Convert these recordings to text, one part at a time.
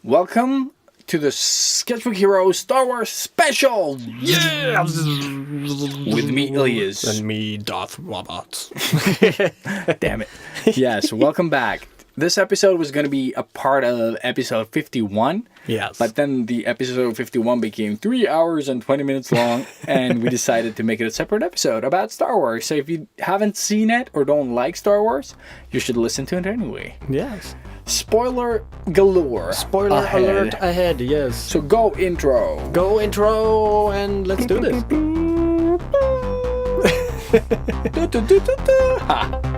Welcome to the Sketchbook Heroes Star Wars Special! Yeah! With me, Ilias. And me, Darth Robot. Damn it. Yes, welcome back. This episode was going to be a part of episode 51. Yes. But then the episode 51 became 3 hours and 20 minutes long, and we decided to make it a separate episode about Star Wars. So if you haven't seen it or don't like Star Wars, you should listen to it anyway. Yes. Spoiler galore. Spoiler alert ahead, yes. So go intro. Go intro and let's do this.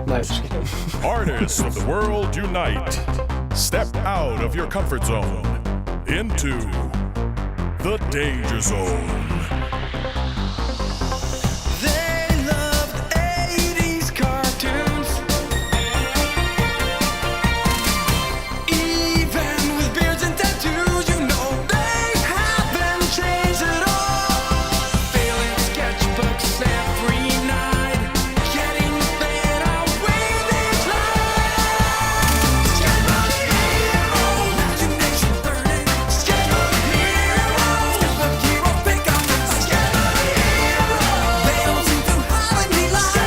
Nice. Artists of the world unite. Step out of your comfort zone into the danger zone. They loved 80s cartoons. Even with beards and tattoos, you know they haven't changed at all. Filling sketchbooks every night, getting better with each line. Sketchbook hero, imagination burning. Sketchbook hero, pick up the sketchbook hero. They don't seem to have any line.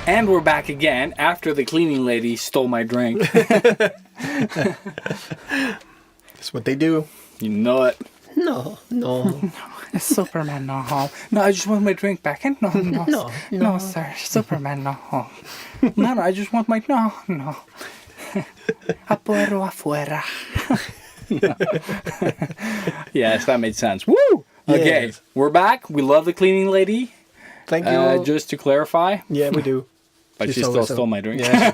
And we're back again after the cleaning lady stole my drink. That's what they do. You know it. No. Superman, no. No, I just want my drink back. No, No. sir. Superman, no. No, I just want my... No. Afuera, afuera. Yes, that made sense. Woo! Okay, Yes. we're back. We love the cleaning lady. Thank you. Just to clarify. Yeah, we do. But she She's still always stole my drink. Yeah,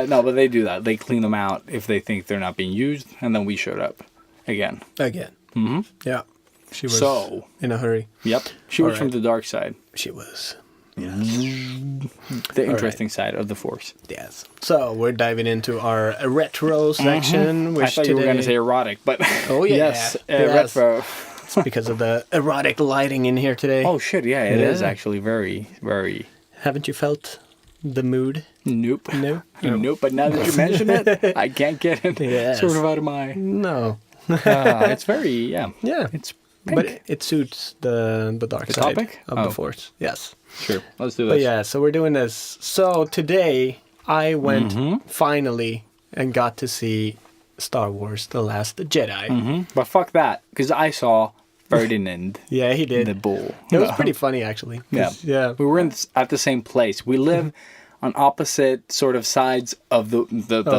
No, but they do that. They clean them out if they think they're not being used, and then we showed up again. again. Mm-hmm. Yeah. She was So, in a hurry. yep, she was All from right. the dark side, She was. the interesting side of the Force. Yes. So we're diving into our retro section, which I thought you were going to say erotic, but Oh, yeah. yes, Yes. retro. it's because of the erotic lighting in here today. Oh shit, yeah, it is Yeah. actually very, very. Haven't you felt the mood? Nope. No? Nope. But now that you mention it, I can't get it Yes. sort of out of my. No. It's very Yeah. It's pink. But it suits the dark The side topic? of Oh. the Force. Yes. Sure. Let's do But this. yeah, so we're doing this. So today I went finally and got to see Star Wars: The Last Jedi. But fuck that, because I saw Ferdinand Yeah, he did. the bull. It was pretty funny actually. 'cause, yeah. We were at the same place. We live on opposite sort of sides of the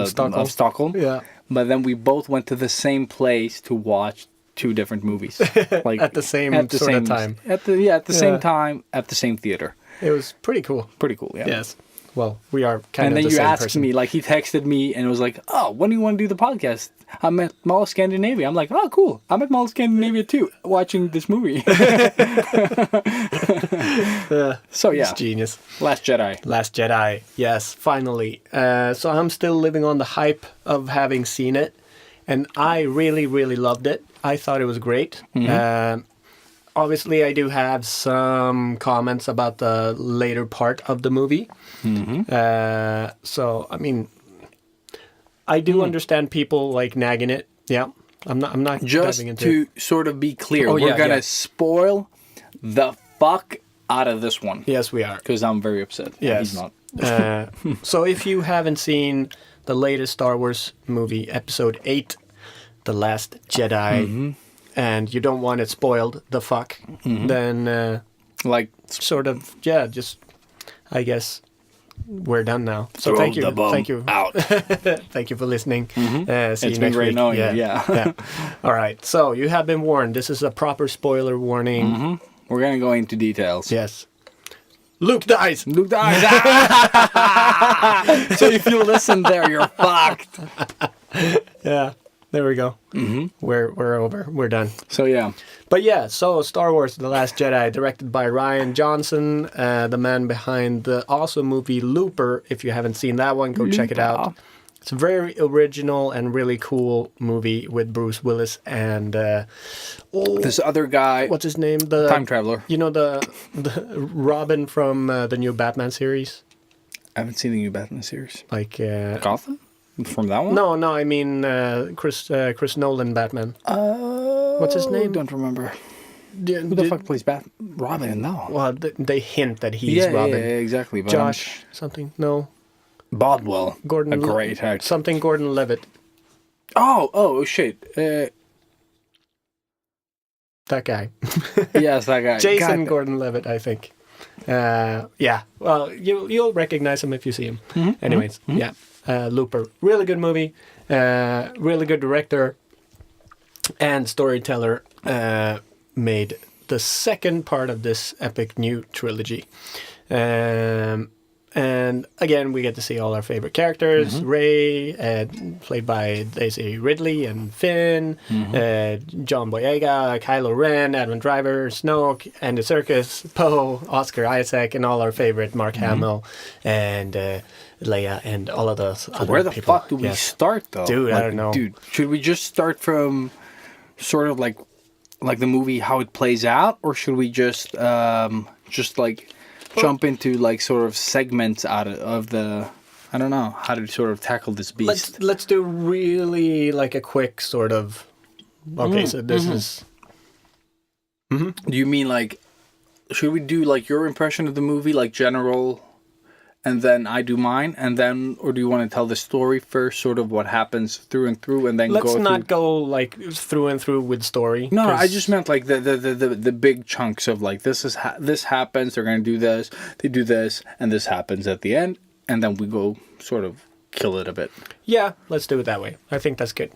Stockholm. of Stockholm. Yeah. But then we both went to the same place to watch two different movies. Like At the same sort of time. At the same time at the same theater. It was pretty cool. Pretty cool, yeah. Yes. Well, we are kind And of then the you same asked person. me, like he texted me and was like, "Oh, when do you want to do the podcast?" I'm at Mall of Scandinavia. I'm like, "Oh, cool. I'm at Mall of Scandinavia too, watching this movie." So yeah, It's genius. Last Jedi. Last Jedi. Yes, finally. So I'm still living on the hype of having seen it, and I really, really loved it. I thought it was great. Obviously, I do have some comments about the later part of the movie. So I mean, I do understand people like nagging it. Yeah, I'm not Just diving into to it. sort of be clear, Oh, we're yeah, gonna yeah. spoil the fuck out of this one Yes, we are. because I'm very upset. Yes. He's not. So if you haven't seen the latest Star Wars movie, Episode 8, The Last Jedi, and you don't want it spoiled, the fuck, then Like, sort of, yeah, just, I guess we're done now. So throw thank you. the bum Thank you. out. Thank you for listening. See It's you been next great week. knowing you, yeah. All right. So you have been warned. This is a proper spoiler warning. We're gonna go into details. Yes. Luke dies. Luke dies. So if you listen there, you're fucked. Yeah. There we go. We're over. We're done. So yeah. But yeah, so Star Wars: The Last Jedi, directed by Rian Johnson, the man behind the awesome movie Looper. If you haven't seen that one, go check it out. It's a very original and really cool movie with Bruce Willis and This other guy, what's his name? The time traveler. You know the Robin from the new Batman series. I haven't seen the new Batman series. Like Gotham? From that one? no, I mean Chris Nolan Batman. What's his name? Don't remember. D- Who the fuck plays Robin in that one? Well, they hint that he's Robin. Yeah, exactly. But Josh something? No, Bodwell. Gordon. A great actor. Something Gordon Levitt. Oh, shit. That guy. Yes, that guy. Jason God. Gordon Levitt, I think. Yeah. Well, you'll recognize him if you see him. Mm-hmm. Anyways, yeah. Looper, really good movie. Really good director and storyteller. Made the second part of this epic new trilogy. And again, we get to see all our favorite characters. Rey, played by Daisy Ridley and Finn. John Boyega, Kylo Ren, Adam Driver, Snoke, Andy Serkis, Poe, Oscar Isaac, and all our favorite Mark Hamill and Leia and all of those other Where the people. fuck do we start, though? Dude, I don't know. Dude, should we just start from sort of like the movie, how it plays out? Or should we just jump into like sort of segments out of the... I don't know how to sort of tackle this beast. Let's do really like a quick sort of... Okay, so this is... Do you mean like... Should we do like your impression of the movie, like general... And then I do mine, and then, or do you want to tell the story first, sort of what happens through and through, and then Let's go not through... go like through and through with story. No, 'cause- I just meant like the big chunks of like this happens, they're gonna do this, they do this, and this happens at the end, and then we go sort of kill it a bit. Yeah, let's do it that way. I think that's good.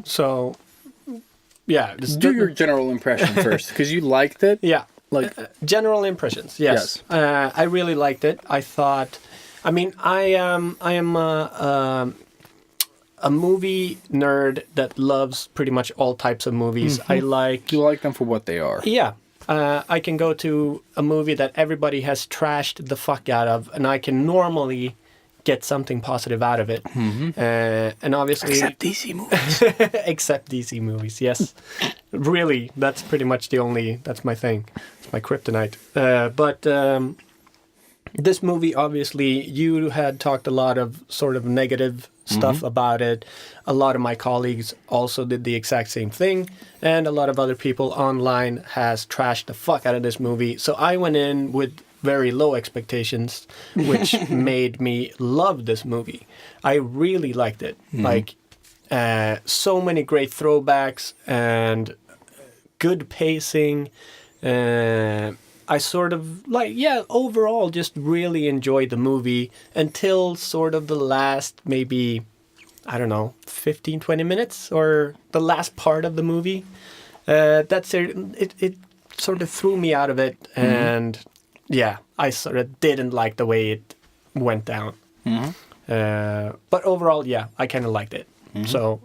So, yeah, Do your general impression first, because you liked it. yeah. Like General impressions, yes. I really liked it. I thought, I mean, I am a movie nerd that loves pretty much all types of movies. I like, you like them for what they are. yeah. I can go to a movie that everybody has trashed the fuck out of, and I can normally get something positive out of it. And obviously, Except DC movies. except DC movies, yes. Really, that's pretty much that's my thing. It's my kryptonite. But this movie, obviously, you had talked a lot of sort of negative stuff about it. A lot of my colleagues also did the exact same thing. And a lot of other people online has trashed the fuck out of this movie. So I went in with very low expectations, which made me love this movie. I really liked it. Like, so many great throwbacks and good pacing. I sort of overall just really enjoyed the movie until sort of the last maybe, I don't know, 15, 20 minutes or the last part of the movie. That's it sort of threw me out of it. And yeah, I sort of didn't like the way it went down. But overall, yeah, I kind of liked it. So,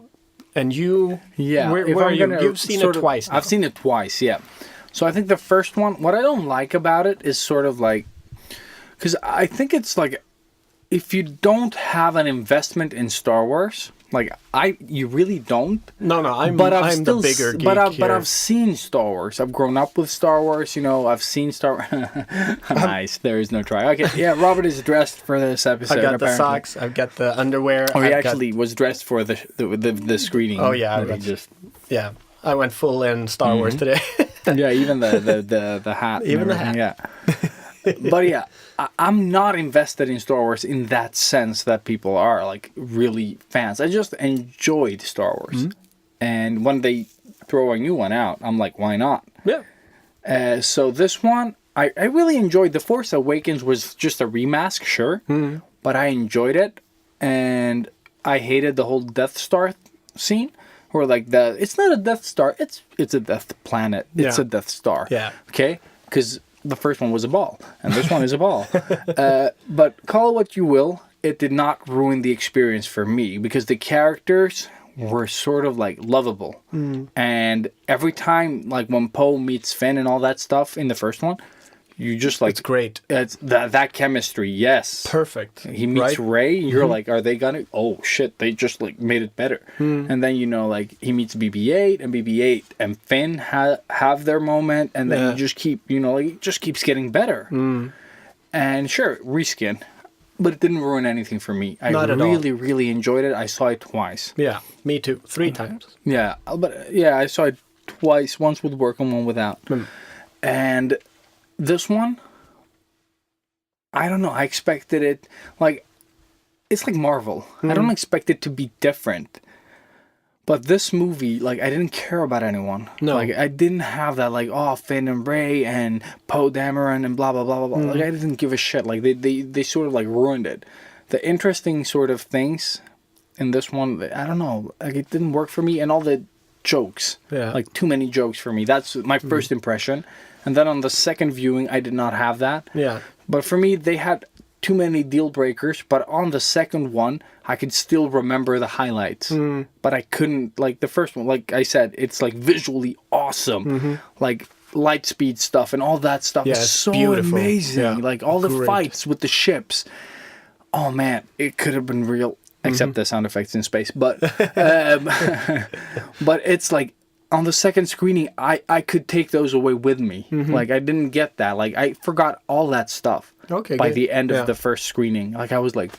and you, Yeah. where if are I'm you? gonna You've seen it sort of- twice now. I've seen it twice, yeah. So I think the first one, what I don't like about it is sort of like, because I think it's like, if you don't have an investment in Star Wars, like you really don't. No, I'm I've the bigger geek but I've seen Star Wars. I've grown up with Star Wars. You know, I've seen Star. Nice. There is no try. Okay. Yeah. Robert is dressed for this episode. I've got the apparently. socks. I've got the underwear. Oh, he I've got- actually was dressed for the screening. Oh, yeah, That he that's- just yeah. I went full in Star Wars today. yeah. Even the hat. and Even the everything, Yeah. But yeah, I'm not invested in Star Wars in that sense that people are like really fans. I just enjoyed Star Wars, and when they throw a new one out, I'm like, why not? Yeah. So this one, I really enjoyed. The Force Awakens was just a remask, sure, but I enjoyed it, and I hated the whole Death Star scene. Or like it's not a Death Star, it's a Death Planet. It's Yeah. a Death Star. Yeah. Okay? Because the first one was a ball, and this one is a ball. But call it what you will, it did not ruin the experience for me, because the characters were sort of like lovable. And every time, like when Poe meets Finn and all that stuff in the first one, you just like... It's great. It's that chemistry, yes. Perfect. He meets right? Rey, you're like, are they gonna... Oh, shit, they just, like, made it better. And then, you know, like, he meets BB-8, and BB-8 and Finn have their moment, and then you just keep, you know, like, it just keeps getting better. And sure, reskin. but it didn't ruin anything for me. I Not at all. really enjoyed it. I saw it twice. Yeah, me too. 3 times. Yeah, but yeah, I saw it twice. Once with work and one without. And this one, I don't know. I expected it like it's like Marvel. I don't expect it to be different. But this movie, like, I didn't care about anyone. No. Like, I didn't have that, like, oh, Finn and Rey and Poe Dameron and blah, blah, blah, blah, blah. Like, I didn't give a shit. Like, they sort of, like, ruined it. The interesting sort of things in this one, I don't know. Like, it didn't work for me. And all the jokes. Yeah. Like, too many jokes for me. That's my first impression. And then on the second viewing, I did not have that. Yeah. But for me, they had too many deal breakers. But on the second one, I could still remember the highlights. But I couldn't, like, the first one, like I said, it's, like, visually awesome. Like, light speed stuff and all that stuff Yeah, is it's so beautiful. amazing. Yeah, like, all the great. fights with the ships. Oh, man, it could have been real. Except the sound effects in space. But, but it's, like, on the second screening, I could take those away with me. Like, I didn't get that. Like, I forgot all that stuff Okay, by good. the end Yeah. of the first screening. Like, I was like,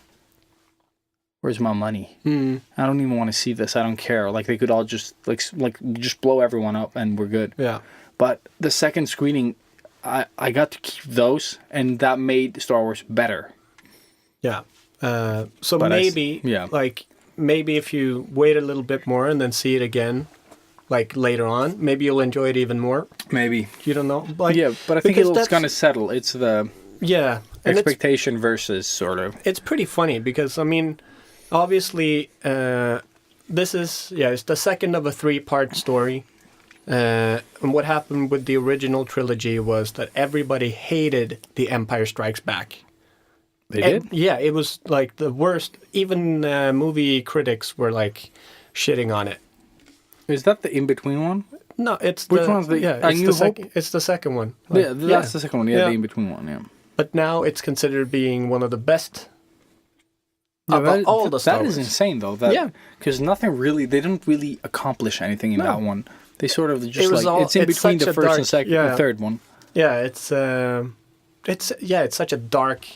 where's my money? I don't even want to see this. I don't care. Like, they could all just, like just blow everyone up and we're good. Yeah. But the second screening, I got to keep those, and that made Star Wars better. Yeah. So But maybe, yeah. like, maybe if you wait a little bit more and then see it again, like, later on, maybe you'll enjoy it even more. Maybe. You don't know? Like, Yeah, but I think because it's that's- going to settle. It's the Yeah. And expectation versus sort of. it's pretty funny because, I mean, obviously, this is, it's the second of a 3-part story. And what happened with the original trilogy was that everybody hated The Empire Strikes Back. They did? Yeah, it was like the worst. Even movie critics were like shitting on it. Is that the in-between one? No, it's Which one's the- yeah, A it's New the Hope? it's the second one. Like, Yeah, that's the second one. Yeah, the in-between one, yeah. But now it's considered being one of the best of that, all the Star that is Wars. insane, though. That, Yeah. Because nothing really, they didn't really accomplish anything in No. that one. They sort of just It was like, all- it's in it's between such the a first dark- and second, yeah. the third one. Yeah, it's such a dark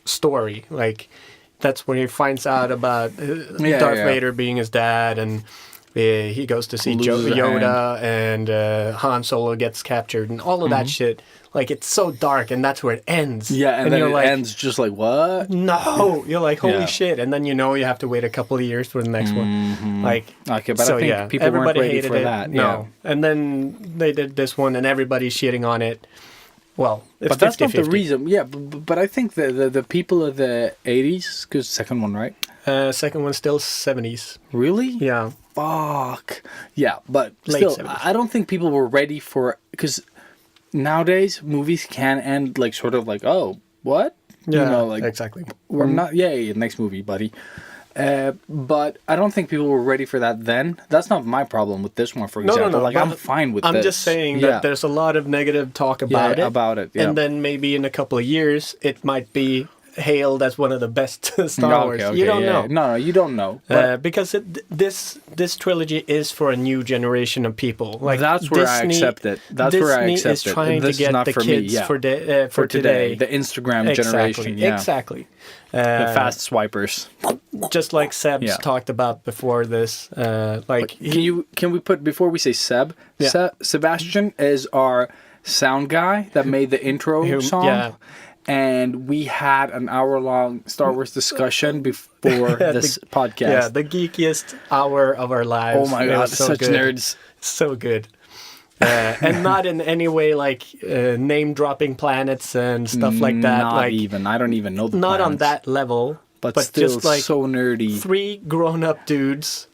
story. Like, that's when he finds out about Darth yeah. Vader being his dad, and he goes to see Loses a Yoda, and Han Solo gets captured, and all of that shit. Like, it's so dark, and that's where it ends. Yeah, and then you're it like, ends just like, what? no, you're like, holy Yeah. shit, and then you know you have to wait a couple of years for the next one. Like, Okay, but so I think yeah, people everybody weren't ready hated for it. that. No, and then they did this one, and everybody's shitting on it. Well, it's But that's not the 50-50. reason. Yeah, but I think the people of the 80s, because second one, right? Second one still 70s. Really? Yeah. Fuck. Yeah, but Late still, 70s. I don't think people were ready for, because nowadays movies can end like sort of like, oh, what? Yeah, You know, like exactly. we're not. Yay, next movie, buddy. But I don't think people were ready for that then. That's not my problem with this one, for No, example. no. Like, but I'm fine with I'm this. just saying Yeah. that there's a lot of negative talk about it. about it, yeah. And then maybe in a couple of years, it might be hailed as one of the best Star Wars. Okay, You don't yeah. know. No, you don't know. But Because this trilogy is for a new generation of people. Like, that's where I accept it. That's where I Disney accept is it. trying This to is get not the for me, kids yeah. for today. the Instagram Exactly. generation. Yeah. Exactly. The fast swipers. Just like Seb's Yeah. talked about before this. Like, Can we put, before we say Seb, Yeah. Sebastian is our sound guy that made the intro song. yeah. And we had an hour-long Star Wars discussion before this podcast. Yeah, the geekiest hour of our lives. Oh my It god, was so such good. nerds. So good. And not in any way like name dropping planets and stuff like that. Not like even. I don't even know the not on planets. that level. But still just like so nerdy. 3 grown up dudes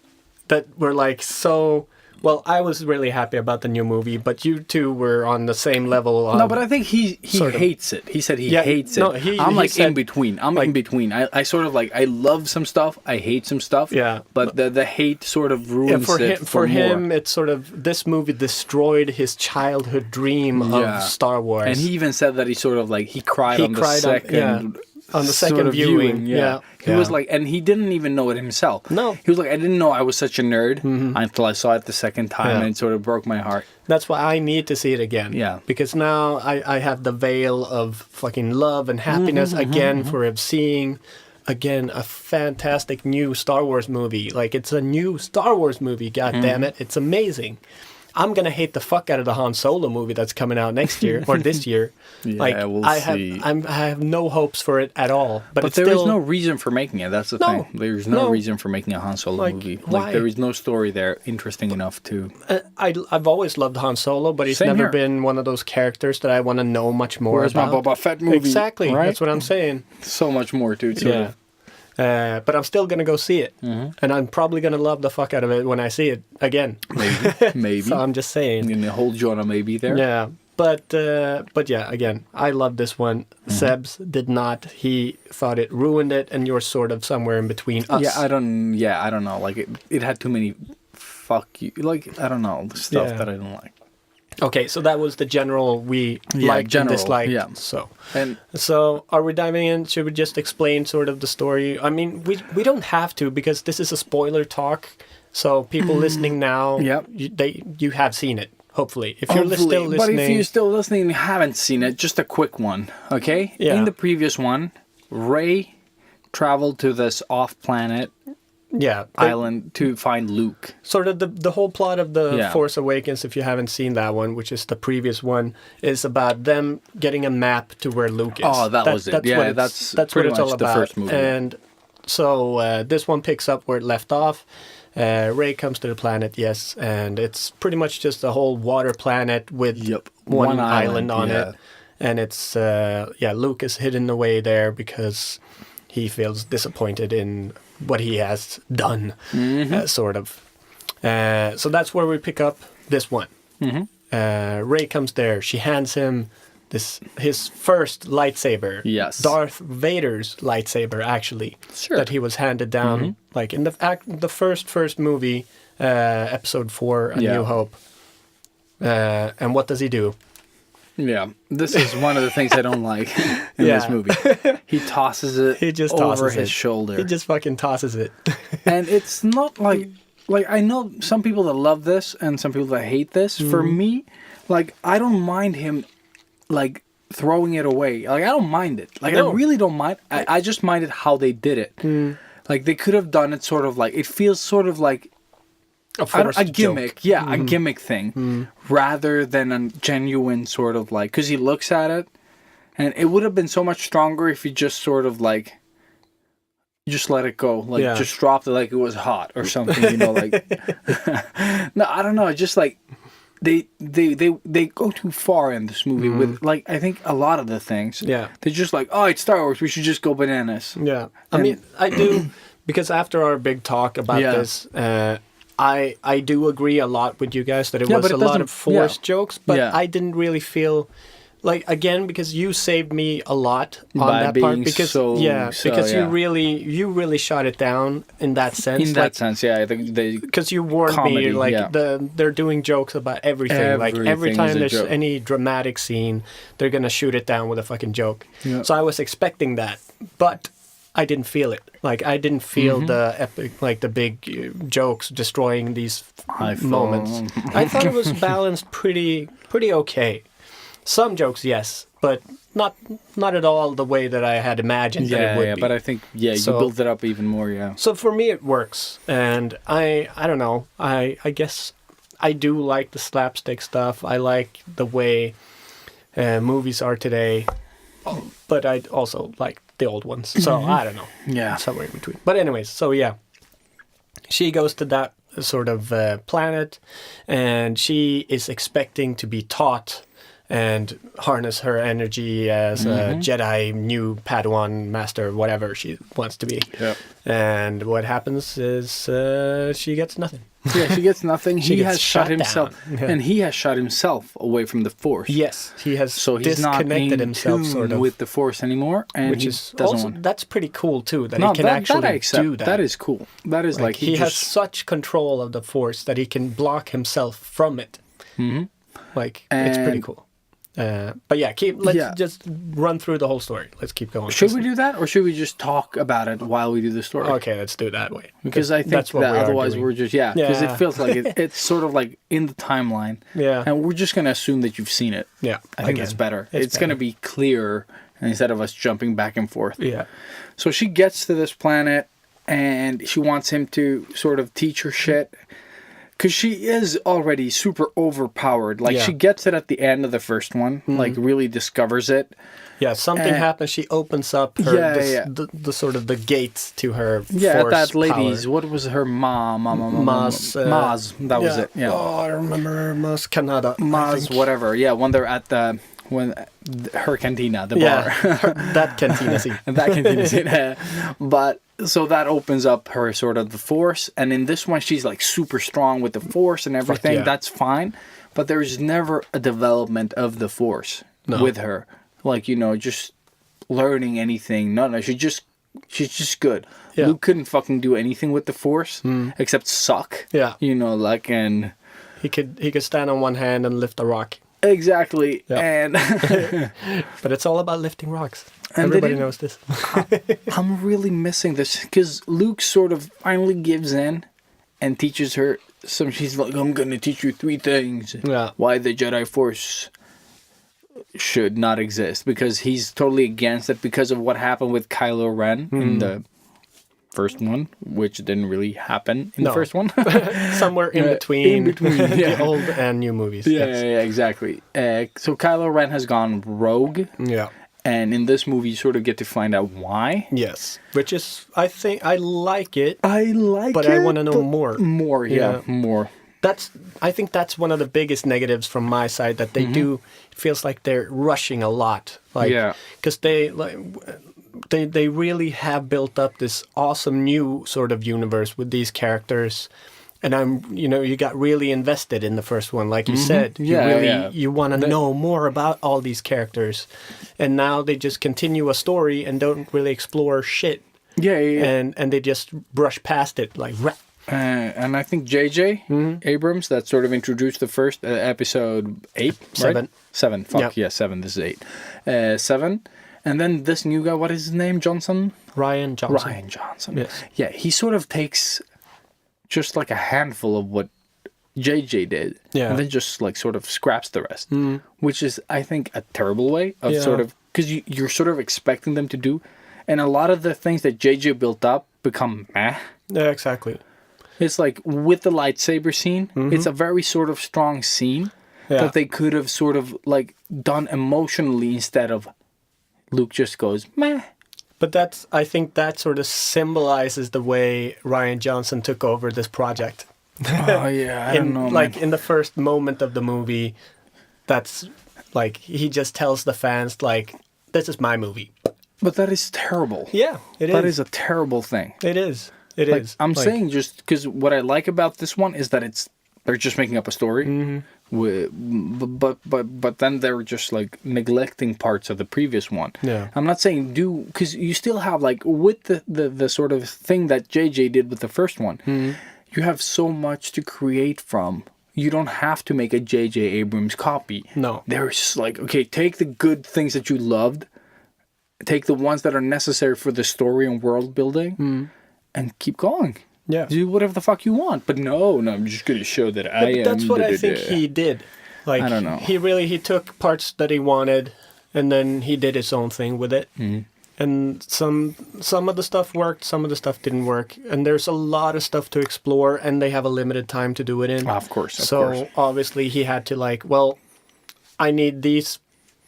that were like so. Well, I was really happy about the new movie, but you two were on the same level. No, but I think he sort of. hates it. He said he Yeah, hates it. no, I'm he like said, in between. I'm like- in between. I sort of like, I love some stuff. I hate some stuff. Yeah. But the hate sort of ruins for it him, for more. him, it's sort of this movie destroyed his childhood dream Yeah. of Star Wars. And he even said that he sort of like, he cried He on the cried on- second on the second sort of viewing. Yeah. He was like, and he didn't even know it himself. No. He was like, I didn't know I was such a nerd until I saw it the second time, Yeah. and it sort of broke my heart. That's why I need to see it again. Yeah. Because now I have the veil of fucking love and happiness again for him seeing, again, a fantastic new Star Wars movie. Like, it's a new Star Wars movie, god damn it. It's amazing. I'm going to hate the fuck out of the Han Solo movie that's coming out next year, or this year. Yeah, we'll see. I have no hopes for it at all. But it's there still, is no reason for making it. That's the thing. There's no reason for making a Han Solo Like, movie. why? Like, there is no story there interesting enough to... I've always loved Han Solo, but he's Same never here. been one of those characters that I want to know much more Where's my about. Boba Fett movie? Exactly. Right? That's what I'm saying. So much more to it. Sort Yeah. of. But I'm still going to go see it. And I'm probably going to love the fuck out of it when I see it again. Maybe. So I'm just saying. I'm gonna hold you on a maybe there. Yeah. But yeah, again, I love this one. Sebs did not. He thought it ruined it, and you're sort of somewhere in between us. Yeah, I don't know. Like, it had too many fuck you. Like, I don't know. Stuff Yeah. that I don't like. Okay, so that was the general we liked and disliked. Yeah. So are we diving in? Should we just explain sort of the story? I mean, we don't have to, because this is a spoiler talk. So people listening now, Yep. you have seen it, hopefully. If you're still listening... But if you're still listening and you haven't seen it, just a quick one, okay? Yeah. In the previous one, Rey traveled to this off-planet island to find Luke. Sort of the whole plot of the Yeah. Force Awakens, if you haven't seen that one, which is the previous one, is about them getting a map to where Luke is. Oh, that was it. Yeah, that's what pretty it's all much the about. first movie. And so this one picks up where it left off. Rey comes to the planet, yes, and it's pretty much just a whole water planet with one island on it. And it's, Luke is hidden away there because he feels disappointed in what he has done, sort of. So that's where we pick up this one. Rey comes there. She hands him his first lightsaber. Yes. Darth Vader's lightsaber, actually. Sure. That he was handed down, like in the first movie, Episode 4, A New Hope. And what does he do? Yeah, this is one of the things I don't like in this movie. He tosses it over his shoulder. He just fucking tosses it. And it's not like I know some people that love this and some people that hate this. For me, like, I don't mind him like throwing it away. Like, I don't mind it. Like, No. I really don't mind. I just minded how they did it. Like, they could have done it sort of like, it feels sort of like a gimmick. Joke. A gimmick thing rather than a genuine sort of like, because he looks at it and it would have been so much stronger if he just sort of like just let it go, like just dropped it like it was hot or something, you know, like no, I don't know, just like they go too far in this movie with, like, I think a lot of the things they're just like, oh, it's Star Wars, we should just go bananas. I mean, I do, because after our big talk about this, I do agree a lot with you guys that it was a lot of forced jokes, but I didn't really feel like, again, because you saved me a lot on by that part, being because because you really shot it down in that sense. In that sense, I think because you warned me, like, they're doing jokes about everything. Like, every time there's any dramatic scene, they're gonna shoot it down with a fucking joke. So I was expecting that, but I didn't feel it. Like, I didn't feel the epic, like the big jokes destroying these moments. I thought it was balanced pretty okay. Some jokes, yes, but not at all the way that I had imagined that it would be. But I think you built it up even more. So for me, it works, and I don't know. I guess I do like the slapstick stuff. I like the way movies are today, but I also like the old ones. So I don't know. Yeah. Somewhere in between. But anyways, so yeah. She goes to that sort of planet, and she is expecting to be taught and harness her energy as a Jedi, new Padawan master, whatever she wants to be. Yep. And what happens is she gets nothing. Yeah, she gets nothing. She He gets has shut shut himself, down. Yeah. and he has shut himself away from the Force. Yes, he has So he's not disconnected in himself tune sort of. with the Force anymore, and Which he is doesn't also, want. that's pretty cool too, that No, he can actually I accept. do that. That is cool. That is like he has such control of the Force that he can block himself from it. Like, it's pretty And- cool. But yeah, let's Yeah. just run through the whole story. Let's keep going. Should we do that, or should we just talk about it while we do the story? Okay, let's do it that way. Because I think that's what that we are otherwise doing. we're just because Yeah. it feels like it's sort of like in the timeline. Yeah. And we're just gonna assume that you've seen it. Yeah, I think that's better. It's It's gonna be clearer instead of us jumping back and forth. Yeah. So she gets to this planet and she wants him to sort of teach her shit. Because she is already super overpowered. Like, Yeah. she gets it at the end of the first one. Like, really discovers it. Yeah, something happens. She opens up her the sort of the gates to her. Yeah, force that lady's, power. what was her mom? Maz, Maz, that was it. Yeah. Oh, I remember Maz Canada. I Maz, think. whatever. Yeah, when they're at her cantina, the Yeah, bar. that cantina scene. And that continues it. But so that opens up her sort of the force, and in this one she's like super strong with the force and everything. yeah. That's fine, but there's never a development of the force with her. Like, just learning anything. No, she's just good. Yeah. Luke couldn't fucking do anything with the force except suck. Yeah. And He could stand on one hand and lift a rock. exactly. Yeah. And But it's all about lifting rocks. And Everybody they knows this. I'm really missing this because Luke sort of finally gives in and teaches her some. She's like, I'm going to teach you 3 things. Yeah. Why the Jedi Force should not exist. Because he's totally against it because of what happened with Kylo Ren in the first one, which didn't really happen in the No. first one. Somewhere in between, yeah. the old and new movies. Yeah, exactly. So Kylo Ren has gone rogue. Yeah. And in this movie, you sort of get to find out why. Yes. Which is, I think, I like it. I like But it. I want to know more. More, Yeah. more. I think that's one of the biggest negatives from my side, that they do. It feels like they're rushing a lot. Like, Yeah. because they really have built up this awesome new sort of universe with these characters. And you got really invested in the first one, like you said. You want to know more about all these characters, and now they just continue a story and don't really explore shit. Yeah. And they just brush past it like. And I think J.J. Abrams that sort of introduced the first episode 8, right? 7. 7. Fuck Yep. yeah, 7. This is 8. 7. And then this new guy, what is his name? Johnson. Rian Johnson. Rian Johnson. Yes. Yeah, he sort of takes just like a handful of what JJ did, Yeah. and then just like sort of scraps the rest, which is, I think, a terrible way of sort of, because you're sort of expecting them to do, and a lot of the things that JJ built up become meh. Yeah, exactly. It's like with the lightsaber scene, it's a very sort of strong scene that they could have sort of like done emotionally instead of Luke just goes meh. But I think that sort of symbolizes the way Rian Johnson took over this project. Oh yeah, I don't know. Like man. in the first moment of the movie, that's like he just tells the fans like, "This is my movie." But that is terrible. Yeah, it is. That is a terrible thing. It is. It Like, is. I'm Like, saying just because what I like about this one is that they're just making up a story, but then they're just like neglecting parts of the previous one. Yeah. I'm not saying because you still have like with the sort of thing that JJ did with the first one, you have so much to create from. You don't have to make a JJ Abrams copy. No. There's like, okay, take the good things that you loved, take the ones that are necessary for the story and world building, and keep going. Yeah. Do whatever the fuck you want. But no, I'm just going to show that I am. But that's what I think he did. Like, I don't know. He took parts that he wanted, and then he did his own thing with it. And some of the stuff worked, some of the stuff didn't work. And there's a lot of stuff to explore, and they have a limited time to do it in. Of course. So obviously he had to like, well, I need these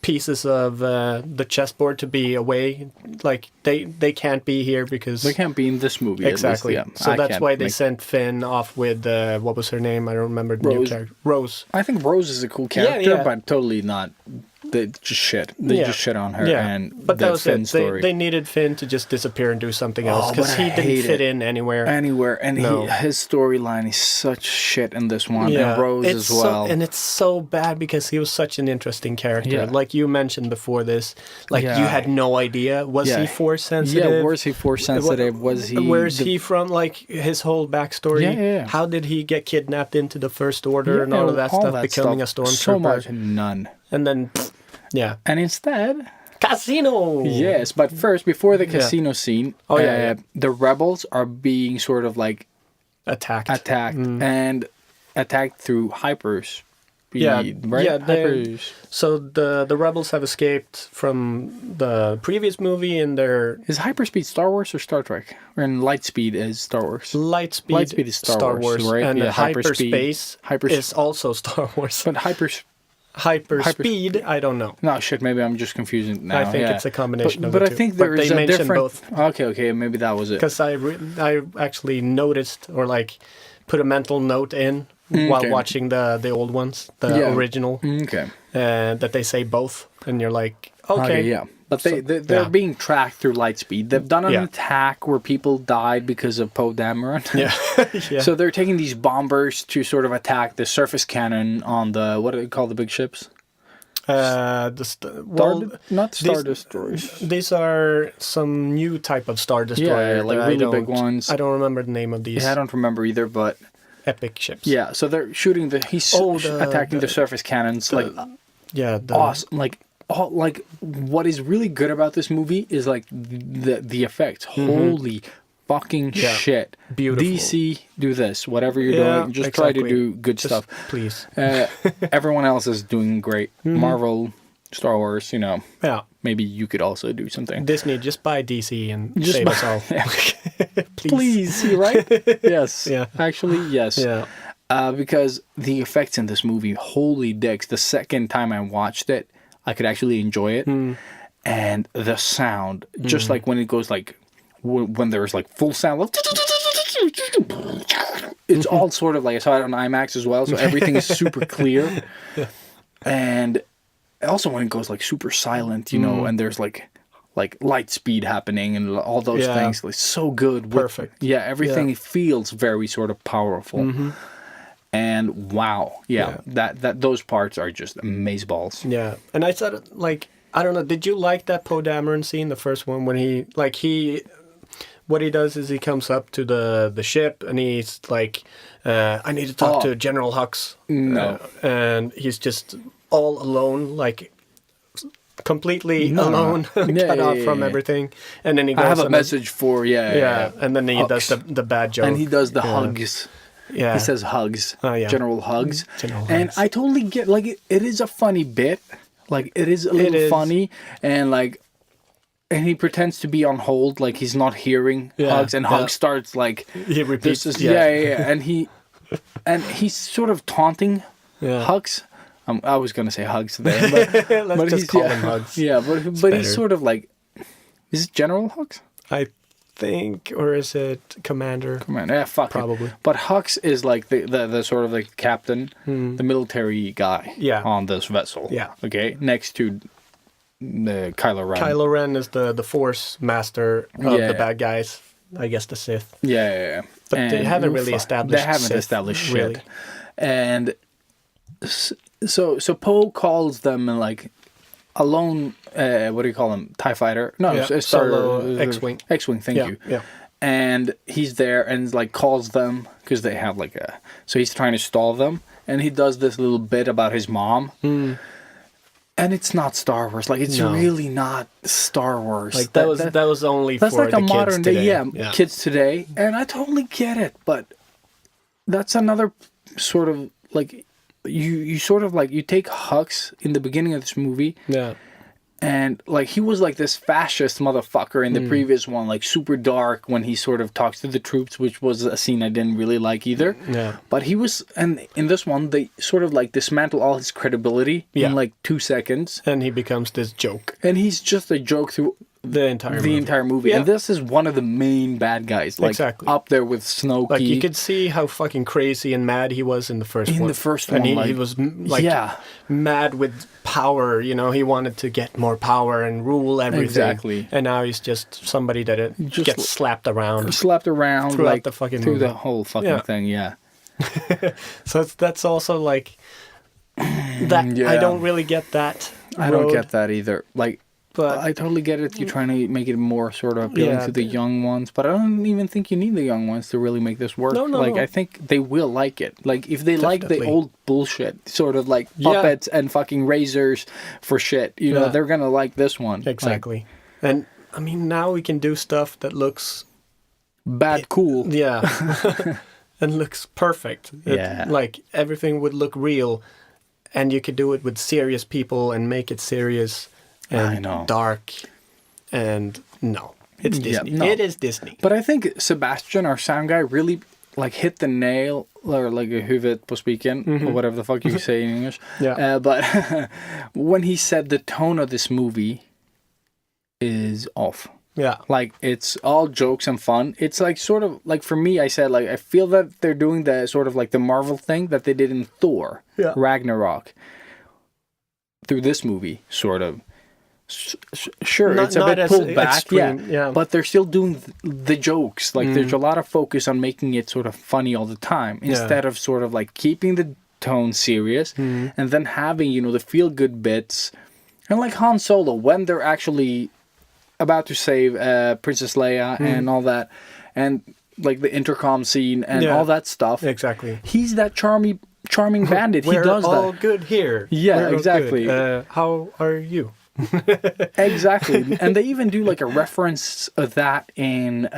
pieces of the chessboard to be away. Like they can't be here because They can't be in this movie. exactly. At least, yeah. So I that's can't why they make- sent Finn off with what was her name? I don't remember the new Rose. character. Rose. I think Rose is a cool character, yeah. but totally not. They just shit. They Yeah. just shit on her Yeah, and but the that was Finn it. story. They needed Finn to just disappear and do something else Oh, because but he I didn't hate fit it. in anywhere. And No. his storyline is such shit in this one, and Rose it's as well. and it's so bad because he was such an interesting character. Yeah. Like you mentioned before this, like Yeah. you had no idea. Was Yeah. he force sensitive? Yeah, was he force sensitive? Was he? Where's he from? Like his whole backstory. Yeah. How did he get kidnapped into the First Order and all of that stuff, becoming a stormtrooper? So much none. And then Yeah. And instead, Casino. yes, but first, before the casino scene, Oh, yeah. the rebels are being sort of like Attacked. and attacked through hypers. Yeah, right? yeah. Hypers. So the rebels have escaped from the previous movie, and their Is hyperspeed Star Wars or Star Trek? And lightspeed is Star Wars. lightspeed, Lightspeed is Star Wars, right? and Yeah, hyperspace is also Star Wars. But Hyperspeed, I don't know. no, shit, maybe I'm just confusing it now. I think yeah. it's a combination of but the I two. think there But is they a mention different... both. Okay, maybe that was it. Because I actually noticed or like put a mental note in while Okay. watching the old ones, the Yeah. original, Okay. that they say both, and you're like, okay, yeah. But they're yeah. being tracked through lightspeed. They've done an Yeah. attack where people died because of Poe Dameron. yeah, yeah. So they're taking these bombers to sort of attack the surface cannon on the, what do they call the big ships? Not Star these- Destroyers. These are some new type of Star Destroyer. Yeah, like that I really big don't- ones. I don't remember the name of these Yeah, I don't remember either, but epic ships. yeah. So they're shooting he's attacking the surface cannons, like Yeah, awesome. Like what is really good about this movie is like the effects. Holy fucking Yeah. shit! Beautiful. DC, do this. Whatever you're Yeah, doing, just try to exactly. do good Just stuff. please. Everyone else is doing great. Marvel, Star Wars, Yeah, maybe you could also do something. Disney, just buy DC and Just save buy- us all. Please. Please, right? Yes. Yeah. Actually, yes. Yeah. Because the effects in this movie, holy dicks! The second time I watched it, I could actually enjoy it, and the sound, just like when it goes like when there's like full sound, like, it's all sort of like I saw it on IMAX as well, so everything is super clear, and also when it goes like super silent, and there's like light speed happening and all those Yeah. things, like so good. Perfect. Yeah, everything Yeah. feels very sort of powerful. And wow, that those parts are just amazeballs. Yeah, and I thought, like, I don't know, did you like that Poe Dameron scene, the first one, when what he does is he comes up to the ship and he's like, I need to talk to General Hux. No. And he's just all alone, like, completely alone, cut off from everything. And then he goes I have a and message for yeah, and then he Hux. does the bad joke. and he does the Yeah. hugs. Yeah. He says hugs. Oh, yeah. General hugs. General And hugs. I totally get like it is a funny bit. Like it is a little is. funny and like and he pretends to be on hold, like he's not hearing Yeah, hugs, and yeah. Hugs starts like He repeats, this is, yeah. and he's sort of taunting Yeah. Hugs. I was gonna say Hugs there, but, Let's just he's call him Hugs. Yeah, but better. he's sort of like, is it General Hugs? I think, or is it Commander? Man, yeah, fuck Probably. it. But Hux is like the sort of like captain, the military guy Yeah. on this vessel. Yeah. Okay, next to the Kylo Ren. Kylo Ren is the Force master of Yeah. the bad guys. I guess the Sith. Yeah. But they haven't really established They haven't Sith, established shit. really. And so Poe calls them like a lone, what do you call them? TIE fighter? No, Yeah, a Star solo X-Wing. X-Wing, thank Yeah, you. yeah. And he's there and like calls them because they have like a. So he's trying to stall them, and he does this little bit about his mom. And it's not Star Wars. Like it's No. really not Star Wars. Like that was only that's for like the a modern kids day, today. yeah, kids today, and I totally get it. But that's another sort of like you sort of like you take Hux in the beginning of this movie, Yeah. and like he was like this fascist motherfucker in the previous one, like super dark when he sort of talks to the troops, which was a scene I didn't really like either. Yeah. But he was, and in this one they sort of like dismantle all his credibility Yeah. in like 2 seconds, And he becomes this joke and he's just a joke through the entire the movie. entire movie. Yeah. And this is one of the main bad guys, like Exactly. up there with Snoke. Like you could see how fucking crazy and mad he was in the first one. In the first and one, he like- was like Yeah. mad with power. You know, he wanted to get more power and rule everything. Exactly. And now he's just somebody that Just gets slapped around. slapped around Throughout like the fucking through the movie. whole fucking Yeah. thing. Yeah. So that's also like that. Yeah. I don't really get that. I don't road. get that either. Like But I totally get it. You're trying to make it more sort of appealing Yeah, to the young ones, but I don't even think you need the young ones to really make this work. No, like, no. I think they will like it. Like, if they like the Definitely. old bullshit, sort of like Yeah. puppets and fucking razors for shit, you know, Yeah. they're gonna like this one. exactly. And I mean, now we can do stuff that looks, Like, bad cool. yeah, and looks perfect. Yeah. Like everything would look real, and you could do it with serious people and make it serious and I know. dark. And no, it's Yeah, Disney. no. It is Disney. But I think Sebastian, our sound guy, really like hit the nail, or like a huvudet på spiken, or whatever the fuck you say in English. Yeah. But when he said the tone of this movie is off. Yeah. Like, it's all jokes and fun. It's like sort of like, for me, I said, like, I feel that they're doing the sort of like the Marvel thing that they did in Thor Ragnarok through this movie, sort of. Sure, Not- it's a not bit as pulled back, extreme, yeah. but they're still doing the jokes. Like, there's a lot of focus on making it sort of funny all the time, instead of sort of like keeping the tone serious, and then having, you know, the feel-good bits. And like Han Solo, when they're actually about to save Princess Leia and all that, and like the intercom scene and Yeah. all that stuff. Exactly. He's that charming bandit. He We're does all that. good here. Yeah, We're all exactly. good. How are you? Exactly. And they even do like a reference of that in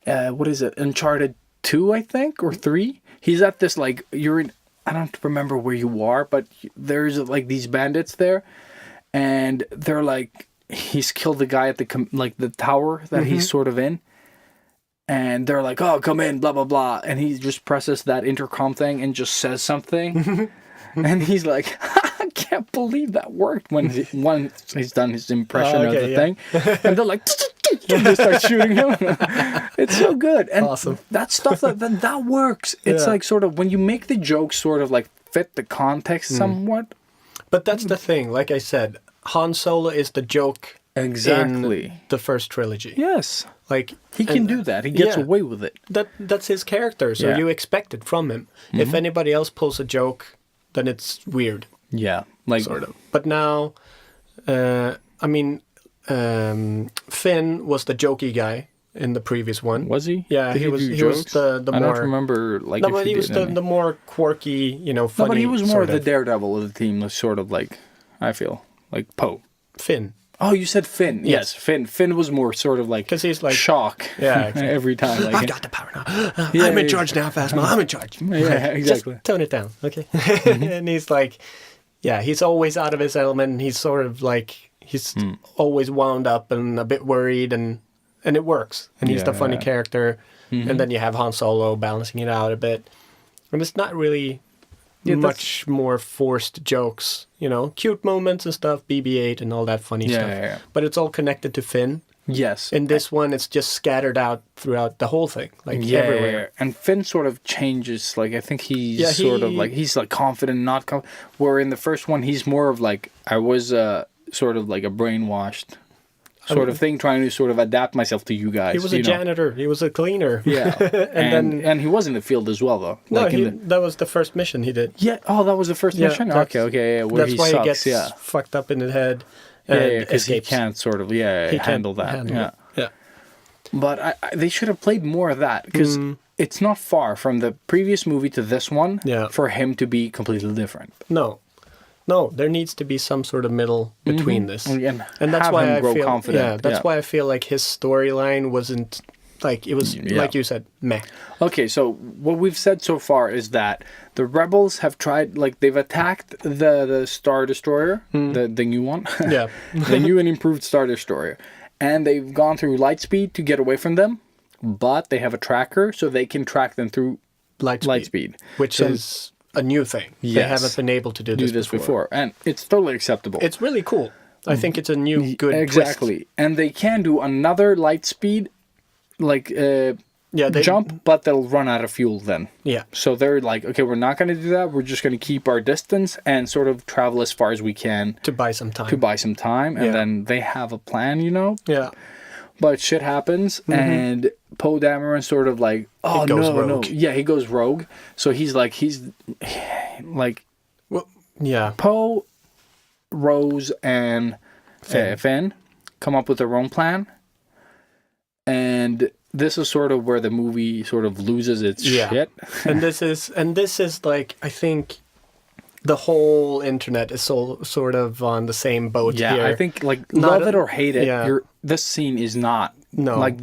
what is it? Uncharted 2, I think, or 3. He's at this like, you're in, I don't remember where you are, but there's like these bandits there, and they're like, he's killed the guy at the like the tower that he's sort of in, and they're like, oh, come in, blah blah blah, and he just presses that intercom thing and just says something, and he's like, I can't believe that worked when once he's done his impression of the thing, and they're like, they start shooting him. It's so good, and Awesome. that stuff that works. It's Yeah. like sort of when you make the jokes sort of like fit the context somewhat. But that's the thing. Like I said, Han Solo is the joke Exactly. in the first trilogy. Yes, Like he can and do that. He gets yeah. away with it. That's his character, so Yeah. you expect it from him. If anybody else pulls a joke, then it's weird, Yeah, like sort of. But now, I mean, Finn was the jokey guy in the previous one. Was he? Yeah, Did he was. do He was jokes? the I more. don't remember like. No, if but he was did any. the more quirky, No, funny. but he was more sort the of. daredevil of the team, sort of like, I feel like Poe. Finn. Oh, you said Finn. Yes, Finn. Finn was more sort of like 'Cause he's like- shock. Yeah, exactly. every time. Like, I've got the power now. Yeah, I'm in yeah. charge now, Phasma. I'm in charge. Yeah, exactly. Just tone it down, okay? And he's like, yeah, he's always out of his element. And he's sort of like, he's always wound up and a bit worried, and it works. And he's the funny Yeah. character. And then you have Han Solo balancing it out a bit. And it's not really much more forced jokes, cute moments and stuff, BB-8 and all that funny stuff. Yeah. But it's all connected to Finn. Yes. In this one, it's just scattered out throughout the whole thing, like everywhere. And Finn sort of changes. Like, I think he's Yeah, sort of he- like, he's like confident, not confident. Where in the first one, he's more of like, I was sort of like a brainwashed sort of thing, trying to sort of adapt myself to you guys. He was a janitor. He was a cleaner. Yeah. and he was in the field as well, though. No, Like in that was the first mission he did. yeah. Oh, that was the first Yeah, mission? that's- Okay. Yeah, where That's he why sucks. he gets yeah. fucked up in the head. Yeah, And because he escapes. can't sort of, He can't handle that. handle yeah. it. Yeah. But they should have played more of that, because it's not far from the previous movie to this one Yeah. for him to be completely different. No, there needs to be some sort of middle between this. And that's have why him I grow feel confident. Yeah, that's why I feel like his storyline wasn't like, it was like you said, meh. Okay, so what we've said so far is that the rebels have tried, like, they've attacked the Star Destroyer, the new one. Yeah. The new and improved Star Destroyer. And they've gone through light speed to get away from them, but they have a tracker, so they can track them through Light speed. which is a new thing. They Yes. haven't been able to do Do this, this before. And it's totally acceptable. It's really cool. I think it's a new good Exactly. twist. And they can do another light speed, like, Yeah, they jump, but they'll run out of fuel then. Yeah. So they're like, okay, we're not going to do that. We're just going to keep our distance and sort of travel as far as we can To buy some time. to buy some time. And Yeah. then they have a plan, Yeah. But shit happens, and Poe Dameron sort of like, oh, goes no. rogue. Yeah, he goes rogue. So he's like, Well, yeah. Poe, Rose, and Finn come up with their own plan. And this is sort of where the movie sort of loses its shit. and this is like, I think the whole internet is sort of on the same boat here. I think like Not love it or hate it, yeah. this scene is not like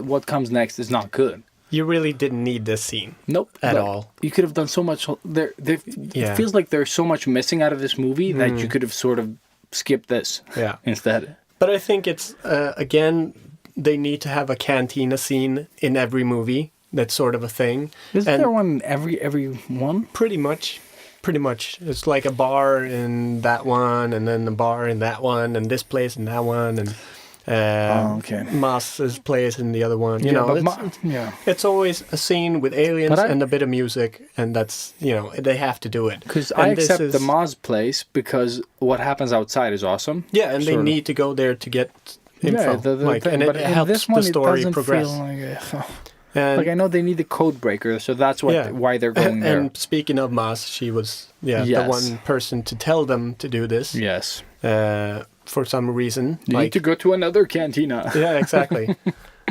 what comes next is not good. You really didn't need this scene. Nope. At Like, all. You could have done so much. It feels like there's so much missing out of this movie that you could have sort of skipped this instead. But I think it's, again, they need to have a cantina scene in every movie. That's sort of a thing. Isn't there one in every one? Pretty much. It's like a bar in that one, and then a bar in that one, and this place in that one, and Moss's place in the other one. You know, it's always a scene with aliens and a bit of music, and that's, you know, they have to do it. Because I accept the Moz place because what happens outside is awesome. Yeah, and they need to go there to get info. And it helps the story progress. Like I know they need the code breaker, so that's why they're going there. And speaking of Moss, she was the one person to tell them to do this. Yes. For some reason. You need to go to another cantina. Yeah, exactly.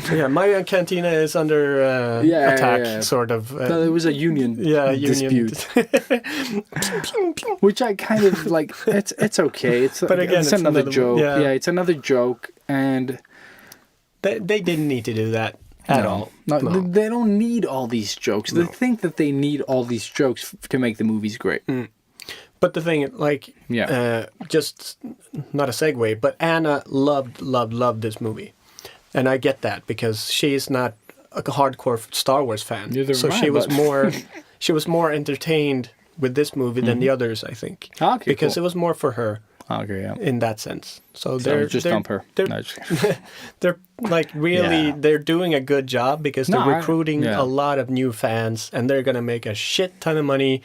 So my cantina is under attack, sort of. No, it was a union dispute. Which I kind of like. It's okay. But again, it's another joke. Yeah, it's another joke, and they didn't need to do that. At all. No, they don't need all these jokes. They think that they need all these jokes to make the movies great. But the thing, like, just not a segue, but Anna loved this movie. And I get that because she's not a hardcore Star Wars fan. She was more entertained with this movie than the others, I think. Okay, because it was more for her. Okay, yeah. In that sense. So they're dump her. They're like really they're doing a good job because they're recruiting a lot of new fans, and they're gonna make a shit ton of money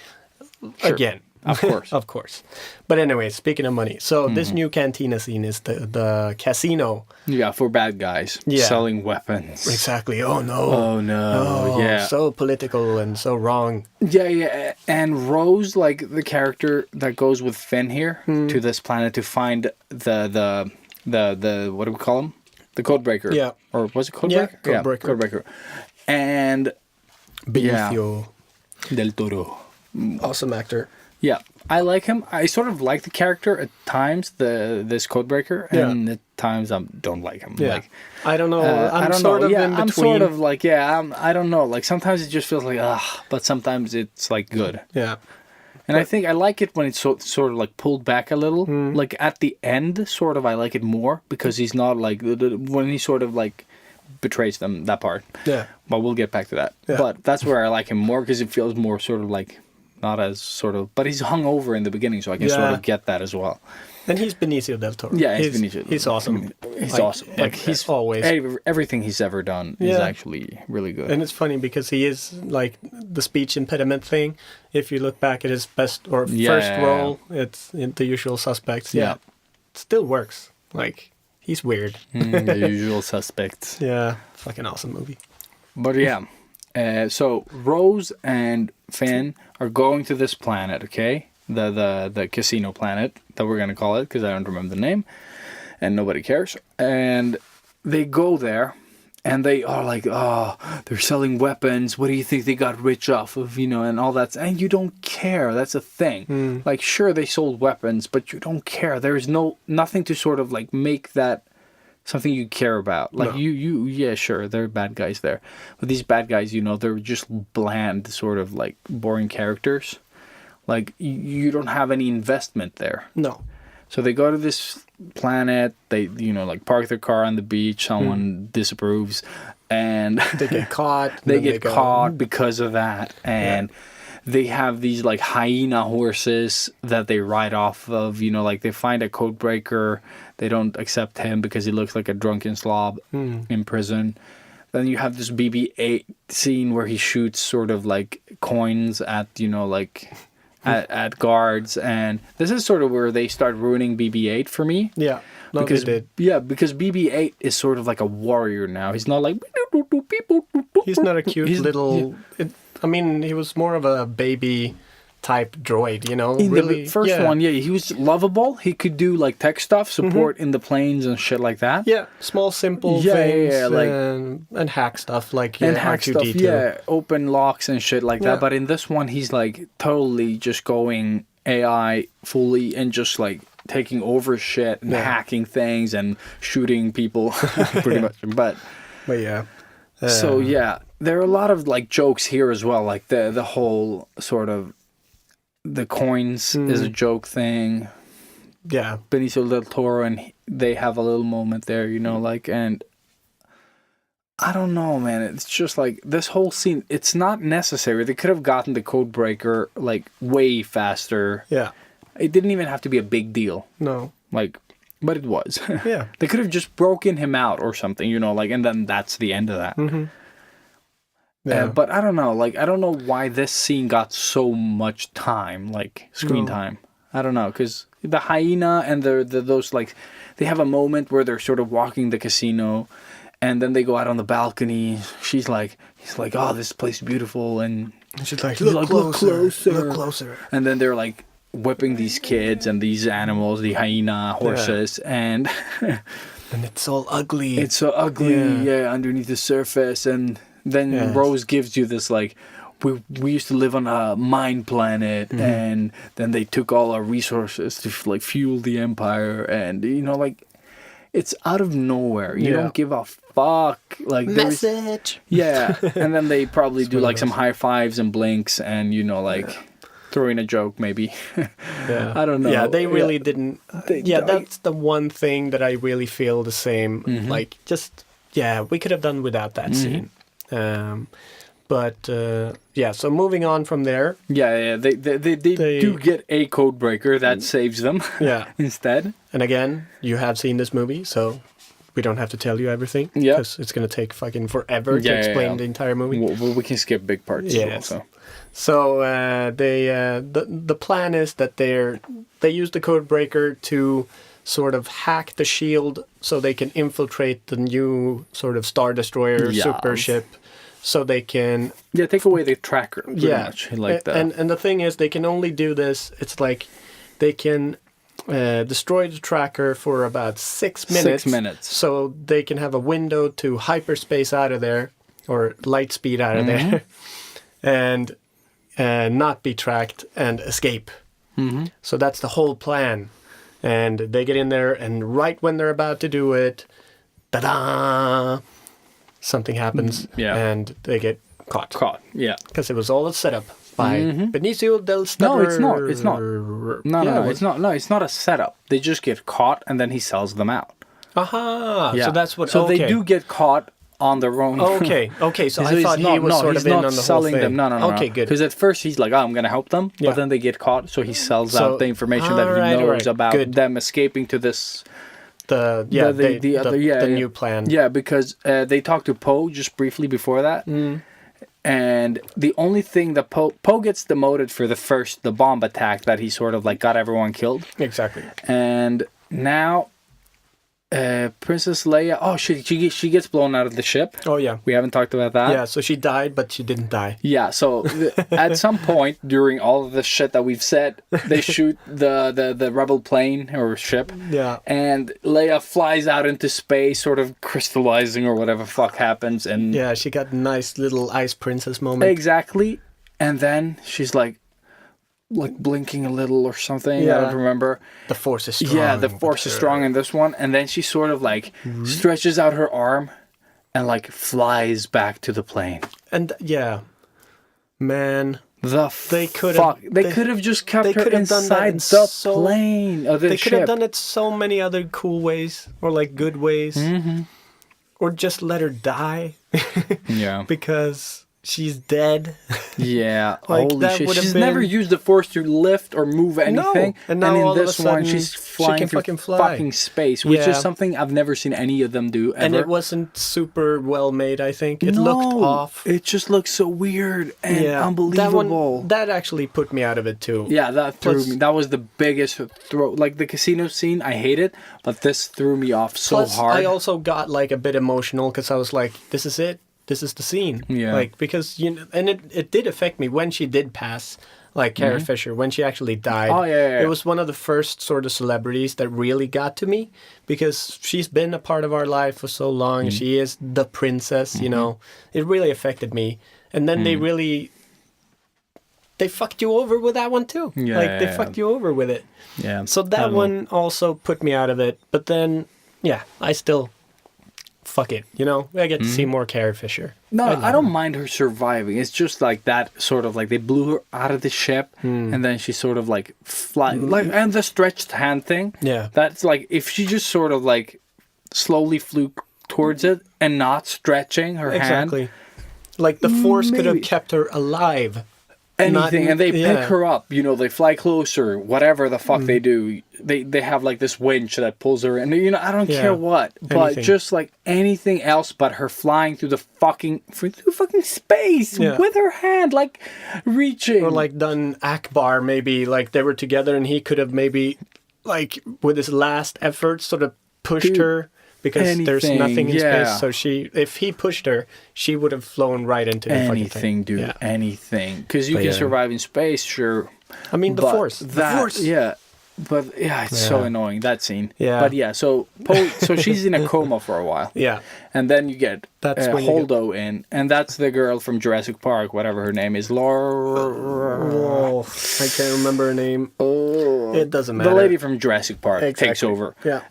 again. Of course. Of course. But anyway, speaking of money, so this new cantina scene is the casino. Yeah, for bad guys selling weapons. Exactly. Oh no. Oh, yeah. So political and so wrong. Yeah. And Rose, like the character that goes with Finn here to this planet to find the what do we call him? The Codebreaker. Yeah. Or was it Codebreaker? Yeah, Codebreaker. Codebreaker. And Benicio del Toro. Awesome actor. Yeah, I like him. I sort of like the character at times, this Codebreaker, and at times I don't like him. Yeah. Like, I don't know. I'm sort of in between. I'm sort of like, I don't know. Like sometimes it just feels like, but sometimes it's like good. Yeah. And I think I like it when it's sort of like pulled back a little. Like at the end, sort of, I like it more because he's not like, when he sort of like betrays them, that part. Yeah. But we'll get back to that. Yeah. But that's where I like him more because it feels more sort of like, not as sort of, but he's hungover in the beginning, so I can sort of get that as well. And he's Benicio del Toro. Yeah, he's Benicio. He's awesome. He's awesome. Like he's always everything he's ever done is actually really good. And it's funny because he is like the speech impediment thing. If you look back at his first role, it's in The Usual Suspects. Yeah, it still works. Like he's weird. The Usual Suspects. Yeah, fucking awesome movie. But yeah. So Rose and Finn are going to this planet, okay? The casino planet that we're gonna call it because I don't remember the name, and nobody cares. And they go there, and they are like, they're selling weapons. What do you think they got rich off of? You know, and all that. And you don't care. That's a thing. Like, sure, they sold weapons, but you don't care. There is nothing to sort of like make that something you care about. Like yeah, sure, there are bad guys there. But these bad guys, you know, they're just bland, sort of like boring characters. Like, you don't have any investment there. No. So they go to this planet, they, you know, like park their car on the beach, someone disapproves, and they get caught. They get caught because of that. And they have these like hyena horses that they ride off of, you know, like they find a Codebreaker. They don't accept him because he looks like a drunken slob in prison. Then you have this BB-8 scene where he shoots sort of like coins at, you know, like at guards. And this is sort of where they start ruining BB-8 for me. Yeah. No, because they did. Yeah, because BB-8 is sort of like a warrior now. He's not like... He's not a cute little... I mean, he was more of a baby type droid, you know? In really, the first one, he was lovable. He could do like tech stuff, support in the planes and shit like that. Yeah, small, simple Yeah, things, like and hack stuff like and hack stuff, R2D2. open locks and shit like Yeah. that. But in this one, he's like totally just going AI fully and just like taking over shit and hacking things and shooting people, pretty much. But yeah. so there are a lot of like jokes here as well, like the whole sort of the coins is a joke thing. Yeah. Benicio del Toro and they have a little moment there, you know, like, and I don't know, man. It's just like this whole scene. It's not necessary. They could have gotten the code breaker like way faster. Yeah. It didn't even have to be a big deal, No. like, but it was. Yeah. They could have just broken him out or something, you know, like, and then that's the end of that. Yeah. But I don't know, like, I don't know why this scene got so much time, like screen time. I don't know, because the hyena and those like, they have a moment where they're sort of walking the casino, and then they go out on the balcony. He's like, oh, this place is beautiful, and she's like, look closer. Look closer. And then they're like whipping these kids and these animals, the hyena, horses, and And it's all ugly. it's so ugly, underneath the surface. And then Rose gives you this like, we used to live on a mine planet, and then they took all our resources to like fuel the empire, and you know, like, it's out of nowhere. You don't give a fuck. Like, Message. yeah, and then they probably do really like some high fives and blinks, and you know, like throw in a joke maybe. Yeah. I don't know. Yeah, they really didn't. They- That's the one thing that I really feel the same. Like, just we could have done without that scene. But so moving on from there. Yeah, they do get a code breaker that saves them. Yeah. Instead. And again, you have seen this movie, so we don't have to tell you everything. Yeah. Because it's going to take fucking forever to Yeah, explain yeah. the entire movie. We can skip big parts. Yes. As well, so. So the plan is that they use the code breaker to sort of hack the shield so they can infiltrate the new sort of Star Destroyer super ship, so they can take away the tracker. Pretty much, like that. And the thing is, they can only do this. It's like they can destroy the tracker for about 6 minutes. 6 minutes. So they can have a window to hyperspace out of there, or light speed out of there, and not be tracked and escape. So that's the whole plan. And they get in there, and right when they're about to do it, ta-da! Something happens, and they get caught. Yeah. Because it was all a setup by Benicio del No, Toro. it's not. It's not. No, it's not. No, it's not a setup. They just get caught, and then he sells them out. Aha! Yeah. So that's what. So they do get caught on their own. Okay. So I thought he was sort of in on the whole selling thing. them. No. Okay, good. Because at first he's like, "Oh, I'm gonna help them," Yeah. but then they get caught, so he sells So- out the information that he alright, knows about good. them escaping to this. The new plan. Yeah, because they talked to Poe just briefly before that, and the only thing that Poe gets demoted for the bomb attack that he sort of like got everyone killed, Exactly. and now Princess Leia. Oh shit, she gets blown out of the ship. Oh yeah. We haven't talked about that. Yeah. So she died, but she didn't die. Yeah, so at some point during all of the shit that we've said, they shoot the rebel plane or ship. Yeah. And Leia flies out into space, sort of crystallizing or whatever fuck happens. And Yeah, she got a nice little ice princess moment. exactly. And then she's like blinking a little or something. I don't remember. The force is strong. Yeah, the force is strong in this one. And then she sort of like stretches out her arm and like flies back to the plane. And man, They could fuck. have- They they- could have just kept they her could have done that inside in the so- plane of the they could have ship. done it so many other cool ways, or like good ways, or just let her die Yeah, because she's dead. yeah. Like, Holy that shit! would have She's never been- used the force to lift or move anything. And now in all of a this one, sudden, she's she flying can through fucking fly. fucking space, which Yeah. is something I've never seen any of them do ever. And it wasn't super well made, I think. It looked off. It just looks so weird and unbelievable. That actually put me out of it too. Yeah, that threw Plus- me. That was the biggest throw. Like the casino scene, I hate it, but this threw me off so Plus, hard. I also got like a bit emotional because I was like, "This is it. This is the scene." Yeah. Like because and it did affect me when she did pass. like Carrie Fisher, when she actually died. Oh, yeah. It was one of the first sort of celebrities that really got to me because she's been a part of our life for so long. She is the princess, you know. It really affected me. And then they fucked you over with that one too. Yeah, like they fucked you over with it. Yeah. So that one also put me out of it. But then, yeah, I still fuck it. You know, I get to see more Carrie Fisher. No, love I don't her. mind her surviving. It's just like that sort of like they blew her out of the ship, and then she sort of like like and the stretched hand thing. Yeah. That's like if she just sort of like slowly flew towards it and not stretching her hand. Exactly. Like the force could have Maybe. kept her alive. Anything, and they yeah. pick her up. You know, they fly closer. Whatever the fuck they do, they have like this winch that pulls her. And you know, I don't Yeah. care what, but Anything. just like anything else, but her flying through the fucking space Yeah. with her hand, like reaching. Or like done Akbar, maybe like they were together and he could have maybe like with his last effort sort of pushed Dude, her because there's anything, nothing in yeah. space. So if he pushed her, she would have flown right into the fucking anything, thing. dude, Yeah. anything. Because you But can yeah. survive in space, sure. I mean the but force. That, The force. yeah. But yeah, it's so Yeah. annoying that scene. Yeah. But yeah, so so she's in a coma for a while. Yeah. And then you get That's when you Holdo in, and that's the girl from Jurassic Park, whatever her name is, Laura. Oh, I can't remember her name. Oh, It doesn't matter. the lady from Jurassic Park takes Exactly. over. Yeah.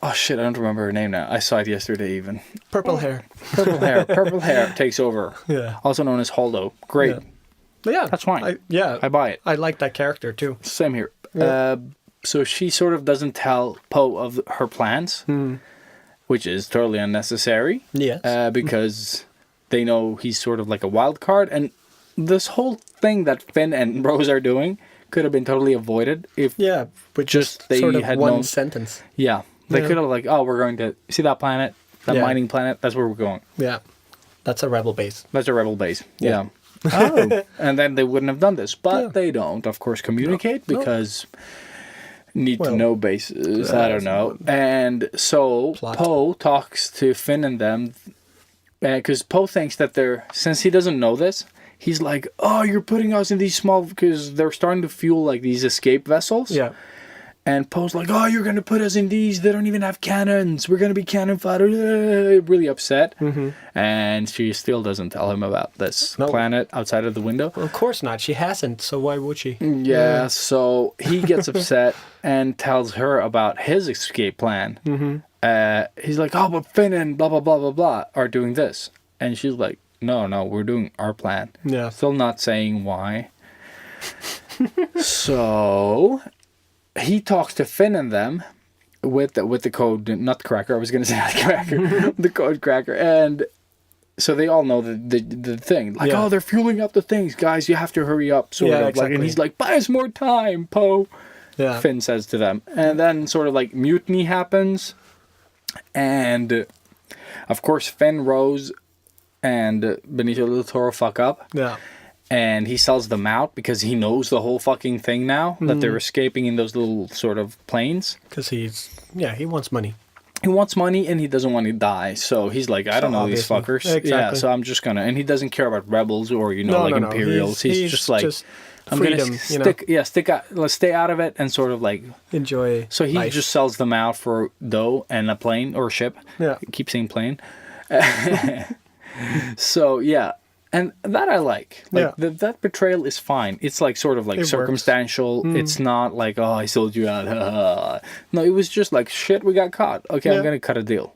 Oh shit, I don't remember her name now. I saw it yesterday even. Purple hair. Purple hair takes over. Yeah. Also known as Holdo. Great. Yeah. But yeah. That's fine. Yeah. I buy it. I like that character too. Same here. So she sort of doesn't tell Poe of her plans, which is totally unnecessary. Yes. Because they know he's sort of like a wild card, and this whole thing that Finn and Rose are doing could have been totally avoided if Yeah, with just they sort of had one known. sentence. Yeah, they Yeah. could have like, oh, we're going to see that planet, that Yeah. mining planet. That's where we're going. Yeah, that's a rebel base. That's a rebel base. Yeah. Oh, and then they wouldn't have done this, but Yeah. they don't, of course, communicate No. because need to Well, know bases. I don't know. And so Plot. Poe talks to Finn and them because Poe thinks that since he doesn't know this, he's like, oh, you're putting us in these small, because they're starting to fuel like these escape vessels. Yeah, And Poe's like, oh, you're going to put us in these. They don't even have cannons. We're going to be cannon fodder. Really upset. And she still doesn't tell him about this No. planet outside of the window. well, of course not. She hasn't, so why would she? Yeah, so he gets upset and tells her about his escape plan. He's like, oh, but Finn and blah, blah, blah, blah, blah are doing this. And she's like, no, we're doing our plan. Yeah. Still not saying why. So he talks to Finn and them with the code Nutcracker. I was going to say Nutcracker. The code cracker. And so they all know the thing. Like, Yeah. oh, they're fueling up the things. Guys, you have to hurry up. Sort Yeah, of. Like, exactly. and he's like, buy us more time, Poe. Yeah, Finn says to them. And then sort of like mutiny happens. And of course, Finn, Rose, and Benicio del Toro fuck up. yeah, And he sells them out because he knows the whole fucking thing now. That they're escaping in those little sort of planes. because he wants money. He wants money and he doesn't want to die. So he's like, I don't know these obviously. fuckers. Yeah, Exactly. so I'm just gonna... And he doesn't care about rebels or, No. Imperials. He's just like... I'm freedom, gonna you know, stick out. Let's stay out of it and sort of like. enjoy. So he life. just sells them out for dough and a plane or a ship. Yeah. Keep saying plane. So yeah, and that I like. Like Yeah. that betrayal is fine. It's like sort of like It works. circumstantial. It's not like, oh, I sold you out. No, it was just like, shit, we got caught. Okay, I'm Yeah. gonna cut a deal.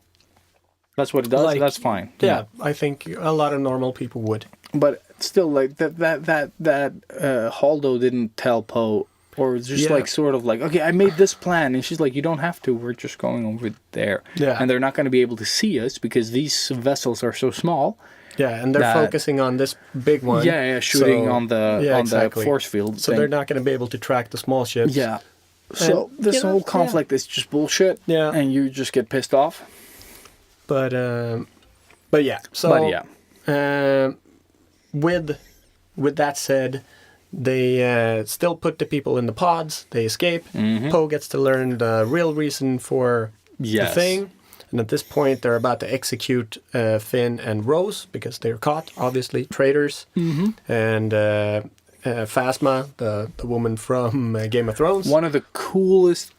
That's what it does. Like, That's fine. Yeah, I think a lot of normal people would. But still, like that Holdo didn't tell Poe, or it's just Yeah. like sort of like, okay, I made this plan, and she's like, you don't have to. We're just going over there, Yeah. and they're not going to be able to see us because these vessels are so small. Yeah, and they're That- focusing on this big one. Yeah, shooting so- on the yeah, on exactly. the force field. So thing. they're not going to be able to track the small ships. Yeah. So And, this you know, whole yeah. conflict is just bullshit. Yeah. And you just get pissed off. But yeah. So But yeah. with that said, they still put the people in the pods. They escape. Poe gets to learn the real reason for Yes. the thing. And at this point, they're about to execute Finn and Rose because they're caught, obviously, traitors. And Phasma, the woman from Game of Thrones. One of the coolest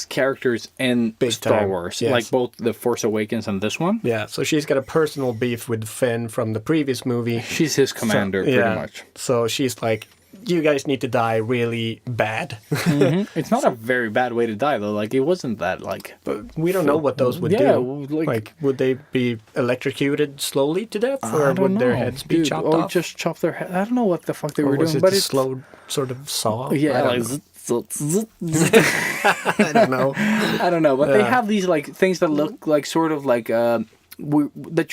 characters in Big Star time, Wars. yes. Like both The Force Awakens and this one. Yeah, so she's got a personal beef with Finn from the previous movie. She's his commander, pretty much. So she's like, you guys need to die really bad. It's not a very bad way to die, though. Like, it wasn't that, like... But we don't know what those would Yeah, do. like- would they be electrocuted slowly to death? Or I don't would their know, heads be dude, chopped or off? just chop their head. I don't know what the fuck they Or were was doing, it but a it's... slow sort of saw? Yeah, I like... don't know. I don't know. I don't know, but they have these, like, things that look like sort of like... that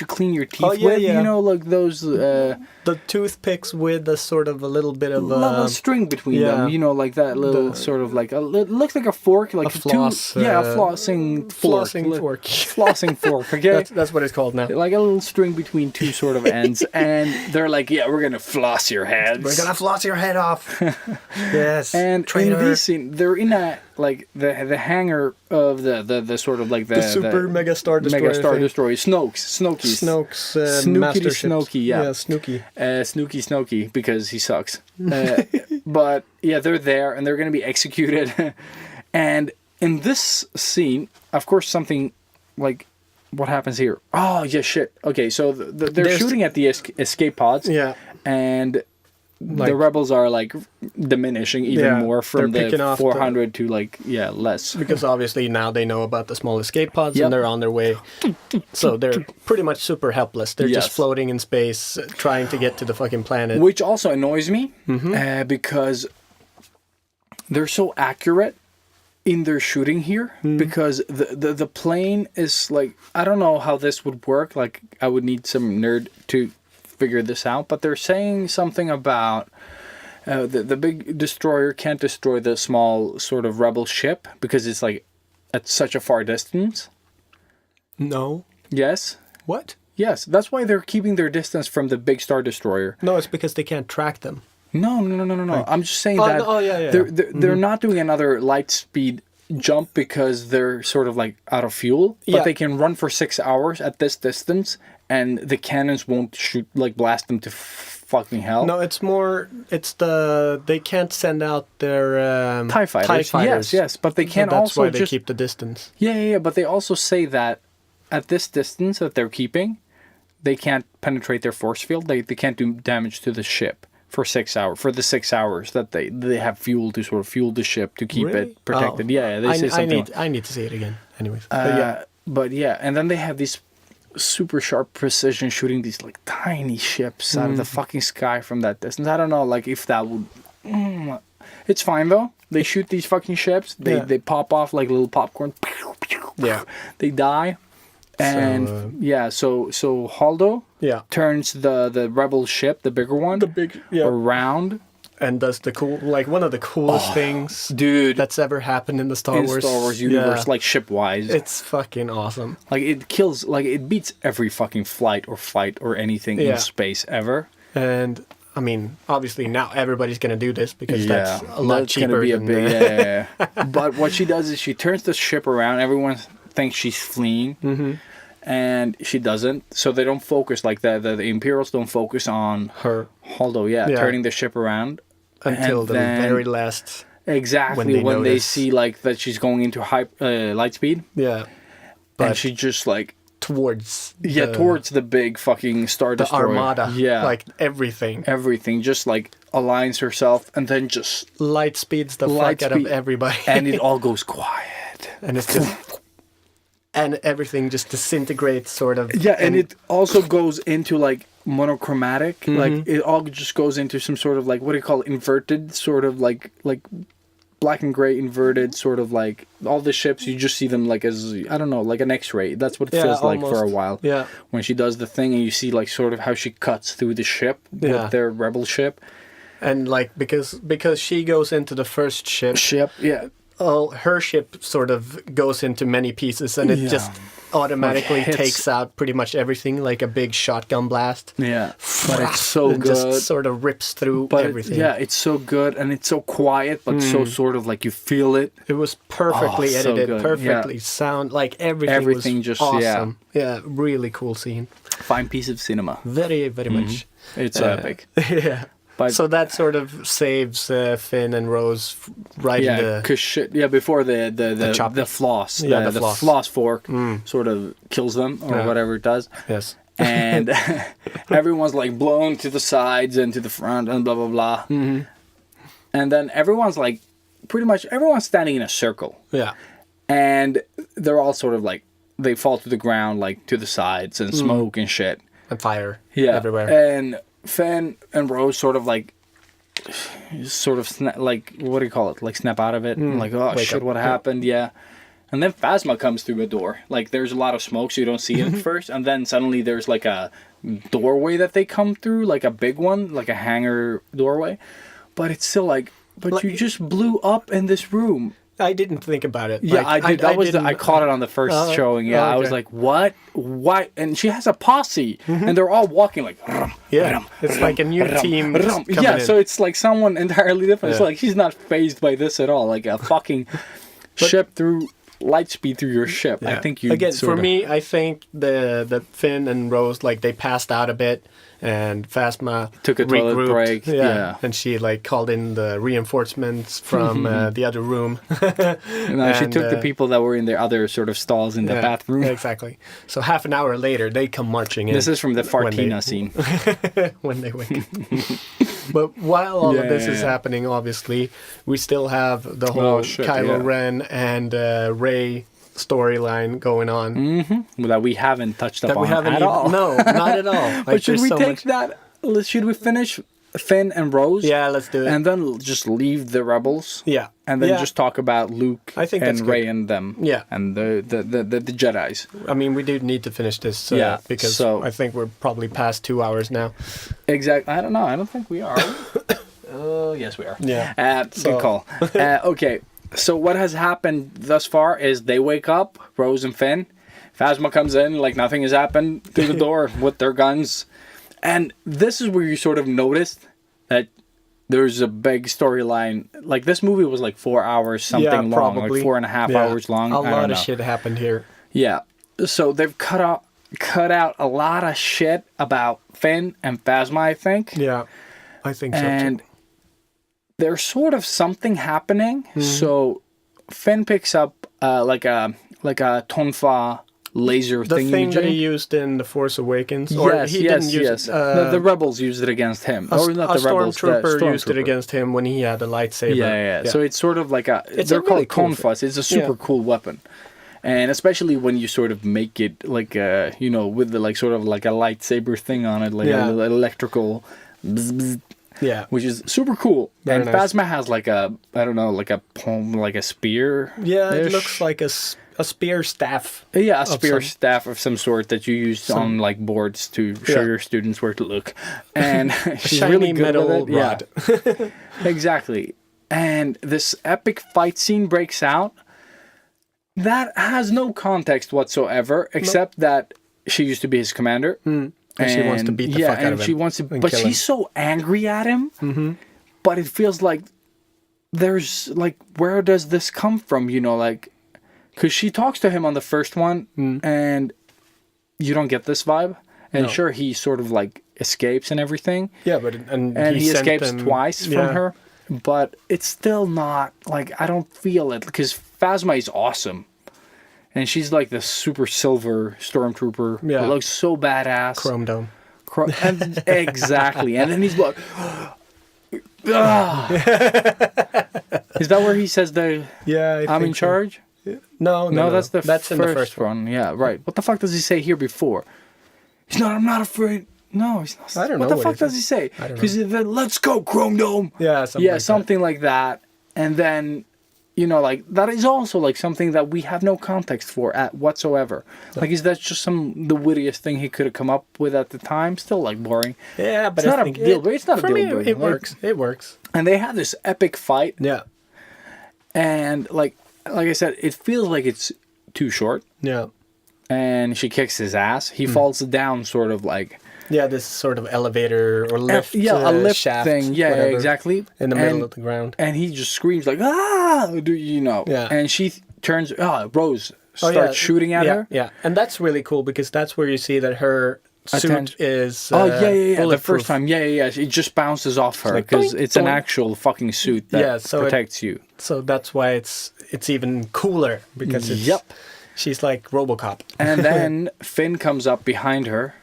you clean your teeth yeah, with, yeah. you know, like those... The toothpicks with a sort of a little bit of little string between yeah. them, you know, like that little The- sort of like it looks like a fork, like A floss, a flossing fork, flossing fork. flossing fork. Okay, That's what it's called now. like a little string between two sort of ends, and they're like, yeah, we're gonna floss your heads. We're gonna floss your head off. Yes. And traitor. in this scene, they're in a like the hangar of the sort of like the super mega star destroyer. mega star thing. destroyer, Snoke's Snoke's Snooky master Snooky, yeah. Snooky. Snooky because he sucks. But yeah, they're there and they're going to be executed. And in this scene, of course, something like what happens here? Oh yeah, shit. Okay, so they're There's- shooting at the escape pods. Yeah. And the Like- rebels are like diminishing even Yeah, more from they're picking the off 400 to like less. Because obviously now they know about the small escape pods Yep. and they're on their way. So they're pretty much super helpless. They're Yes. just floating in space, trying to get to the fucking planet. Which also annoys me Mm-hmm. because they're so accurate in their shooting here. Mm. Because the plane is like, I don't know how this would work. Like, I would need some nerd to figure this out. But they're saying something about the big destroyer can't destroy the small sort of rebel ship because it's like at such a far distance. No. Yes. What? Yes. That's why they're keeping their distance from the big star destroyer. No, it's because they can't track them. No. I'm just saying Oh, that no, oh, yeah. they're not doing another light speed jump because they're sort of like out of fuel, but Yeah. they can run for 6 hours at this distance, and the cannons won't shoot like blast them to fucking hell. No, it's more. It's they can't send out their TIE fighters. Yes, but they So can that's also why they just keep the distance. yeah. But they also say that at this distance that they're keeping, they can't penetrate their force field. They can't do damage to the ship for 6 hours. For the 6 hours that they have fuel to sort of fuel the ship to keep Really? it protected. Oh. Yeah, they say something. I need to see it again. Anyways, But yeah, and then they have these super sharp precision shooting these like tiny ships out of the fucking sky from that distance. I don't know, like if that would. It's fine though. They shoot these fucking ships. They pop off like little popcorn. Yeah. They die, and so Holdo turns the rebel ship, the bigger one, around. And does the one of the coolest things, Dude, that's ever happened in the Star in Wars Star Wars universe, Yeah. like ship-wise. It's fucking awesome. Like it kills, like it beats every fucking flight or fight or anything Yeah. in space ever. And I mean, obviously now everybody's gonna do this because that's a lot That's cheaper. gonna be a than, big, yeah. But what she does is she turns the ship around. Everyone thinks she's fleeing, and she doesn't. So they don't focus like the Imperials don't focus on her Holdo. Yeah, Yeah. turning the ship around until and the then- very last. Exactly when they notice. see like that she's going into light speed, Yeah, and she just like towards towards the big fucking star the destroyer. armada. Yeah, like everything just like aligns herself and then just light speeds the Light fuck out of speed. everybody, and it all goes quiet. and it's just and everything just disintegrates, sort of. Yeah, and it also goes into like monochromatic. Like it all just goes into some sort of like what do you call it? Inverted sort of like black and gray inverted sort of like all the ships you just see them like as I don't know, like an X-ray. That's what it Yeah, feels like for a almost. while. Yeah. When she does the thing and you see like sort of how she cuts through the ship Yeah. with their rebel ship. And like because she goes into the first ship, Yeah. her ship sort of goes into many pieces, and it Yeah. just automatically hits. takes out pretty much everything, like a big shotgun blast. Yeah, but it's so It good. just sort of rips through But everything. it's so good and it's so quiet, but so sort of like you feel it. It was perfectly Oh, so edited, good. perfectly Yeah. sound, like everything Everything was just- awesome. Yeah, really cool scene. Fine piece of cinema. Very, very much. It's epic. Yeah. But So that sort of saves Finn and Rose right in yeah, the... because before the chopper. floss, Yeah, the the floss floss. fork sort of kills them or Yeah. whatever it does. Yes. And everyone's like blown to the sides and to the front and blah blah blah. Mm-hmm. And then everyone's like, pretty much everyone's standing in a circle, Yeah. and they're all sort of like they fall to the ground, like to the sides and smoke and shit. And fire Yeah, everywhere. And Finn and Rose sort of like, like what do you call it? Like snap out of it. Like, oh Wake shit, up. what happened? Yeah. And then Phasma comes through a door. Like there's a lot of smoke, so you don't see it at first. And then suddenly there's like a doorway that they come through, like a big one, like a hangar doorway. But it's still like, but you just blew up in this room. I didn't think about it. Yeah, Like, I did. I didn't- caught it on the first showing. Yeah, I was okay. like, what? Why? And she has a posse, and they're all walking like, Yeah, it's like a new team. coming yeah. in. So it's like someone entirely different. It's Yeah. like she's not phased by this at all. Like a fucking ship through light speed through your ship. I Yeah. think you again, sort for of- me, I think the Finn and Rose, like, they passed out a bit, and Phasma Took a toilet regrouped. break, yeah. And she like called in the reinforcements from the other room. No, she and, took the people that were in their other sort of stalls in the Yeah, bathroom. Exactly. So half an hour later, they come marching in. This is from the when they- Fartina scene. when they wake up. But while all of this is Yeah. happening, obviously, we still have the whole shit, Kylo yeah. Ren and Rey storyline going on. That we haven't touched That upon we haven't at even, all. No, not at all. Like, But should there's we so take much- that? Should we finish Finn and Rose? Yeah, let's do it. And then just leave the rebels. yeah. And then Yeah. just talk about Luke I think that's and good. Rey and them. Yeah. And the Jedis. I mean, we do need to finish this Yeah, because so- I think we're probably past 2 hours now. Exactly. I don't know. I don't think we are. Oh, yes, we are. Yeah. Good call. Okay. So what has happened thus far is they wake up, Rose and Finn. Phasma comes in like nothing has happened through the door with their guns. And this is where you sort of noticed that there's a big storyline. Like this movie was like 4 hours something Yeah, long, probably. like 4.5 Yeah. hours long. A I don't lot know. of shit happened here. Yeah. So they've cut out a lot of shit about Finn and Phasma, I think. Yeah. I think so And too. there's sort of something happening. So Finn picks up like a tonfa laser The thing. thing that he used in The Force Awakens, or Yes, he yes, didn't use yes. it. The rebels used it against him. A Or not the rebels. the stormtrooper used it stormtrooper. against him when he had a lightsaber. Yeah. So it's sort of like It's they're a really called cool tonfas. It's a super cool weapon. And especially when you sort of make it like with the like sort of like a lightsaber thing on it, like Yeah. a little electrical bzz, bzz, Yeah. which is super cool. Very and nice. Phasma has like a, I don't know, like a palm, like a spear. Yeah, it looks like a spear staff. Yeah, a spear some- staff of some sort that you use on like boards to show Yeah. your students where to look. And she's Shiny really good metal with it. rod. Yeah, exactly. And this epic fight scene breaks out that has no context whatsoever, except that she used to be his commander. And she wants to beat the fuck out and of him. she wants to, and but kill she's him. so angry at him. But it feels like there's like, where does this come from? You know, like, because she talks to him on the first one, and you don't get this vibe. And No. sure, he sort of like escapes and everything, Yeah, but and he sent escapes them- twice from yeah. her. But it's still not like, I don't feel it, because Phasma is awesome. And she's like the super silver stormtrooper. Yeah. Who looks so badass. Chrome Dome. And, exactly. And then he's like, "Ah." Is that where he says Yeah, I'm in charge? No, that's the that's first, in the first one. Yeah, right. What the fuck does he say here before? He's not, I'm not afraid. No, he's not. I don't what know the what fuck he does he say? I don't know. Because then, let's go, Chrome Dome. Yeah, something Yeah, like that. something like that. And then, you know, like, that is also like something that we have no context for at whatsoever. Like, is that just the wittiest thing he could have come up with at the time? Still, like, boring. Yeah, but It's I not a think deal- it's not a for deal me, breaker. it works. It works. And they have this epic fight. Yeah. And, like I said, it feels like it's too short. Yeah. and she kicks his ass. He falls down, sort of like this sort of elevator or lift, a lift shaft thing. Yeah, whatever, exactly. in the middle of the ground. And he just screams like, "Ah!" Yeah. And she turns. Rose starts shooting at her. Yeah, and that's really cool because that's where you see that her suit is. The bulletproof. first time, it just bounces off her like, because doink, it's an doink. actual fucking suit that protects you. So that's why it's even cooler because it's. Yep. She's like RoboCop. And then Finn comes up behind her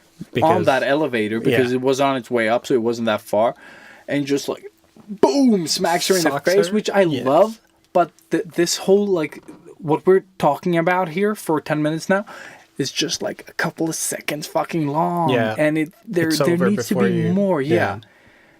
on that elevator because it was on its way up, so it wasn't that far, and just like boom, smacks her in the Socks face, her. which I love. But this whole like what we're talking about here for 10 minutes now is just like a couple of seconds fucking long. Yeah. And there It's needs over to before be you- more. yeah. Yeah.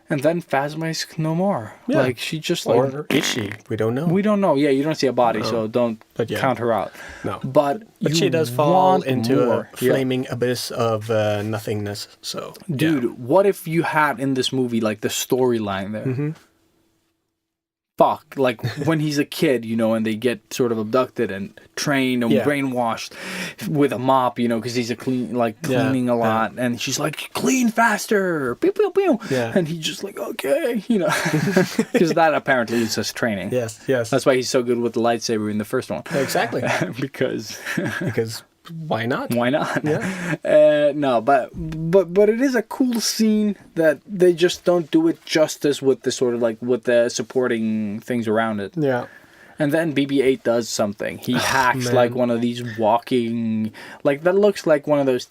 And then Phasma is no more. Yeah. Like she just like Or is she? We don't know. we don't know. Yeah, you don't see a body, so don't But yeah. count her out. No. But she you does fall want into more. a flaming abyss of nothingness. So, Dude, what if you had in this movie like the storyline there? Mm-hmm. Fuck, like when he's a kid, and they get sort of abducted and trained and Yeah. brainwashed with a mop, because he's cleaning a lot, and she's like, clean faster, pew pew pew, Yeah. and he's just like, okay, because that apparently is just training. Yes. That's why he's so good with the lightsaber in the first one, Exactly. because. Because why not? Why not? Yeah. No, but it is a cool scene that they just don't do it justice with the sort of like with the supporting things around it. Yeah. And then BB-8 does something. He hacks man. like one of these walking, like that looks like one of those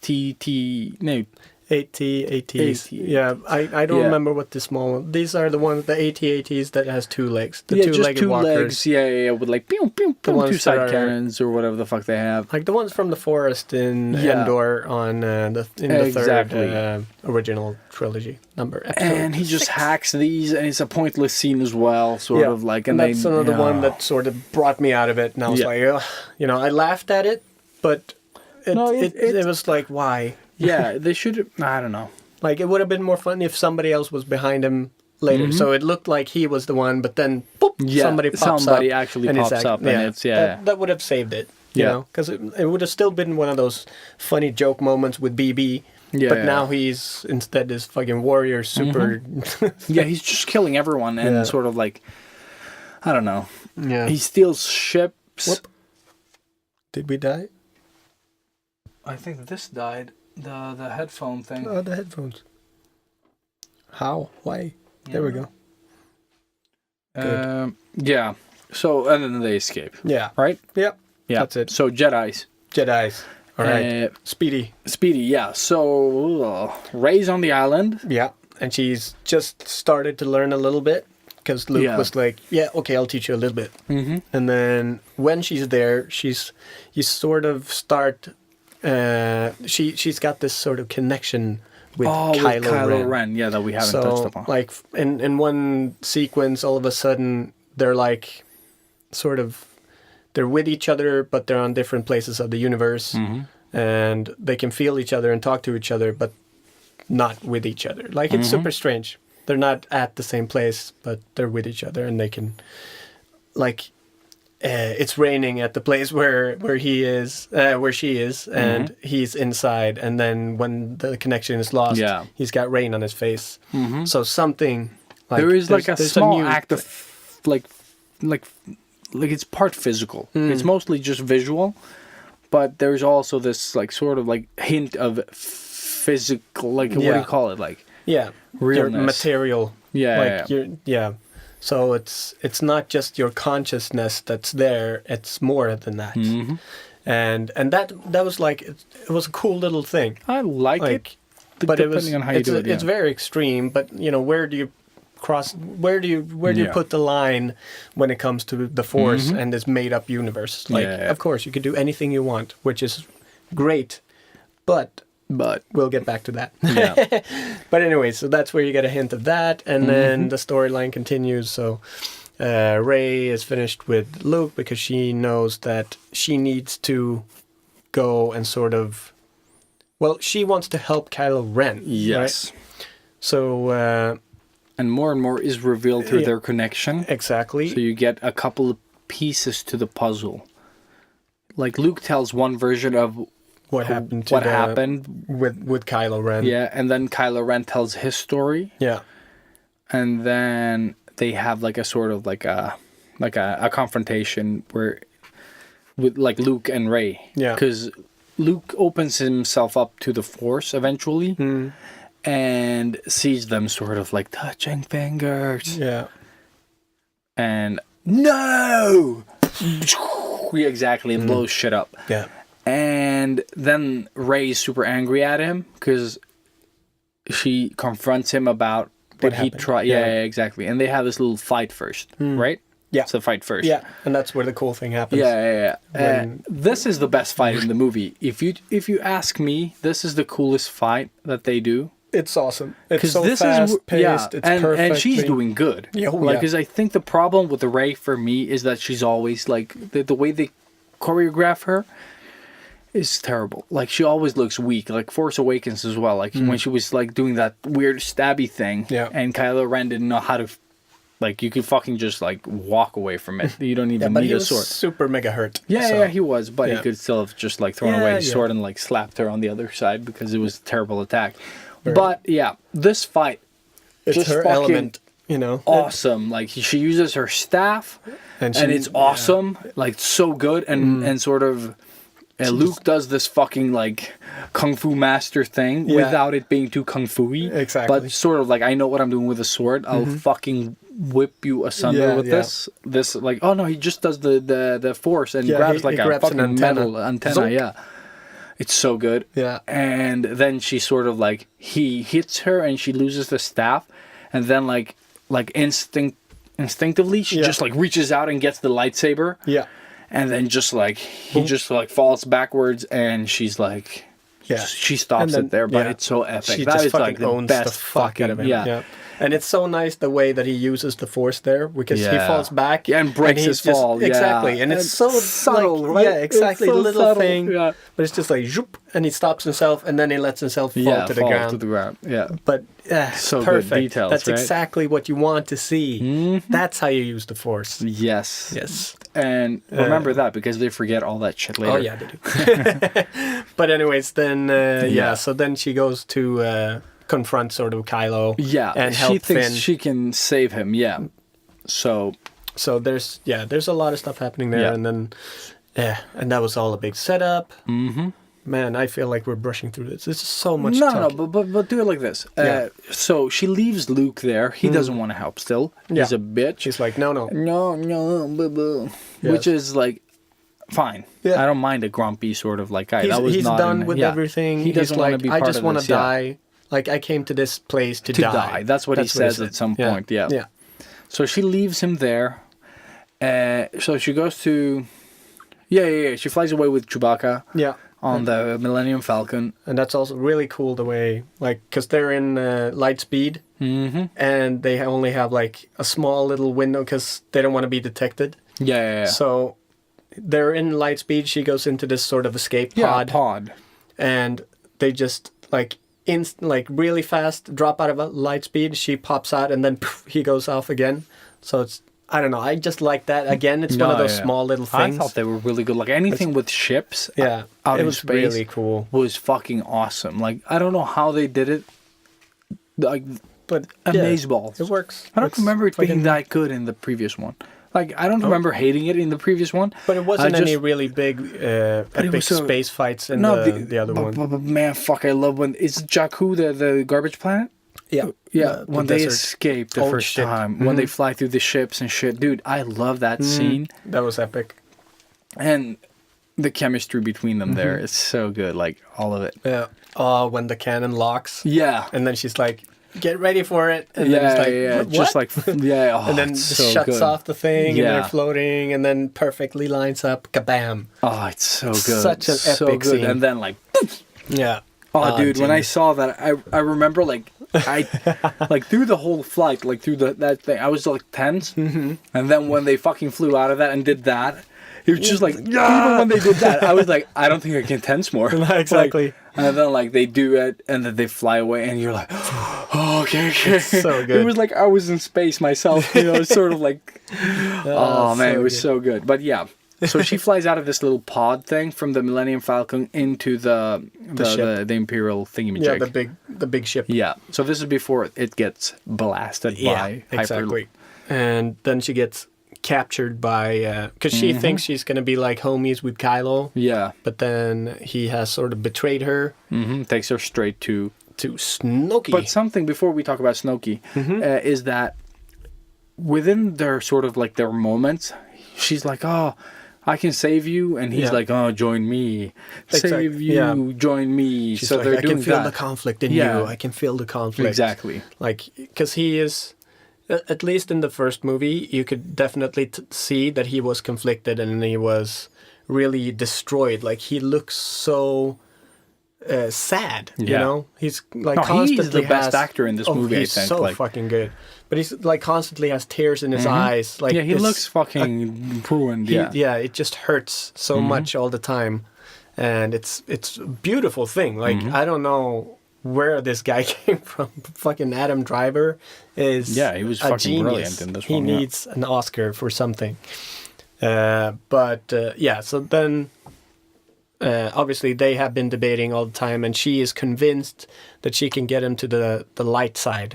AT-ATs. AT. Yeah, I don't Yeah. remember what the small one. These are the ones, the AT-ATs that has two legs. The just two-legged two walkers. legs. Yeah, with like pew pew pew, ones two side that are- cannons or whatever the fuck they have. Like the ones from the forest in Yeah. Endor on the Exactly. third original trilogy episode. And he just 6. hacks these, and it's a pointless scene as well, sort Yeah. of like. And that's another yeah. one that sort of brought me out of it. And I was Yeah. like, ugh. I laughed at it, but it was like, why? Yeah, they should. I don't know. Like, it would have been more fun if somebody else was behind him later. So it looked like he was the one, but then, boop, Yeah, somebody pops up. somebody actually and it's pops up, and it's That would have saved it, you Yeah. know? Because it would have still been one of those funny joke moments with BB. Yeah, but yeah. now he's instead this fucking warrior super... Yeah, he's just killing everyone and Yeah. sort of like, I don't know. yeah. He steals ships. Whoop. Did we die? I think this died. The headphone thing. Oh, the headphones. How? Why? There we go. Yeah. So and then they escape, Yeah. right? Yep. Yeah. That's it. So Jedi's. Jedi's. All right. Speedy. Speedy. Yeah. So Rey's on the island. Yeah. And she's just started to learn a little bit because Luke Yeah. was like, yeah, okay, I'll teach you a little bit. Mm-hmm. And then when she's there, you sort of start, she's got this sort of connection with Kylo Ren. Yeah, that we haven't So, touched upon. like, in one sequence, all of a sudden, they're like, sort of, they're with each other, but they're on different places of the universe. Mm-hmm. And they can feel each other and talk to each other, but not with each other. Like, it's Mm-hmm. super strange. They're not at the same place, but they're with each other, and they can, like, it's raining at the place where he is, where she is, and he's inside. And then when the connection is lost, Yeah. he's got rain on his face. So something like there is like a there's small new act of like it's part physical. Hmm. It's mostly just visual, but there's also this like sort of like hint of physical. Like what do Yeah. you call it? Like your realness. material. Yeah, like yeah. So it's not just your consciousness that's there. It's more than that. Mm-hmm. And that was like it was a cool little thing. I like it. Like, But it was depending on how you do it, it's very extreme. But where do you cross? Where do you Yeah. put the line when it comes to the Force and this made up universe? Like, Yeah. of course, you could do anything you want, which is great. But we'll get back to that. Yeah. But anyway, so that's where you get a hint of that, and then the storyline continues. So Rey is finished with Luke because she knows that she needs to go and sort of, well, she wants to help Kylo Ren. Yes. Right? So And more is revealed through Yeah. their connection. exactly. So you get a couple of pieces to the puzzle. Like Luke tells one version of what happened to what happened. with Kylo Ren. Yeah, and then Kylo Ren tells his story, Yeah. and then they have like a sort of like a confrontation with like Luke and Rey. Yeah. Because Luke opens himself up to the Force eventually, and sees them sort of like touching fingers. Yeah. And no, exactly, it blows shit up. Yeah. And then Rey's super angry at him because she confronts him about what he happened. tried. Yeah, exactly. And they have this little fight first, right? Yeah. It's a fight first. Yeah, and that's where the cool thing happens. Yeah. When- This is the best fight in the movie. If you ask me, this is the coolest fight that they do. It's awesome. It's Because so this fast is paced. It's perfect. and she's doing good. Yeah, oh, like, yeah. because I think the problem with Rey for me is that she's always like the way they choreograph her is terrible. Like she always looks weak. Like Force Awakens as well. Like when she was like doing that weird stabby thing. Yeah. And Kylo Ren didn't know how to. Like you could fucking just like walk away from it. You don't even but need he a was sword. super mega hurt. Yeah, so- yeah, he was, but he Yeah. could still have just like thrown Yeah, away his yeah. sword and like slapped her on the other side because it was a terrible attack. But yeah, this fight It's just her fucking element, you know. awesome. Like she uses her staff, And and she- it's awesome. Like so good, and sort of. Luke does this fucking like kung fu master thing Yeah. without it being too kung fu-y. Exactly. But sort of like I know what I'm doing with a sword. I'll fucking whip you asunder Yeah, with yeah. this. This like oh no, he just does the force and Yeah, grabs he like a grabs an fucking antenna. metal antenna. Zonk. Yeah, it's so good. Yeah. And then she sort of like he hits her and she loses the staff, and then like instinctively she Yeah. just like reaches out and gets the lightsaber. Yeah. And then just like he just like falls backwards, and she's like, Yeah. she stops And then- it there. But yeah. it's so epic. She That just is fucking like the owns best the fuck out of him. Yeah. And it's so nice the way that he uses the force there because he Yeah. falls back Yeah, and breaks he's his fall, yeah. Exactly. And it's And so subtle, like, right? Yeah, exactly. It's so Little subtle, thing. yeah. But it's just like zoop, and he stops himself and then he lets himself fall to the ground. Yeah. But So good perfect. details, That's right? exactly what you want to see. That's how you use the force. Yes. Yes. And remember that because they forget all that shit later. Oh yeah, they do. But anyways, then Yeah. so then she goes to confront sort of Kylo. Yeah. and she help thinks Finn. she can save him. Yeah. So So there's a lot of stuff happening there, Yeah. and then and that was all a big setup. Mm-hmm. Man, I feel like we're brushing through this. This is so much. no, talking. but do it like this. Yeah. So she leaves Luke there. He doesn't want to help. Still, he's Yeah. a bitch. She's like, no, No, boo boo. Yes. Which is like fine. Yeah. I don't mind a grumpy sort of like guy. he's, that was he's not done in- with yeah. everything. He doesn't he's want like, to be I part just of want this, to yeah. die. Like I came to this place to To die. die. That's what he says at some Yeah. point. Yeah. Yeah. So she leaves him there. So she goes to. Yeah. She flies away with Chewbacca Yeah. on the Millennium Falcon. And that's also really cool the way, like, because they're in light speed, and they only have like a small little window because they don't want to be detected. Yeah. So they're in light speed. She goes into this sort of escape Yeah, pod, and they just like really fast drop out of a light speed. She pops out, and then poof, he goes off again. So it's I don't know. I just like that. Again, it's one of those small little things. I thought they were really good. Like anything with ships Yeah, out it in was space really cool. was fucking awesome. Like I don't know how they did it. Like But amazeballs. it works. I don't It's remember it being fucking- that good in the previous one. Like I don't remember hating it in the previous one. But it wasn't I any just- really big it epic was so- space fights in No, the other one. But man, fuck! I love when is Jakku the garbage planet? Yeah, Yeah, the when they desert. escape the Old first ship. time, when they fly through the ships and shit, dude, I love that scene That was epic. and the chemistry between them there is so good, like all of it. Yeah. When the cannon locks, Yeah, and then she's like, "Get ready for it," and then he's like, "What?" just like yeah, oh, and then it's just so shuts good. off the thing, and Yeah. they're floating, and then perfectly lines up, kabam! Oh, it's so good, Such an so epic good. scene. And then like, Yeah. oh, dude, when I genius. saw that, I remember like I like through the whole flight, like through that thing, I was like tense, and then when they fucking flew out of that and did that, it was just like even when they did that, I was like, I don't think I can tense more. Exactly. Like, and then like they do it, and then they fly away, and you're like, oh, okay. so good. It was like I was in space myself, you know. It's sort of like, oh man, so it was good. so good. But yeah, So she flies out of this little pod thing from the Millennium Falcon into the ship. the Imperial thingamajig. Yeah, the big ship. Yeah. So this is before it gets blasted by exactly. And then she gets captured by because she thinks she's gonna be like homies with Kylo. Yeah. But then he has sort of betrayed her. Takes her straight to Snoke. But something before we talk about Snoke is that within their sort of like their moments, she's like, "Oh, I can save you," and he's like, "Oh, join me, save you, join me." She's so like, they're I doing can feel that. the conflict in Yeah. you. I can feel the conflict. Exactly. Like, because he is, at least in the first movie, you could definitely see that he was conflicted and he was really destroyed. Like, he looks so sad, you know? He's like constantly he's the best actor in this movie, he's I think. so like, fucking good. But he's like constantly has tears in his eyes. Like, yeah, he this- looks fucking ruined. he- Yeah. it just hurts so much all the time, and it's a beautiful thing. Like, I don't know where this guy came from. Fucking Adam Driver is Yeah, he was a fucking genius. brilliant in this he one, yeah. needs an Oscar for something. So then obviously they have been debating all the time, and she is convinced that she can get him to the light side.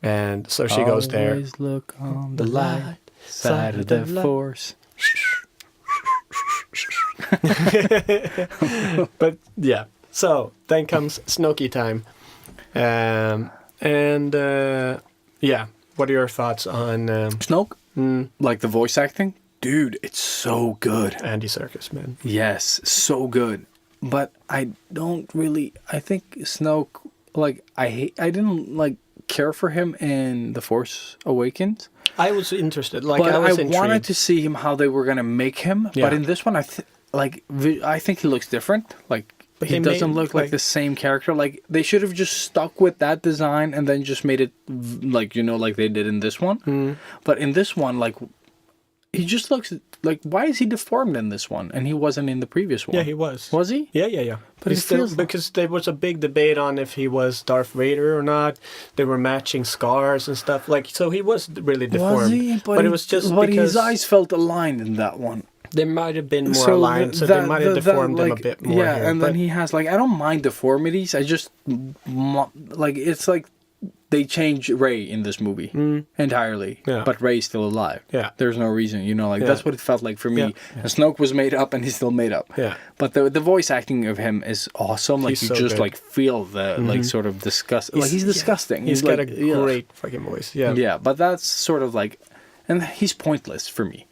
And so she goes there. Always look on the light side of the force. But yeah, so then comes Snoke time. What are your thoughts on Snoke? Like the voice acting? Dude, it's so good. Andy Serkis, man? Yes, so good. But I think Snoke, like, I didn't, like, care for him in The Force Awakens. I was interested. Like, But I was I intrigued. wanted to see him, how they were going to make him. Yeah. But in this one, I think he looks different. Like, But he he doesn't made, look like like- the same character. Like, they should have just stuck with that design and then just made it, like, you know, like they did in this one. But in this one, like, he just looks like, why is he deformed in this one? And he wasn't in the previous one. Yeah, he was. Was he? Yeah. But He's it feels like- because there was a big debate on if he was Darth Vader or not. They were matching scars and stuff. Like, so he was really deformed. Was he? But it was just but because his eyes felt aligned in that one. they might have been more aligned, so they might have deformed him a bit more. Yeah, here. and But then he has, like, I don't mind deformities. I just like, it's like they changed Rey in this movie entirely. Yeah. But Rey's still alive. Yeah. There's no reason, you know, like, Yeah. that's what it felt like for me. Yeah. And Snoke was made up and he's still made up. Yeah. But the voice acting of him is awesome. Like, He's you so just good. like feel the like sort of disgust. Like, he's disgusting. He's got like, a ugh. great fucking voice. Yeah. Yeah, but that's sort of like, and he's pointless for me.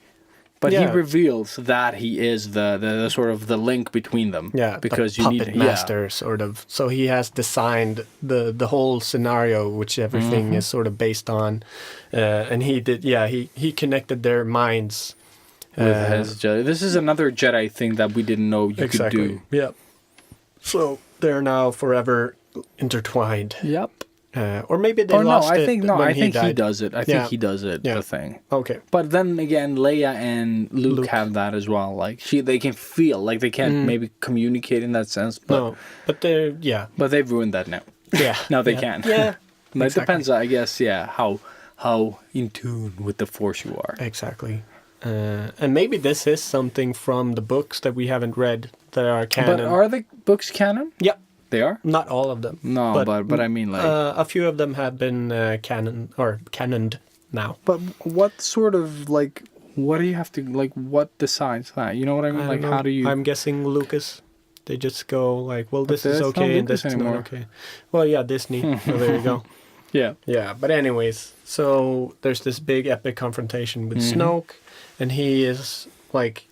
But Yeah. he reveals that he is the sort of the link between them. Yeah, because the you puppet need master sort of. So he has designed the whole scenario, which everything is sort of based on, and he did. Yeah, he connected their minds. with his Jedi. This is another Jedi thing that we didn't know you could do. Yeah. So they're now forever intertwined, Yep. or maybe they Oh no, lost I it think when he died. does it. I Yeah. think he does it. Yeah. The thing. Okay. But then again, Leia and Luke have that as well. Like they can feel. Like they can't maybe communicate in that sense. But No, but they're but they've ruined that now. yeah. Now they yeah. can. Yeah. But Exactly. it depends, I guess. Yeah, how in tune with the Force you are. Exactly. And maybe this is something from the books that we haven't read that are canon. But are the books canon? Yeah, They are. not all of them. No, but I mean, like. a few of them have been canoned now. But what sort of, like, what do you have to, like, what decides that? You know what I mean? I Like, don't how know. do you... I'm guessing Lucas. They just go like, well, this is there's no okay and this Lucas is not anymore. okay. Well, yeah, Disney. So there you go. Yeah. Yeah, but anyways, so there's this big epic confrontation with Mm-hmm. Snoke, and he is like,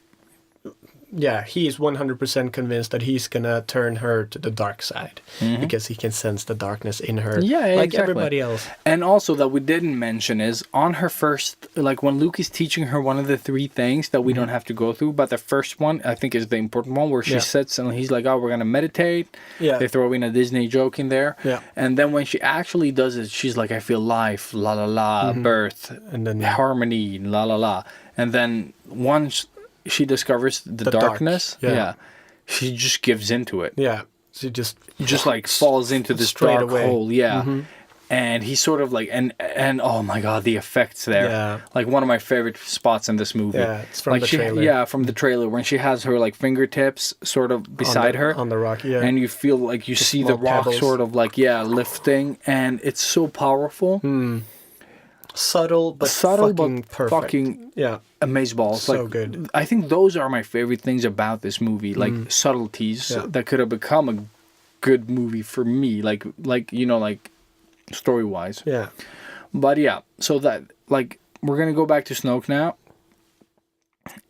yeah, he is 100% convinced that he's gonna turn her to the dark side because he can sense the darkness in her, Mm-hmm. Yeah, like exactly. everybody else. And also that we didn't mention is on her first, like when Luke is teaching her one of the three things that we don't have to go through, but the first one I think is the important one where she Yeah. sits and he's like, oh, we're going to meditate. Yeah. They throw in a Disney joke in there. Yeah. And then when she actually does it, she's like, I feel life, la la la, birth, And then harmony, la la la. And then once she discovers the dark, darkness, yeah. she just gives into it. yeah, she just Just like falls into this straight dark away. hole, yeah. And he's sort of like, and oh my god, the effects there. Yeah. Like one of my favorite spots in this movie. Yeah, it's from like the trailer. Yeah, from the trailer when she has her like fingertips sort of beside her on the rock, yeah. and you feel like you see the small rock pebbles. sort of like lifting, and it's so powerful. Subtle but fucking perfect. fucking yeah. amazeballs. So like, good. I think those are my favorite things about this movie, like subtleties Yeah. that could have become a good movie for me, like story wise. Yeah. But yeah, so that like we're gonna go back to Snoke now,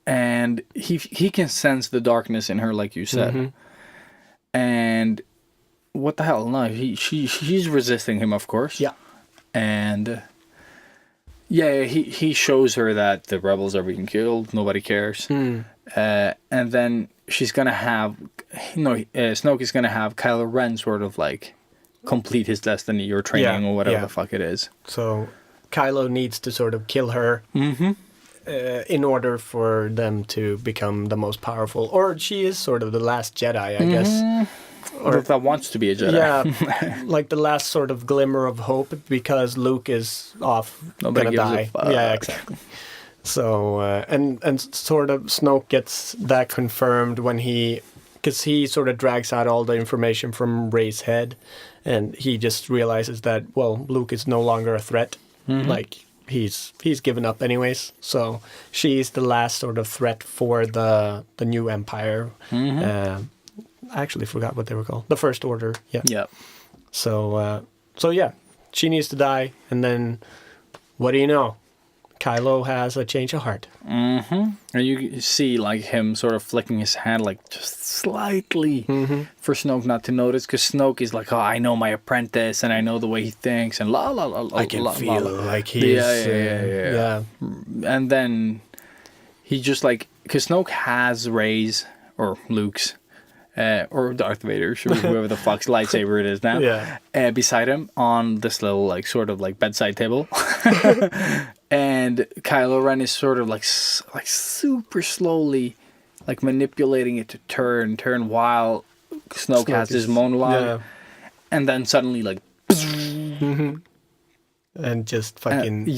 and he can sense the darkness in her, like you said, and what the hell? No, she's resisting him, of course. Yeah. And he shows her that the rebels are being killed. Nobody cares. And then she's gonna have Snoke is gonna have Kylo Ren sort of like complete his destiny or training or whatever the fuck it is. So Kylo needs to sort of kill her in order for them to become the most powerful. Or she is sort of the last Jedi, I guess. Or that wants to be a Jedi. Yeah, like the last sort of glimmer of hope because Luke is off, Nobody gonna gives a die. fuck. Yeah, exactly. So and sort of Snoke gets that confirmed when because he sort of drags out all the information from Rey's head, and he just realizes that Luke is no longer a threat. Like he's given up anyways. So she's the last sort of threat for the new Empire. I actually forgot what they were called. The First Order. Yeah. Yeah. So yeah, she needs to die, and then what do you know? Kylo has a change of heart. And you see like him sort of flicking his hand like just slightly for Snoke not to notice, because Snoke is like, oh, I know my apprentice and I know the way he thinks and la la la la. I can feel like he's yeah. And then he just like, because Snoke has Rey's or Luke's or Darth Vader's, or whoever the fuck's lightsaber it is now, beside him on this little like sort of like bedside table. And Kylo Ren is sort of like super slowly like manipulating it to turn while Snoke has his monologue. And then suddenly like and just fucking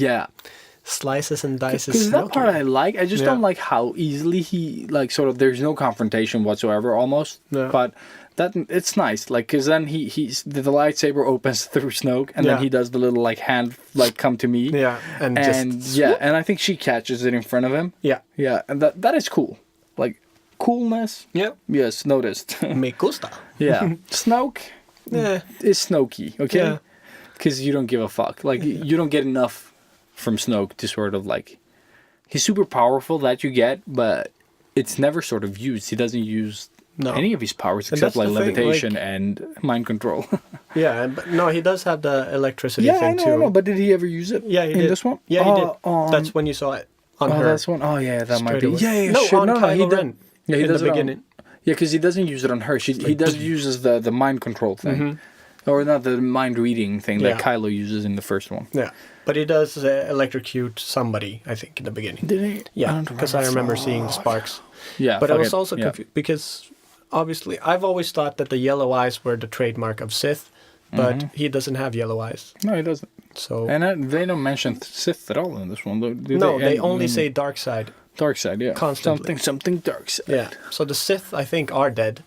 slices and dices. Because that part I like. I just Yeah. don't like how easily he like sort of there's no confrontation whatsoever almost. Yeah. But that it's nice, like, because then he's the lightsaber opens through Snoke, and then he does the little like hand like come to me. and just and I think she catches it in front of him. And that is cool, like coolness. Yes, noticed. Me gusta. Snoke is Snokey, okay? Yeah. Because you don't give a fuck. Like you don't get enough from Snoke to sort of like he's super powerful that you get, but it's never sort of used. He doesn't use any of his powers except like levitation and mind control. But no, he does have the electricity I thing know, too. I know, but did he ever use it? Yeah, he in did. this one. Yeah, he did. That's when you saw it on her. That's one. Oh yeah, that might be. Away. Yeah, on Kylo Ren. Yeah, he in does the it beginning. Yeah, because he doesn't use it on her. He does uses the mind control thing, or not the mind reading thing that Kylo uses in the first one. Yeah, but he does electrocute somebody, I think, in the beginning. Did he? Yeah, because I remember seeing sparks. Yeah, but I was also confused because obviously I've always thought that the yellow eyes were the trademark of Sith, but he doesn't have yellow eyes. No, he doesn't. So they don't mention Sith at all in this one. They only say dark side. Dark side, yeah. Constantly. Something dark side. Yeah. So the Sith, I think, are dead,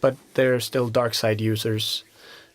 but they're still dark side users,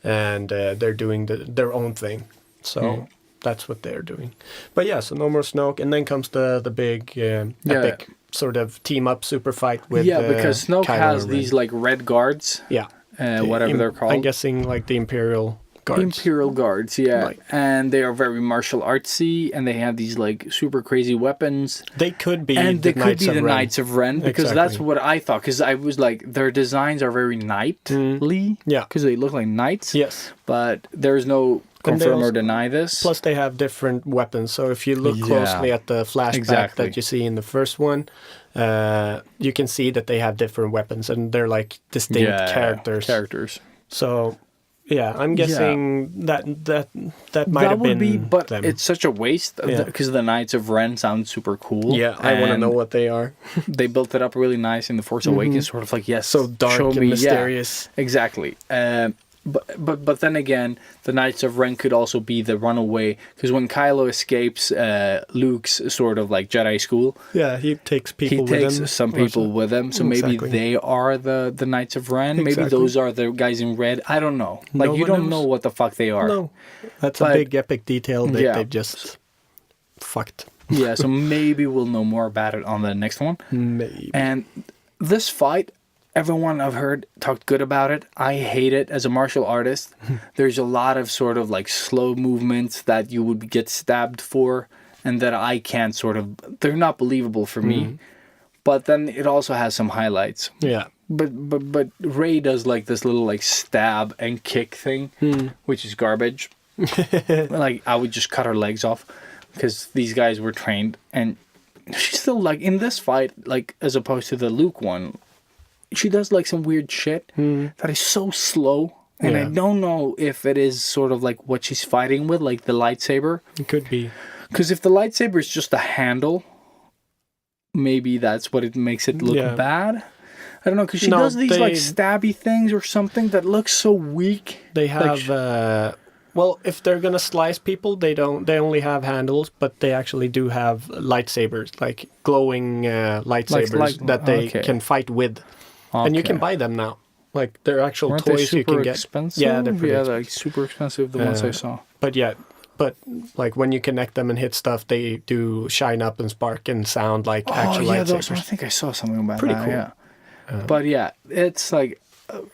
and they're doing their own thing. So that's what they're doing. But yeah, so no more Snoke, and then comes the big epic sort of team up super fight with because Snoke Kylo has Ren. these like red guards. Yeah. Whatever they're called. I'm guessing like the Imperial guards. Imperial guards, yeah. Right. And they are very martial artsy, and they have these like super crazy weapons. They could be and the they could be the Ren. Knights of Ren, because that's Exactly. what I thought. Because I was like, their designs are very knightly. Yeah. Because they look like knights. Yes. But there's no And they confirm or also- deny this. Plus, they have different weapons. So if you look closely at the flashback that you see in the first one, you can see that they have different weapons, and they're like distinct characters. So, yeah, I'm guessing that might have would been be, but them. it's such a waste because the Knights of Ren sound super cool. Yeah, I want to and know what they are. They built it up really nice in The Force Awakens, sort of like, yes, So dark show and me, mysterious. Yeah, exactly. But then again, the Knights of Ren could also be the runaway, because when Kylo escapes Luke's sort of like Jedi school, Yeah, he takes people he with him. takes some or people with him. So maybe Exactly. they are the Knights of Ren. Maybe Exactly. those are the guys in red. I don't know. Like, No you one don't knows. know what the fuck they are. No, that's But- a big epic detail that Yeah. they just fucked. Yeah, so maybe we'll know more about it on the next one. Maybe. And this fight, everyone I've heard talked good about it. I hate it as a martial artist. There's a lot of sort of like slow movements that you would get stabbed for, and that I can't sort of, they're not believable for me. But then it also has some highlights. Yeah. But Ray does like this little like stab and kick thing, which is garbage. Like, I would just cut her legs off, because these guys were trained, and she's still like in this fight, like as opposed to the Luke one, she does like some weird shit that is so slow, and I Yeah. don't know if it is sort of like what she's fighting with, like the lightsaber. It could be. Because if the lightsaber is just a handle, maybe that's what it makes it look Yeah. bad. I don't know, because she No, does these like they- stabby things or something that looks so weak. They Like, have well, if they're gonna slice people, they only have handles, but they actually do have lightsabers, like glowing lightsabers that they okay. can fight with, and you can Okay. buy them now. Like they're actual Aren't they toys you super can get. expensive? Yeah, they're pretty expensive. like super expensive. The ones I saw. But yeah, but like when you connect them and hit stuff, they do shine up and spark and sound like actual those. I lightsabers. think I saw something about Pretty that. cool. Yeah. But yeah, it's like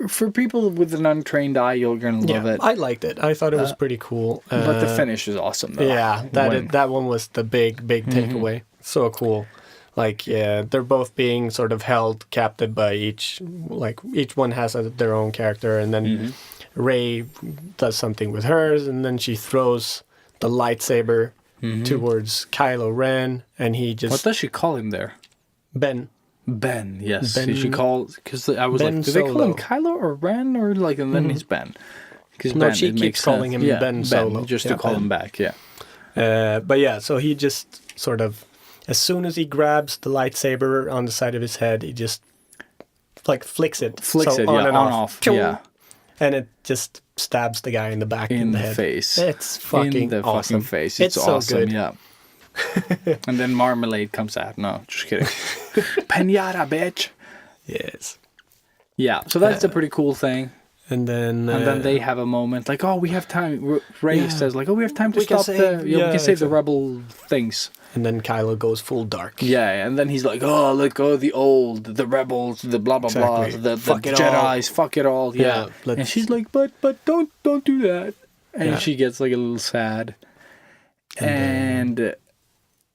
for people with an untrained eye, you're gonna love Yeah, it. I liked it. I thought it was pretty cool. But the finish is awesome. Though. Yeah, that one was the big takeaway. So cool. Like, yeah, they're both being sort of held captive by each one has their own character, and then Rey does something with hers, and then she throws the lightsaber towards Kylo Ren, and he just What does she call him there? Ben. Ben. Yes. Ben- She called, because I was Ben like, do they call him Solo. Kylo or Ren, or like, and then he's Ben. Because No, she keeps calling him Ben Solo. just Yeah, to call Ben. him back. Yeah. But yeah, so he just sort of, as soon as he grabs the lightsaber on the side of his head, he just like flicks it. Flicks So it, yeah, and on off, Pew! yeah. And it just stabs the guy in the back In the the head. face. It's fucking in the awesome. fucking face. It's so awesome. good. Yeah. And then Marmalade comes out. No, just kidding. Pinata, bitch. Yes. Yeah. So that's a pretty cool thing. And then And then they have a moment like, oh, we have time. Ray Yeah. says like, oh, we have time to We can stop save- we yeah, can save the exactly. rebel things. and then Kylo goes full dark. Yeah, and then he's like, oh, let go of the old, the rebels, the blah blah Exactly. blah, the Fuck it Jedis, fuck it all. Yeah, Yeah, let's- and she's like, but don't do that, and Yeah. she gets like a little sad, and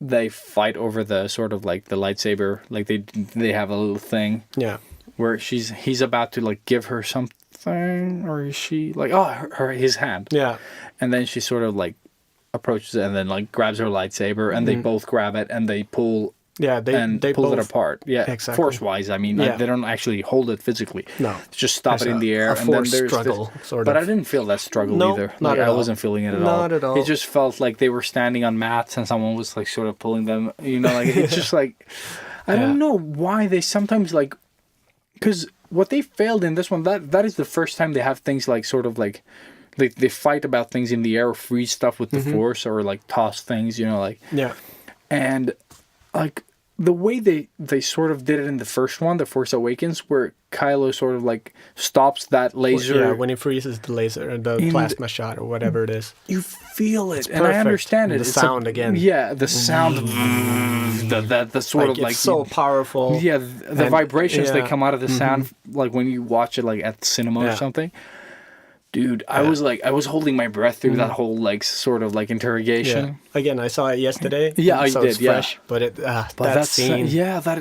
they fight over the sort of like the lightsaber, like they have a little thing Yeah. where he's about to like give her something, or is she like, oh, his hand, Yeah. and then she sort of like approaches it and then like grabs her lightsaber, and they both grab it and they pull. Yeah, And they pull both, it apart. Yeah, Exactly. force-wise. I mean, Yeah. they don't actually hold it physically. No. Just stop There's it in the air. a and then force there's struggle, sort But of. I didn't feel that struggle No, either. not Like, at I all. wasn't feeling it at all. Not at all. It just felt like they were standing on mats and someone was like sort of pulling them. You know, like it's just like I don't know why they sometimes like, because what they failed in this one, that is the first time they have things like sort of like. They fight about things in the air, or freeze stuff with the force, or like toss things, you know, like. Yeah. And like the way they sort of did it in the first one, The Force Awakens, where Kylo sort of like stops that laser. Yeah, when he freezes the laser, the In plasma shot, or whatever it is. you feel it, and I perfect. understand it. The It's sound again. Yeah, the sound. the sort of It's like so powerful. yeah, the and- vibrations that yeah. come out of the sound, like when you watch it like at the cinema or Yeah. something. Dude, I was holding my breath through that whole like sort of like interrogation. Yeah. Again, I saw it yesterday. Yeah, I so did, It's yeah. fresh, but it But that that's scene. yeah, that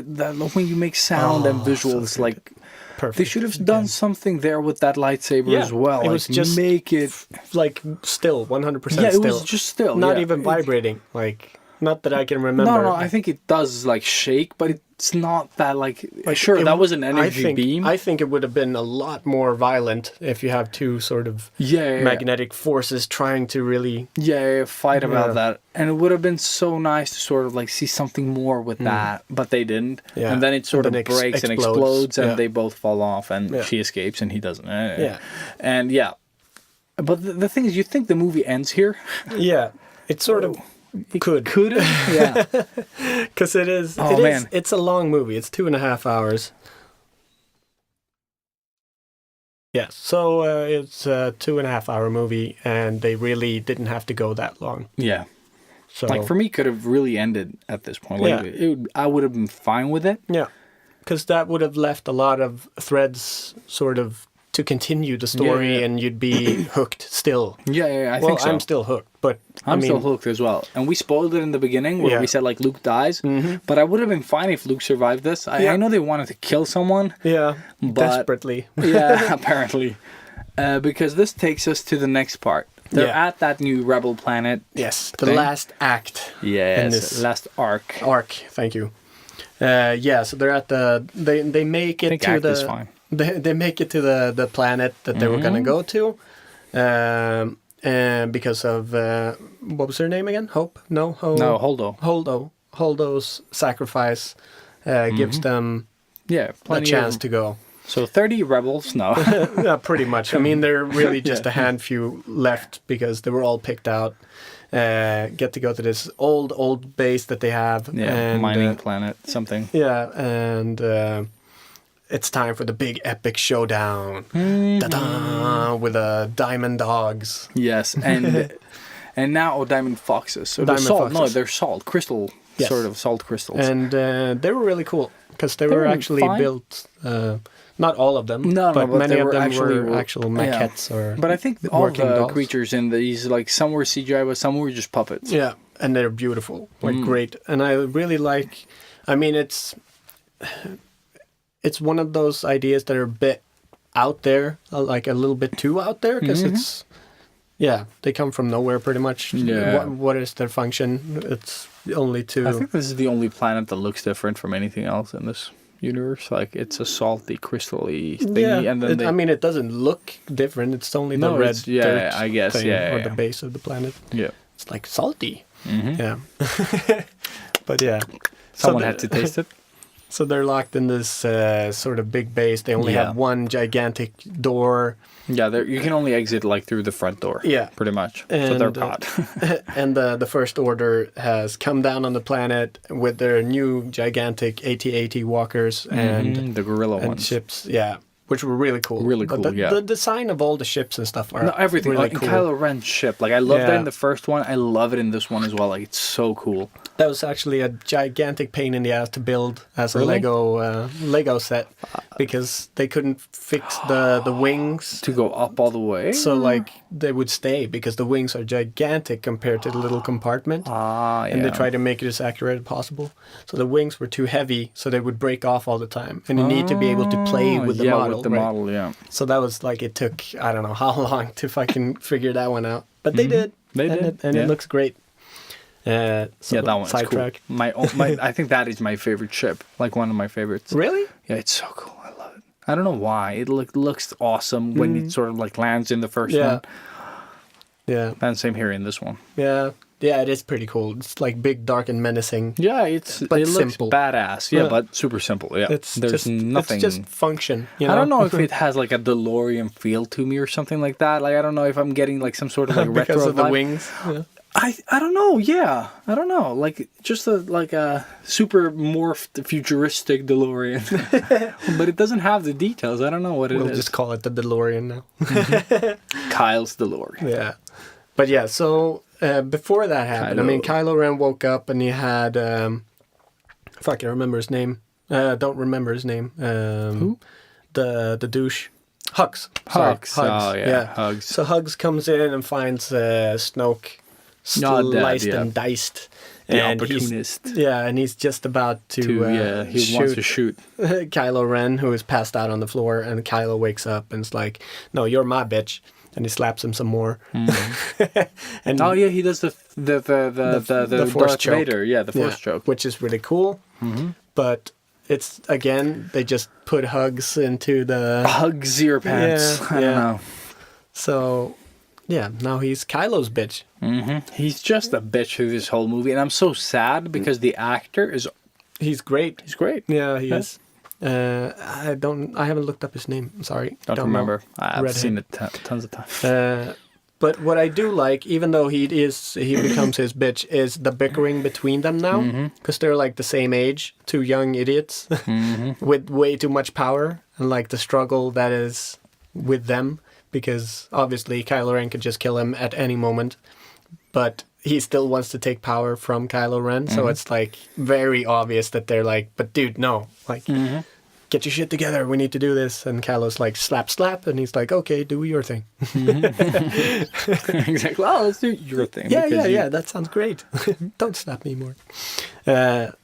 when you make sound and visuals, like Perfect. they should have done something there with that lightsaber Yeah, as well. it Like, was just make it. like still 100% Yeah, it still. was just still not yeah. even vibrating. Like not that I can remember. No, I think it does like shake, but it's not that like. Sure, It- that was an energy I think, beam. I think it would have been a lot more violent if you have two sort of yeah, magnetic forces trying to really. fight about Yeah. that, and it would have been so nice to sort of like see something more with that, but they didn't. Yeah. And then it sort And of then breaks and explodes. explodes, and Yeah. they both fall off, and Yeah. she escapes, and he doesn't. Yeah. And yeah, But the thing is, you think the movie ends here? Yeah, it sort of could. Could it? Yeah. Because it is. Oh, man. It's a long movie. It's 2.5 hours. Yeah, so it's a 2.5 hour movie, and they really didn't have to go that long. Yeah. So Like, for me, could have really ended at this point. Like, Yeah. I would have been fine with it. yeah, because that would have left a lot of threads sort of to continue the story, Yeah. and you'd be hooked still. Yeah, I Well, think so. I'm still hooked, but I'm I mean, still hooked as well. And we spoiled it in the beginning where Yeah. we said, like, Luke dies. But I would have been fine if Luke survived this. I Yeah. know they wanted to kill someone. Yeah, But- desperately. Yeah, apparently. Because this takes us to the next part. They're Yeah. at that new rebel planet. Yes, the Thing. last act. Yes, in this last arc. arc. Thank you. Yeah, so they're at the. They make it think to act the. is fine. They make it to the planet that they were gonna go to, and because of what was her name again? Hope? No, No, Holdo. Holdo's sacrifice gives them Yeah, a plenty chance of... to go. So 30 rebels? No. Yeah, pretty much. I mean, there are really just a handful left because they were all picked out. Get to go to this old base that they have. Yeah, and, mining planet, something. Yeah, and it's time for the big epic showdown. Ta-da! With the diamond dogs. Yes, and now diamond foxes. So Diamond they're salt. No, foxes. they're salt. Crystal, Yes. sort of salt crystals. And they were really cool because they They were were actually fine. built. Not all of them, No, but but many they of were them actually were actual yeah. maquettes or. But I think all working the dolls. creatures in these, like, some were CGI, but some were just puppets. Yeah, and they're beautiful, like great. And I really like. I mean, it's one of those ideas that are a bit out there, like a little bit too out there, because it's. Yeah, they come from nowhere pretty much. Yeah. What is their function? It's only to. I think this is the only planet that looks different from anything else in this universe. Like, it's a salty, crystally thingy, Yeah, and then I mean, it doesn't look different. It's only the No, red it's- yeah, dirt I guess, thing, yeah, or yeah. the base of the planet. yeah, It's like salty. Mm-hmm. Yeah. But yeah. someone the- had to taste it. So they're locked in this sort of big base. They only Yeah. have one gigantic door. Yeah, you can only exit like through the front door. Yeah. pretty much. So And, they're caught. And the First Order has come down on the planet with their new gigantic AT-AT walkers and the gorilla ones. ships. Yeah. Which were really cool. Really But cool, the, yeah. the design of all the ships and stuff are No, everything. really Like cool. Kylo Ren's ship. Like, I loved that Yeah. in the first one. I love it in this one as well. Like, it's so cool. That was actually a gigantic pain in the ass to build as a Really? Lego set because they couldn't fix the wings. To go up all the way. So like they would stay because the wings are gigantic compared to the little compartment. yeah. And they tried to make it as accurate as possible. So the wings were too heavy, so they would break off all the time. And you need to be able to play with the model. with the right? model, yeah. So that was like, it took, I don't know how long to fucking figure that one out. But they did. They and did, and yeah. it looks great. So Yeah, that one's cool. sidetrack. My I think that is my favorite ship. Like, one of my favorites. Really? Yeah, it's so cool. I love it. I don't know why. It looks awesome when it sort of like lands in the first Yeah. one. Yeah. And same here in this one. Yeah. Yeah, it is pretty cool. It's like big, dark, and menacing. Yeah, But it looks simple. badass. Yeah, Yeah. but super simple. Yeah, There's just nothing. It's just function. You know? I don't know if it has like a DeLorean feel to me or something like that. Like, I don't know if I'm getting like some sort of like because retro of the vibe. wings. Yeah. I don't know. Yeah, I don't know. Like, just a super morphed futuristic DeLorean, but it doesn't have the details. I don't know what it We'll is. just call it the DeLorean now. Kyle's DeLorean. Yeah. But yeah, so before that happened, I mean, Kylo Ren woke up and he had, fuck, I remember his name. Don't remember his name. Who? The douche. Hux. Sorry, Hux. Oh, yeah. Hugs. So Hugs comes in and finds Snoke sliced yeah. and diced. The and opportunist. and he's just about to He wants to shoot. Kylo Ren, who is passed out on the floor, and Kylo wakes up and is like, "No, you're my bitch," and he slaps him some more. And Oh yeah, he does the force Darth choke. Vader. Yeah, the force choke. which is really cool. But it's again, they just put Hugs into the Hugs your pants. Yeah, I don't yeah. know. so. Yeah, now he's Kylo's bitch. He's just a bitch through this whole movie, and I'm so sad because the actor is He's great. he's great. Yeah, he is. I haven't looked up his name. I'm sorry. Don't know. remember. I've Redhead. seen it tons of times. But what I do like, even though he becomes his bitch, is the bickering between them now, because they're like the same age, two young idiots with way too much power, and like the struggle that is with them, because obviously Kylo Ren could just kill him at any moment, but he still wants to take power from Kylo Ren, so it's like very obvious that they're like, but dude, no, like. Get your shit together. We need to do this. And Kylo's like, slap, slap. And he's like, okay, do your thing. Exactly. Well, let's do your thing. Yeah. That sounds great. Don't slap me more.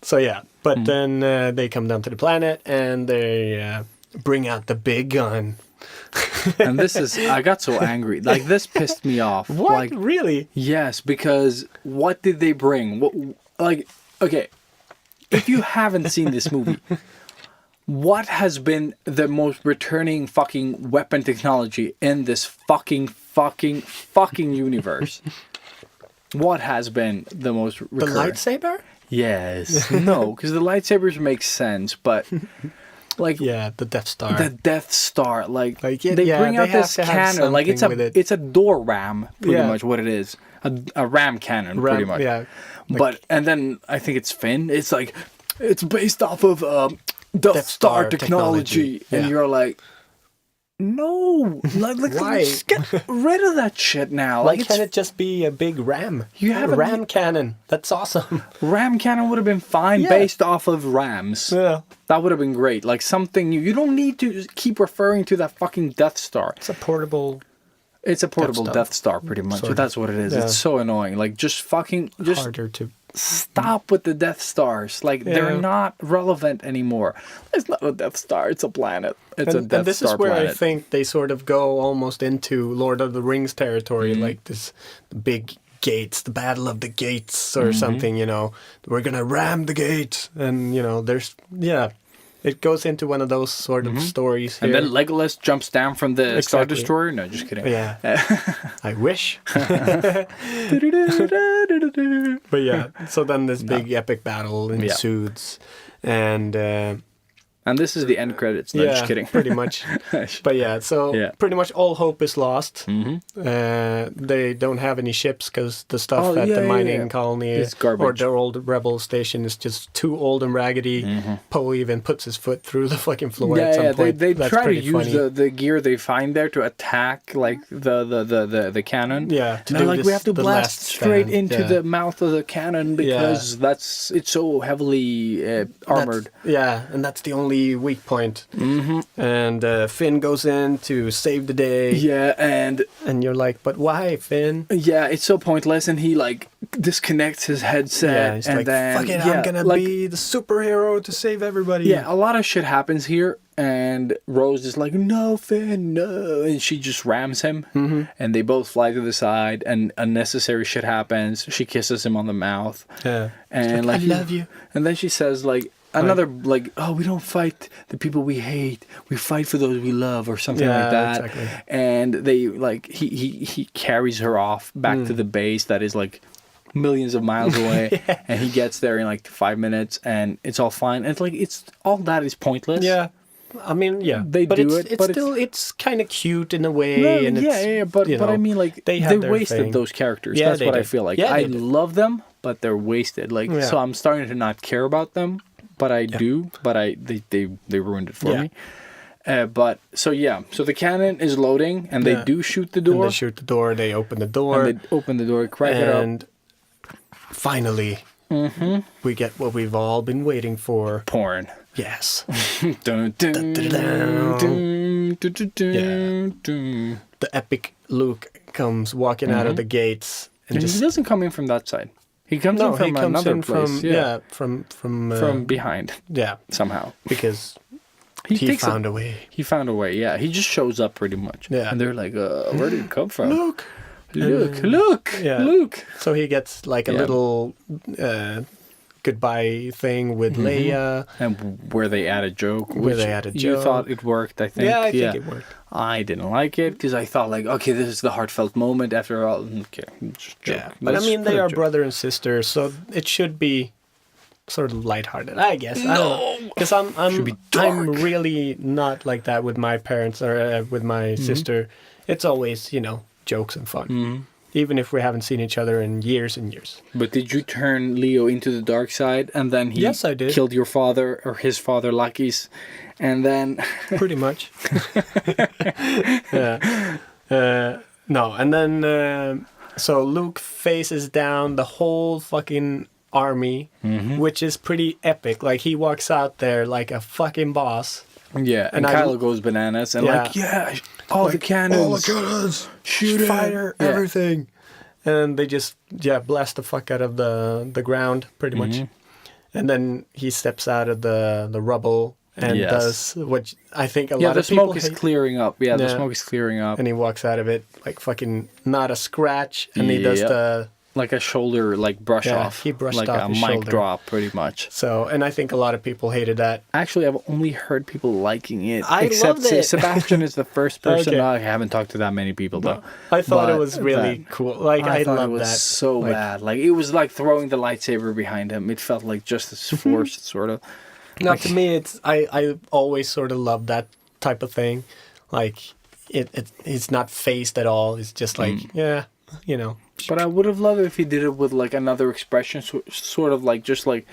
So yeah. But then they come down to the planet and they bring out the big gun. And I got so angry. Like, this pissed me off. What? Like, Really? yes, because what did they bring? Okay, if you haven't seen this movie, what has been the most returning fucking weapon technology in this fucking universe? What has been the most recurring? The lightsaber? Yes. No, because the lightsabers make sense, but like Yeah, the Death Star. the Death Star, they yeah, bring out they have this to have cannon, like something with it. it's a door ram, pretty Yeah. much what it is, a ram cannon, pretty much. Yeah. And then I think it's Finn. It's like it's based off of Death Star technology, and Yeah. you're like, no, like Why? just get rid of that shit now. Why Like, can't it just be a big ram? You have a a- ram cannon. That's awesome. ram cannon would have been fine Yeah. based off of rams. Yeah. That would have been great. Like something new. You don't need to keep referring to that fucking Death Star. It's a portable. It's a portable Star. Death Star, pretty much. Sort of. That's what it is. Yeah. It's so annoying. Like, just Harder to. stop with the Death Stars. Like, they're Yeah. not relevant anymore. It's not a Death Star. It's a planet. It's a Death and this Star is where planet. I think they sort of go almost into Lord of the Rings territory, Mm-hmm. like this big gates, the Battle of the Gates Mm-hmm. or something. We're gonna ram the gate, and it goes into one of those sort of stories. Mm-hmm. And here. then Legolas jumps down from the Star Exactly. Destroyer. No, just kidding. Yeah, I wish. But yeah, so then this big epic battle ensues, and And this is the end credits. No, just kidding. pretty much. But yeah, so Yeah. pretty much all hope is lost. They don't have any ships because the stuff Oh, at yeah, the yeah, mining yeah. colony It's garbage. or their old rebel station is just too old and raggedy. Poe even puts his foot through the fucking floor at some point. They That's try to pretty use funny. the gear they find there to attack like the cannon. Yeah, to And they're do like, we this- have to the blast last straight stand, into yeah. the mouth of the cannon because it's so heavily armored. And that's the only weak point. And Finn goes in to save the day. Yeah, and And you're like, but why, Finn? yeah, it's so pointless, and he like disconnects his headset, Yeah, he's and like, then fuck it, I'm gonna be the superhero to save everybody. Yeah, a lot of shit happens here, and Rose is like, no, Finn, no. And she just rams him, and they both fly to the side, and unnecessary shit happens. She kisses him on the mouth. Yeah. And like, like, I love you. And then she says, like, another, like, oh, we don't fight the people we hate. We fight for those we love, or something Yeah, like that. exactly. And they, like, he carries her off back to the base that is, like, millions of miles away, and he gets there in like 5 minutes, and it's all fine. And it's like it's all that is pointless. Yeah. I mean, yeah. They but do it's, it, it's but still, it's kind of cute in a way. No, and it's, but you but I know, mean, like they they, have their wasted thing. those characters. Yeah, That's they what I did. feel like. Yeah, I they did. love them, but they're wasted. Like, Yeah. so I'm starting to not care about them, but I do. But they ruined it for Yeah. me. But so the cannon is loading, and they Yeah. do shoot the And door. they shoot the door, they open the door. And they open the door, crack it up. and finally, we get what we've all been waiting for. Porn. Yes. Dun, dun, dun, dun, dun, dun, dun. The epic Luke comes walking out of the gates and And he just doesn't come in from that side. He comes in from another place. from Behind yeah, somehow. because He, he takes found a, a way. He found a way. Yeah, he just shows up pretty much. Yeah. And they're like, where did he come from? Luke. Luke, Yeah. Luke. So he gets like a Yeah. little goodbye thing with Leia. And where they add a joke. Where which they add a You joke. thought it worked, I think. Yeah, I think it worked. I didn't like it because I thought like, okay, this is the heartfelt moment after all. Okay, just joke. Yeah, but I Let's mean put they a are joke. brother and sister, so it should be sort of lighthearted, I guess. No, because Should be I'm dark. really not like that with my parents or with my sister. It's always jokes and fun, even if we haven't seen each other in years and years. But did you turn Leo into the dark side, and then he Yes, I did. killed your father or his father, Lucky's, and then Pretty much. Yeah. No, and then so Luke faces down the whole fucking army, which is pretty epic. Like he walks out there like a fucking boss. yeah, and And Kylo goes bananas and Yeah. like all the cannons, cannons, shoot it. fire, Yeah. everything. And they just blast the fuck out of the ground pretty much. And then he steps out of the rubble and Yes. does what I think a Yeah, lot the of people smoke is hate. clearing up. Yeah, the Yeah. smoke is clearing up. And he walks out of it like fucking not a scratch. And he does Yep. the Like a shoulder, like brush Yeah, off. he brushed like off a his mic shoulder. drop, pretty much. so. And I think a lot of people hated that. Actually, I've only heard people liking it. I except loved it. Sebastian is the first person. Okay. I haven't talked to that many people though. I thought it But was really that- cool. Like I thought love it was that. so Like, bad. Like it was like throwing the lightsaber behind him. It felt like just as forced, sort of. Now, to me, I always sort of love that type of thing. Like it's not phased at all. It's just like you know. But I would have loved it if he did it with like another expression, sort of like just like.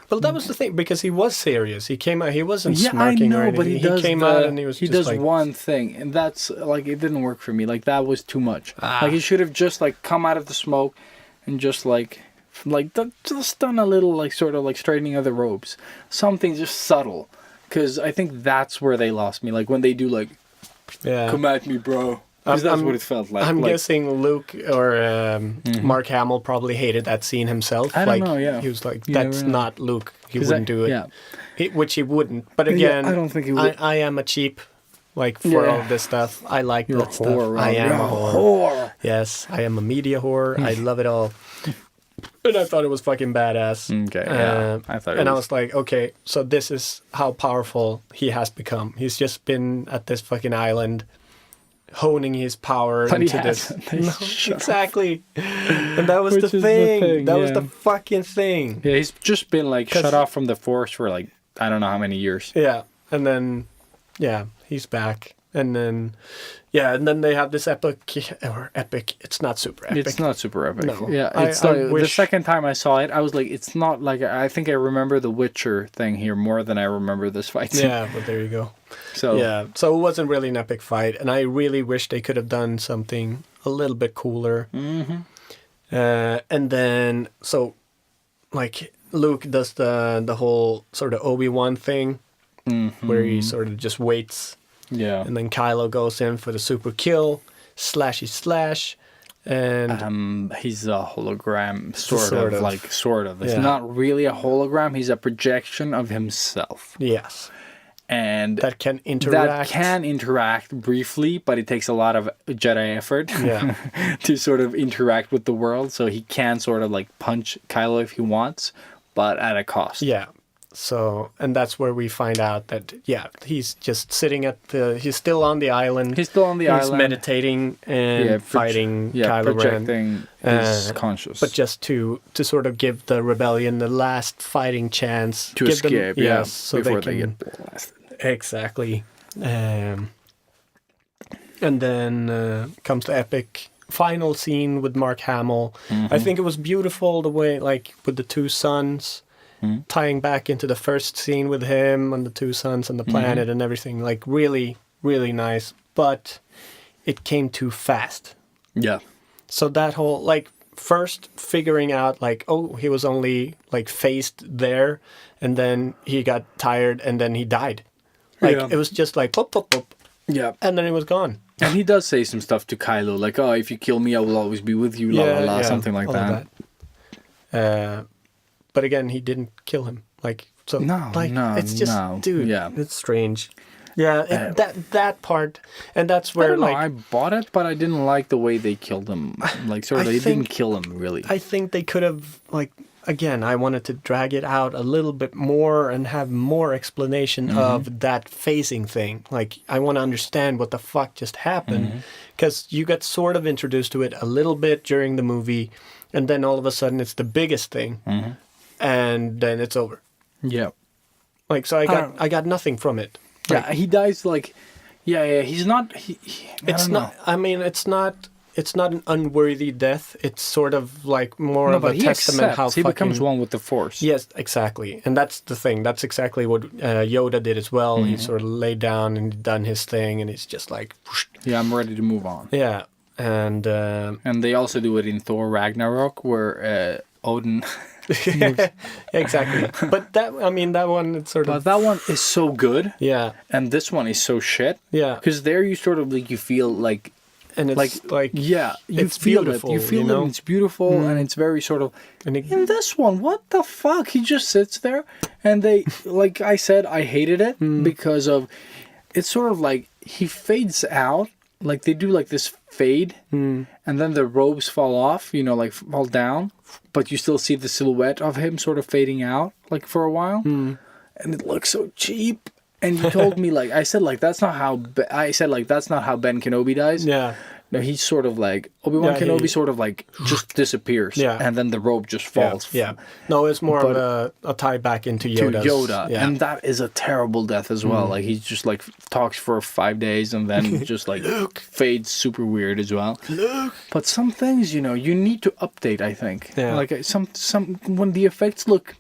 Well, that was the thing because he was serious. He came out. He wasn't Yeah, I smirking or know, anything. but he does. came out and he was. He just does like, one thing, and that's like it didn't work for me. Like that was too much. Ah. Like he should have just like come out of the smoke, and just just done a little like sort of like straightening of the robes, something just subtle, because I think that's where they lost me. Like when they do like Yeah. come at me, bro. Because that's what it felt like. I'm like, guessing Luke or Mark Hamill probably hated that scene himself. I don't like, know, yeah. He was like, You "That's never know. not Luke. He 'cause wouldn't do it." Yeah. Which he wouldn't. But Yeah, again, I don't think he would. I am a cheap, like for Yeah. all this stuff. I like You're a that stuff. whore. I am You're a whore. whore. Yes, I am a media whore. I love it all. And I thought it was fucking badass. Okay, yeah. I thought it and I was- was like, okay, so this is how powerful he has become. He's just been at this fucking island, honing his power But he into this. hasn't. No, Shut up. exactly. And that was Which the is the thing. thing, That was yeah. the fucking thing. Yeah, he's just been like 'Cause- shut off from the force for like I don't know how many years. Yeah, and then, yeah, he's back. And then, yeah, and then they have this epic. It's not super epic. It's not super epic. No. Yeah, I- it's I like the wish- second time I saw it, I was like, it's not like I think I remember the Witcher thing here more than I remember this fight scene. Yeah, but there you go. So Yeah, so it wasn't really an epic fight, and I really wish they could have done something a little bit cooler. Mm-hmm. And then, so, like, Luke does the whole sort of Obi-Wan thing, where he sort of just waits, yeah. and then Kylo goes in for the super kill, slashy slash, and He's a hologram, sort Sort of of. like sort of. It's Yeah. not really a hologram. He's a projection of himself, yes, and that can interact. that can interact briefly, but it takes a lot of Jedi effort Yeah. to sort of interact with the world. So he can sort of like punch Kylo if he wants, but at a cost. Yeah. So, and that's where we find out that, yeah, he's just sitting he's still on the island. He's still on the He's island. meditating and fighting Kylo Ren. projecting his conscious. But just to sort of give the rebellion the last fighting chance. to give escape, them, yeah, yes, so before they they can, get blasted. Exactly. And then comes the epic final scene with Mark Hamill. I think it was beautiful the way, like, with the two suns, tying back into the first scene with him and the two suns and the planet and everything. Like, really, really nice. But it came too fast. Yeah. So that whole, like, first figuring out, like, oh, he was only, like, phased there, and then he got tired, and then he died. Like, Yeah. it was just like, pop, pop, pop, Yeah. and then he was gone. And he does say some stuff to Kylo, like, oh, if you kill me, I will always be with you, la la la, something like all of that. But again, he didn't kill him. Like, so, No, like, no, it's just, no. dude, Yeah. it's strange. Yeah, that part, and that's I where, don't know, like, I bought it, but I didn't like the way they killed him. Like, sort of, I they think- didn't kill him, really. I think they could have, like, again, I wanted to drag it out a little bit more and have more explanation of that phasing thing. Like, I want to understand what the fuck just happened. Because you get sort of introduced to it a little bit during the movie, and then all of a sudden it's the biggest thing, and then it's over. Yeah. Like, so I got nothing from it. Yeah, he dies, like, yeah, he's not, I It's don't know. not, I mean, it's not it's not an unworthy death. It's sort of like more No, of a but he testament how accepts. He becomes fucking- one with the Force. Yes, exactly. And that's the thing. That's exactly what Yoda did as well. He sort of laid down and done his thing, and it's just like, whoosh. Yeah, I'm ready to move on. Yeah. And And they also do it in Thor Ragnarok, where Odin. exactly. But that one, it's sort But of, that one is so good, yeah, and this one is so shit. yeah. Because there you sort of like you feel like And it's like yeah, you it's feel beautiful, it. You feel you know? it. It's beautiful, and it's very sort of. and it, In this one, what the fuck? He just sits there, and they, like I said, I hated it because of, it's sort of like he fades out, like they do like this fade, and then the robes fall off, you know, like fall down, but you still see the silhouette of him sort of fading out, like for a while, and it looks so cheap. And you told me like I said like that's not how that's not how Ben Kenobi dies. yeah, No, he's sort of like Obi-Wan Yeah, Kenobi he- sort of like just disappears. Yeah. And then the robe just yeah, falls yeah. No, it's more But- of a tie back into to Yoda's. Yoda. Yeah. And that is a terrible death as well. Like he just like talks for 5 days and then just like fades super weird as well. But some things, you know, you need to update, I think. Yeah. Like some when the effects look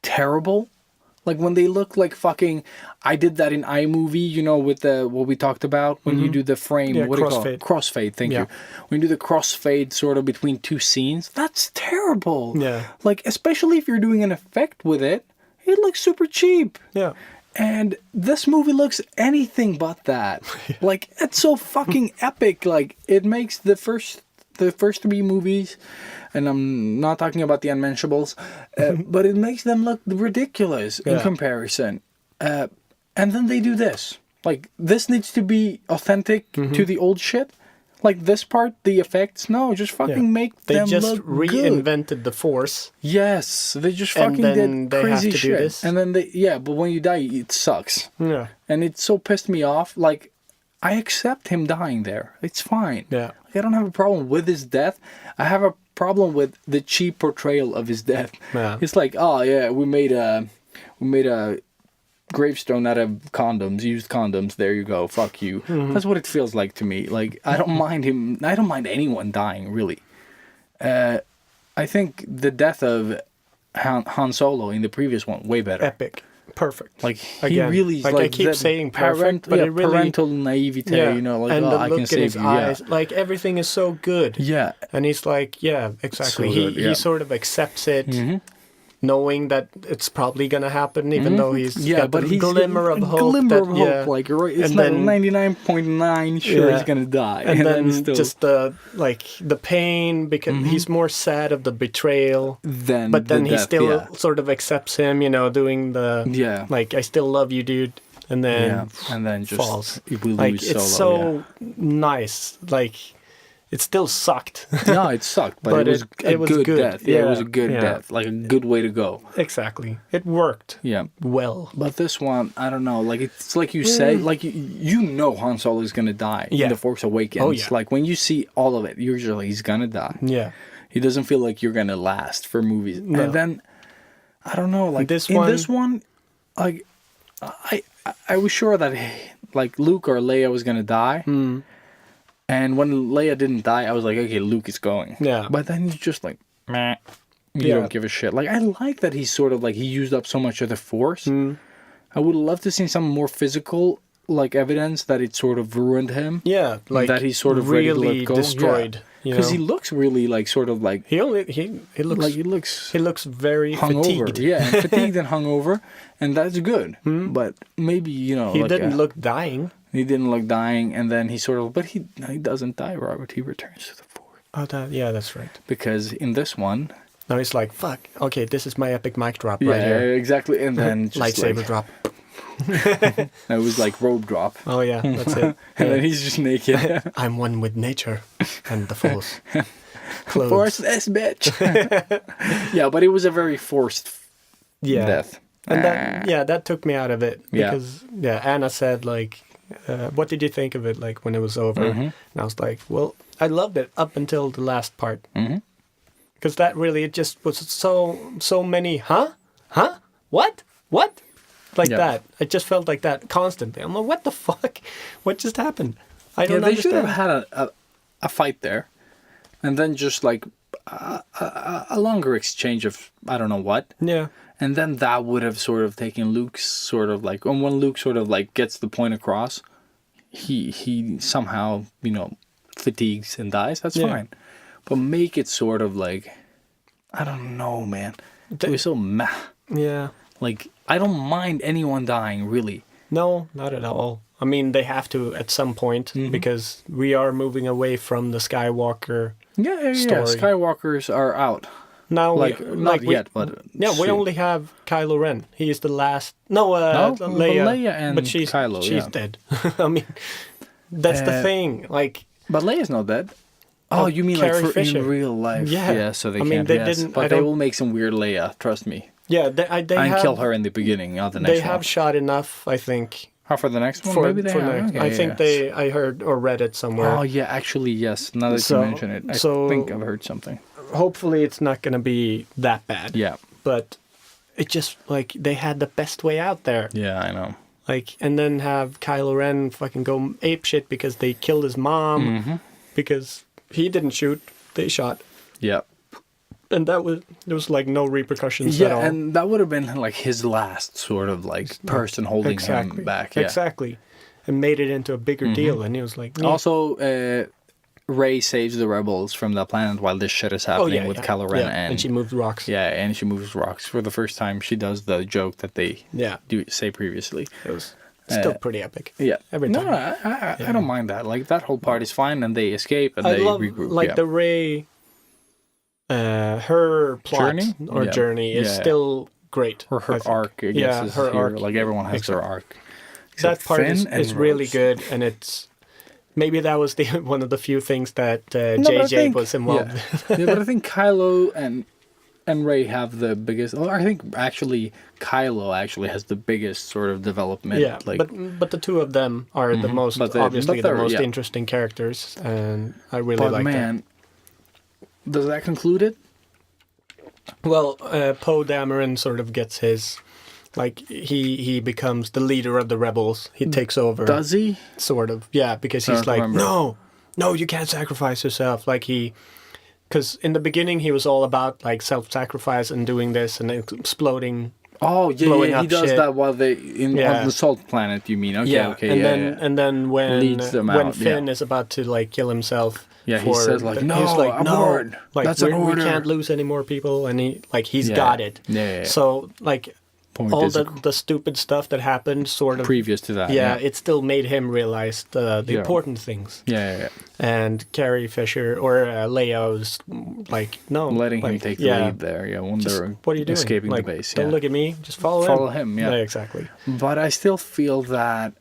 terrible, like when they look like fucking, I did that in iMovie, you know, with the what we talked about when you do the frame, Yeah, what do you call it? crossfade. Crossfade. Thank Yeah. you. When you do the crossfade sort of between two scenes, that's terrible. Yeah. Like especially if you're doing an effect with it, it looks super cheap. Yeah. And this movie looks anything but that. Like it's so fucking epic. Like it makes the first 3 movies, and I'm not talking about the Unmentionables, but it makes them look ridiculous in Yeah. comparison. And then they do this. Like this needs to be authentic to the old shit. Like this part, the effects, no, just fucking Yeah. make They them just look good. reinvented the Force. Yes, they just And fucking then did they have crazy to do shit. this? And then but when you die, it sucks. Yeah. And it so pissed me off. Like, I accept him dying there. It's fine. Yeah. Like, I don't have a problem with his death. I have a problem with the cheap portrayal of his death. Yeah. It's like, oh yeah, we made a gravestone out of condoms, used condoms. There you go. Fuck you. That's what it feels like to me. Like I don't mind him. I don't mind anyone dying really. I think the death of Han Solo in the previous one way better. Epic. Perfect. Like he Again, really is like, I keep that saying perfect, but yeah, it really- parental naivete, you know, like and oh, the I look can in save his you. eyes, like everything is so good. Yeah. And he's like, yeah, exactly. So he good, yeah. he sort of accepts it, knowing that it's probably gonna happen, even though he's got but the he's glimmer of a hope. glimmer that, of hope, yeah. like right, it's And not then- 99.9 sure Yeah. he's gonna die, and then he's still, just the the pain because he's more sad of the betrayal. then But then the he death, still yeah. sort of accepts him, you know, doing the Yeah. like I still love you, dude, and then yeah, and then just falls. we Like lose it's Solo. so nice. Like it still sucked. Yeah. No, it sucked, but But it was a it was good good. death. Yeah, it was a Yeah, good yeah. death, like a good way to go. Exactly. It worked Yeah. well. But this one, I don't know. Like it's like you say, like you know Han Solo is gonna die in Yeah. The Force Awakens. Oh, yeah. Like when you see all of it, usually he's gonna die. Yeah. He doesn't feel like you're gonna last for movies. No. And then I don't know. Like This in one- this one, like I was sure that like Luke or Leia was gonna die. And when Leia didn't die, I was like, okay, Luke is going. Yeah. But then he's just like, meh. You Yeah. don't give a shit. Like I like that he's sort of like he used up so much of the Force. I would love to see some more physical like evidence that it sort of ruined him. Yeah, like that he's sort of ready to really let go. destroyed. you Because know? he looks really like sort of like he looks like he looks very hungover. fatigued. Yeah, fatigued and hungover, and that's good. But maybe you know He like, didn't look dying. He didn't look dying, and then he sort of, but he doesn't die, Robert. He returns to the Force Oh, yeah, that's right. because in this one, Now he's like, fuck. Okay, this is my epic mic drop yeah, right here. exactly, and then just Lightsaber like, drop. it was like robe drop, Oh yeah, that's it. and then he's just naked. I'm one with nature and the Force. Clothes. Force this bitch. Yeah, but it was a very forced Yeah. death. And that took me out of it Yeah. because Anna said like, what did you think of it like when it was over? And I was like, well, I loved it up until the last part because that really it just was so many what like Yeah. that. It just felt like that constantly. I'm like, what the fuck? What just happened? I Yeah, don't they should understand. have had a fight there, and then just like a longer exchange of I don't know what. Yeah. And then that would have sort of taken Luke's sort of like, and when Luke sort of like gets the point across, he somehow, fatigues and dies. That's fine. But make it sort of like, I don't know, man. It was so meh. Yeah. Like, I don't mind anyone dying, really. No, not at all. I mean, they have to at some point because we are moving away from the Skywalker story. Skywalkers are out. Now, Not yet, but yeah, we soon. only have Kylo Ren. He is the last. No, Leia and but she's Kylo, she's dead. I mean, that's the thing. Like, But Leia's not dead. Oh, you mean Carrie like Fisher. in real life? Yeah. So they I can't. mean, they yes. didn't- But I they don't- will make some weird Leia. Trust me. yeah, they And have, kill her in the beginning of the next They one. have shot enough, I think. For the next one? For, Maybe they for have. next, Okay, I think I heard or read it somewhere. Oh yeah, actually yes. Now that So- you mention it, I think I've heard something. Hopefully, it's not going to be that bad. Yeah. But it just like they had the best way out there. Yeah, I know. Like, and then have Kylo Ren fucking go ape shit because they killed his mom because he didn't shoot, they shot, Yeah. and there was like no repercussions at all. Yeah, and that would have been like his last sort of like person holding him back. Yeah. Exactly, and made it into a bigger deal. And he was like, Also, Rey saves the rebels from the planet while this shit is happening with Kylo Ren, and she moved rocks. and she moves rocks for the first time. She does the joke that they say previously. It was still pretty epic. Yeah, Every time. No, I don't mind that. Like that whole part is fine, and they escape and I they love regroup. like the Rey, her plot journey is still great. Or her I think. arc, I guess, is her here. arc. Like everyone has their arc. That Except part Finn and is really Rose. good, and it's maybe that was the one of the few things that but I JJ think- was involved. Yeah, but I think Kylo and Rey have the biggest. Well, I think actually Kylo actually has the biggest sort of development. Yeah, like, but the two of them are the most But obviously the they're- most yeah. interesting characters, and I really but like man, does that conclude it? that. Well, Poe Dameron sort of gets his, like he becomes the leader of the rebels. He takes over. Does he? Sort of, yeah, because I he's don't like, remember. no, you can't sacrifice yourself. Like because in the beginning he was all about like self-sacrifice and doing this and exploding. Oh yeah, Blowing yeah. He up does shit. that while they on the Salt Planet. You mean? Okay, okay, and yeah, then yeah. and then when Leads them when out, Finn yeah. is about to like kill himself. Yeah, he says, like, "No, he's like, abort. Like, That's an we order." can't lose any more people, and he's Yeah. got it. Yeah. So like Point all is the stupid stuff that happened, sort of previous to that. it still made him realize the important things. Yeah. And Carrie Fisher or Leia was like, no, Letting him like, take the lead there. Yeah, when Just, they're what are you doing? escaping Like, the base. Don't Yeah. look at me. Just follow him. Follow him, yeah. Exactly. But I still feel that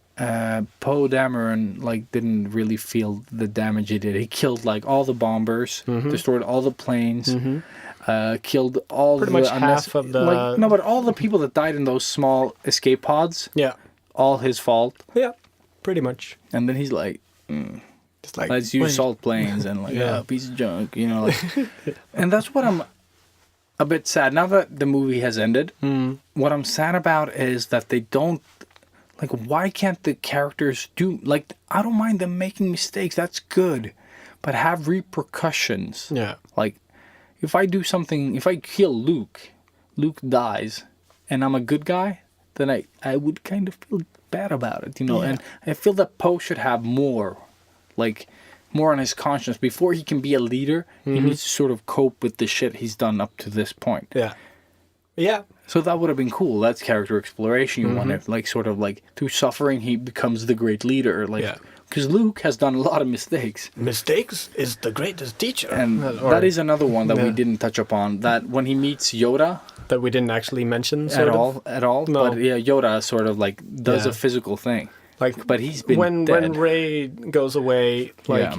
Poe Dameron didn't really feel the damage he did. He killed like all the bombers, destroyed all the planes, killed all Pretty the much half of the- but all the people that died in those small escape pods, Yeah. all his fault. Yeah. Pretty much. And then he's like, Just like let's use wait. salt planes and like Yeah. a piece of junk, like. And that's what I'm a bit sad now that the movie has ended. What I'm sad about is that they don't. Like, why can't the characters do... Like, I don't mind them making mistakes. That's good. But have repercussions. Yeah. Like, if I do something... If I kill Luke dies, and I'm a good guy, then I would kind of feel bad about it, Yeah. And I feel that Poe should have more. Like, more on his conscience. Before he can be a leader, he needs to sort of cope with the shit he's done up to this point. Yeah. Yeah. So that would have been cool. That's character exploration. You want it, like, sort of like through suffering, he becomes the great leader. Like, Yeah. because Luke has done a lot of mistakes, Mistakes is the greatest teacher. and Or that is another one that we Yeah. didn't touch upon. That when he meets Yoda that we didn't actually mention at sort of. all, No. but yeah, Yoda sort of like does Yeah. a physical thing. Like But he's been when dead. Rey goes away, like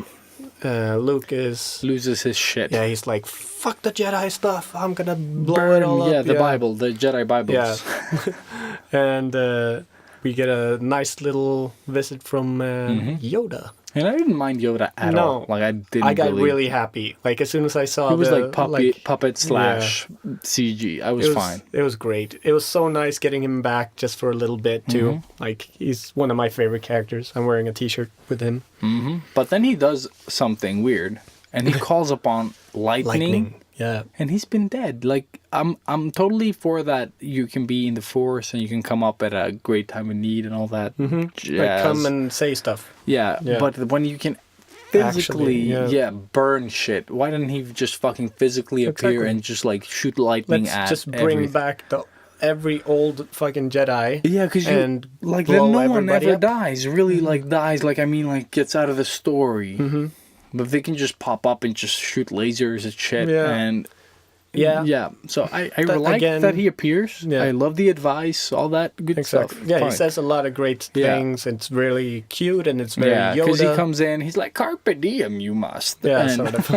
Luke is Loses his shit. he's like, fuck the Jedi stuff. I'm gonna blow it all up. Yeah, the Bible, the Jedi Bibles. Yeah. And we get a nice little visit from Yoda. And I didn't mind Yoda at No. all. Like, I didn't I got really happy. Like, as soon as I saw It was the... like puppet slash CG. I was fine. It was great. It was so nice getting him back just for a little bit, too. Mm-hmm. Like, he's one of my favorite characters. I'm wearing a t-shirt with him. But then he does something weird. And he calls upon lightning. Yeah. And he's been dead. Like, I'm totally for that. You can be in the Force and you can come up at a great time of need and all that. Jazz. Like, come and say stuff. Yeah, but when you can physically, Actually, burn shit, why didn't he just fucking physically appear Exactly. and just, like, shoot lightning Let's at just bring back every old fucking Jedi. Yeah, because and like, blow then no one everybody ever up. dies. Really, like, dies. Like, I mean, like, gets out of the story. But they can just pop up and just shoot lasers at shit. Yeah. And Yeah. So I That, like again, that he appears. yeah. I love the advice, all that good Exactly. stuff. Yeah, he Fine. says a lot of great Yeah. things. It's really cute and it's very Yeah, Yoda. because he comes in, he's like, "Carpe diem, you must." Yeah, And- sort of.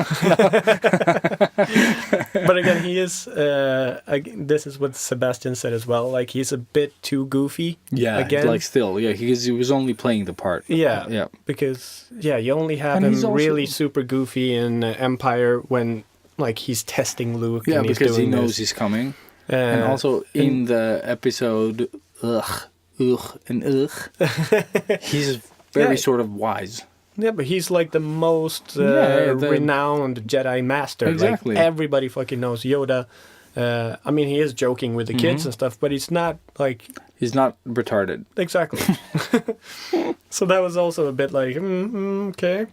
But again, he is. This is what Sebastian said as well. Like, he's a bit too goofy. Yeah, Again. like still, because he was only playing the part. Yeah. Yeah. Because you only have And him he's also- really super goofy in Empire when like he's testing Luke. Yeah, and he's because he doing knows this. he's coming. Uh, And also in the episode, he's very Yeah. sort of wise. Yeah, but he's like the most the- renowned Jedi master. Exactly. Like, everybody fucking knows Yoda. I mean, he is joking with the Mm-hmm. kids and stuff, but he's not like He's not retarded. exactly. So that was also a bit like, okay.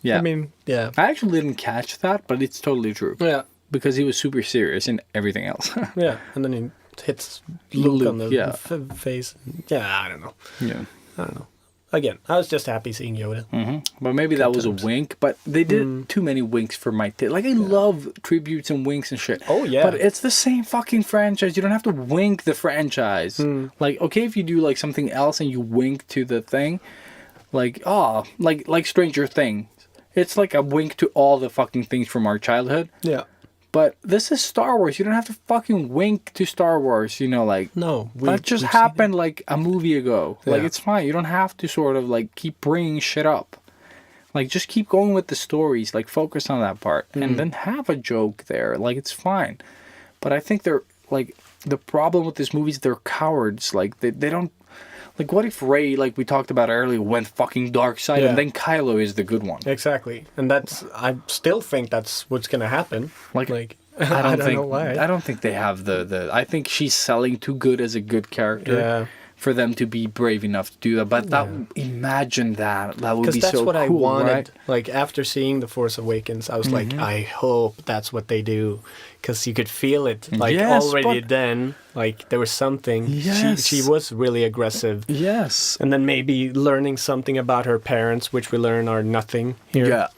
Yeah. I mean, yeah. I actually didn't catch that, but it's totally true. Yeah, Because he was super serious in everything else. yeah. And then he hits Luke on the yeah. face. Yeah, I don't know. Yeah. I don't know. Again, I was just happy seeing Yoda. But maybe that was a times. wink. But they did too many winks for my taste. Like, I love tributes and winks and shit. Oh, yeah. But it's the same fucking franchise. You don't have to wink the franchise. Like, okay, if you do, like, something else and you wink to the thing. Like, like Stranger Things. It's like a wink to all the fucking things from our childhood. Yeah. But this is Star Wars. You don't have to fucking wink to Star Wars. You know, like... No. That just we've seen happened like a movie ago. Like, Yeah. it's fine. You don't have to sort of like keep bringing shit up. Like, just keep going with the stories. Like, focus on that part. And then have a joke there. Like, it's fine. But I think they're, like, the problem with this movie is they're cowards. Like, they don't... Like, what if Rey, like we talked about earlier, went fucking dark side Yeah. and then Kylo is the good one? Exactly. And I still think that's what's going to happen. Like, I don't think, know why. I don't think they have the... I think she's selling too good as a good character. Yeah. For them to be brave enough to do that, but imagine that would Because be that's so what I cool, wanted. right? Like, after seeing The Force Awakens, I was like, I hope that's what they do. Because you could feel it. Like, Yes, already but- then, like, there was something. Yes. She was really aggressive. Yes. And then maybe learning something about her parents, which we learn are nothing here. Yeah.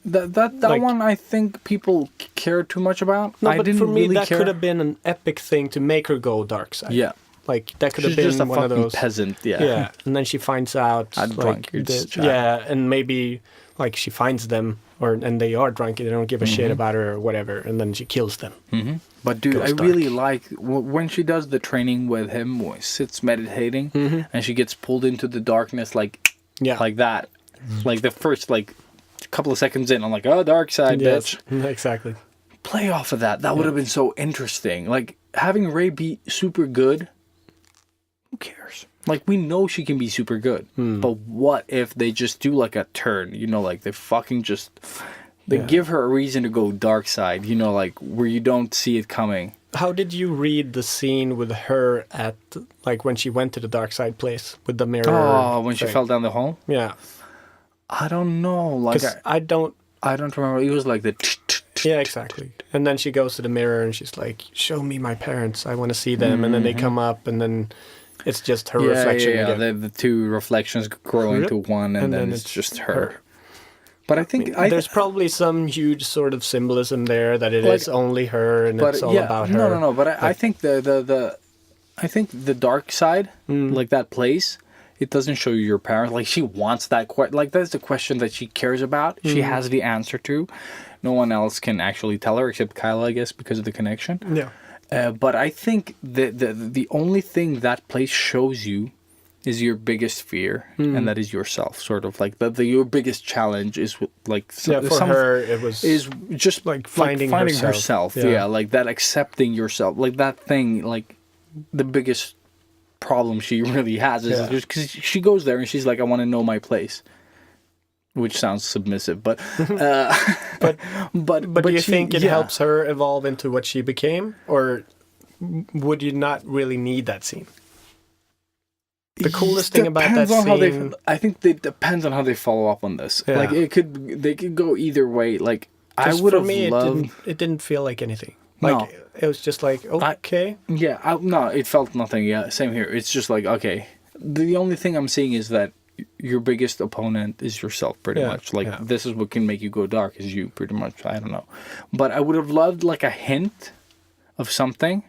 That Like- one I think people care too much about. No, I but didn't for me, really that care. could have been an epic thing to make her go dark side. Yeah. Like, that could have She's been just a one of fucking those. peasant. Yeah. Yeah, and then she finds out, A like, drunkard's child. yeah, and maybe like she finds them, and they are drunk, and they don't give a shit about her or whatever, and then she kills them. But dude, Goes I dark. really like when she does the training with him, when he sits meditating, and she gets pulled into the darkness, like Yeah, like that, like the first like couple of seconds in, I'm like, oh, dark side, bitch. exactly. Play off of that. That would have been so interesting. Like having Rey be super good. Who cares? Like we know she can be super good, but what if they just do like a turn? You know, like they fucking just they give her a reason to go dark side. You know, like where you don't see it coming. How did you read the scene with her at like when she went to the dark side place with the mirror? Oh, when she thing? fell down the hole. Yeah, I don't know. Like because I don't. I don't remember. It was like the. Yeah, exactly. And then she goes to the mirror and she's like, "Show me my parents. I want to see them." And then they come up, and then it's just her reflection again. The two reflections grow into one, and then it's just her. But I think There's probably some huge sort of symbolism there that it is only her and it's all about her. No. But I think I think the dark side, like that place, it doesn't show you your parents. Like she wants that like that's the question that she cares about. She has the answer to. No one else can actually tell her except Kyla, I guess, because of the connection. Yeah. But I think the only thing that place shows you is your biggest fear, and that is yourself. Sort of like your biggest challenge is like for her it was is just like finding herself. Yeah, like that, accepting yourself, like that thing, like the biggest problem she really has is just because she goes there and she's like, I want to know my place, which sounds submissive, but but do you think it helps her evolve into what she became, or would you not really need that scene? The coolest thing about that scene, I think it depends on how they follow up on this. Yeah. Like they could go either way. Like I would have loved. It didn't feel like anything. Like it was just like okay. No, it felt nothing. Yeah, same here. It's just like okay. The only thing I'm seeing is that your biggest opponent is yourself, pretty much. Like this is what can make you go dark, is you, pretty much. I don't know, but I would have loved like a hint of something.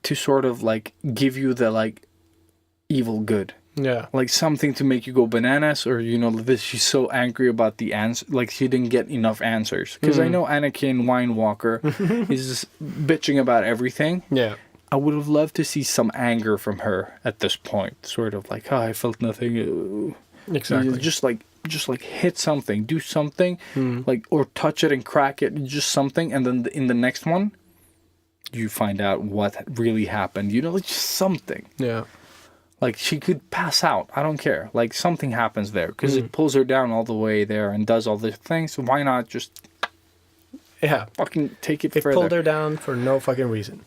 To sort of like give you the like evil good, like something to make you go bananas, or this she's so angry about the answer, like she didn't get enough answers, because I know Anakin Winewalker is bitching about everything. I would have loved to see some anger from her at this point, sort of like, I felt nothing. Exactly. Just like hit something, do something, like, or touch it and crack it, just something, and then in the next one you find out what really happened, like just something. Like she could pass out, I don't care, like something happens there, because it pulls her down all the way there and does all the things. So why not just fucking take it further? It pulled her down for no fucking reason,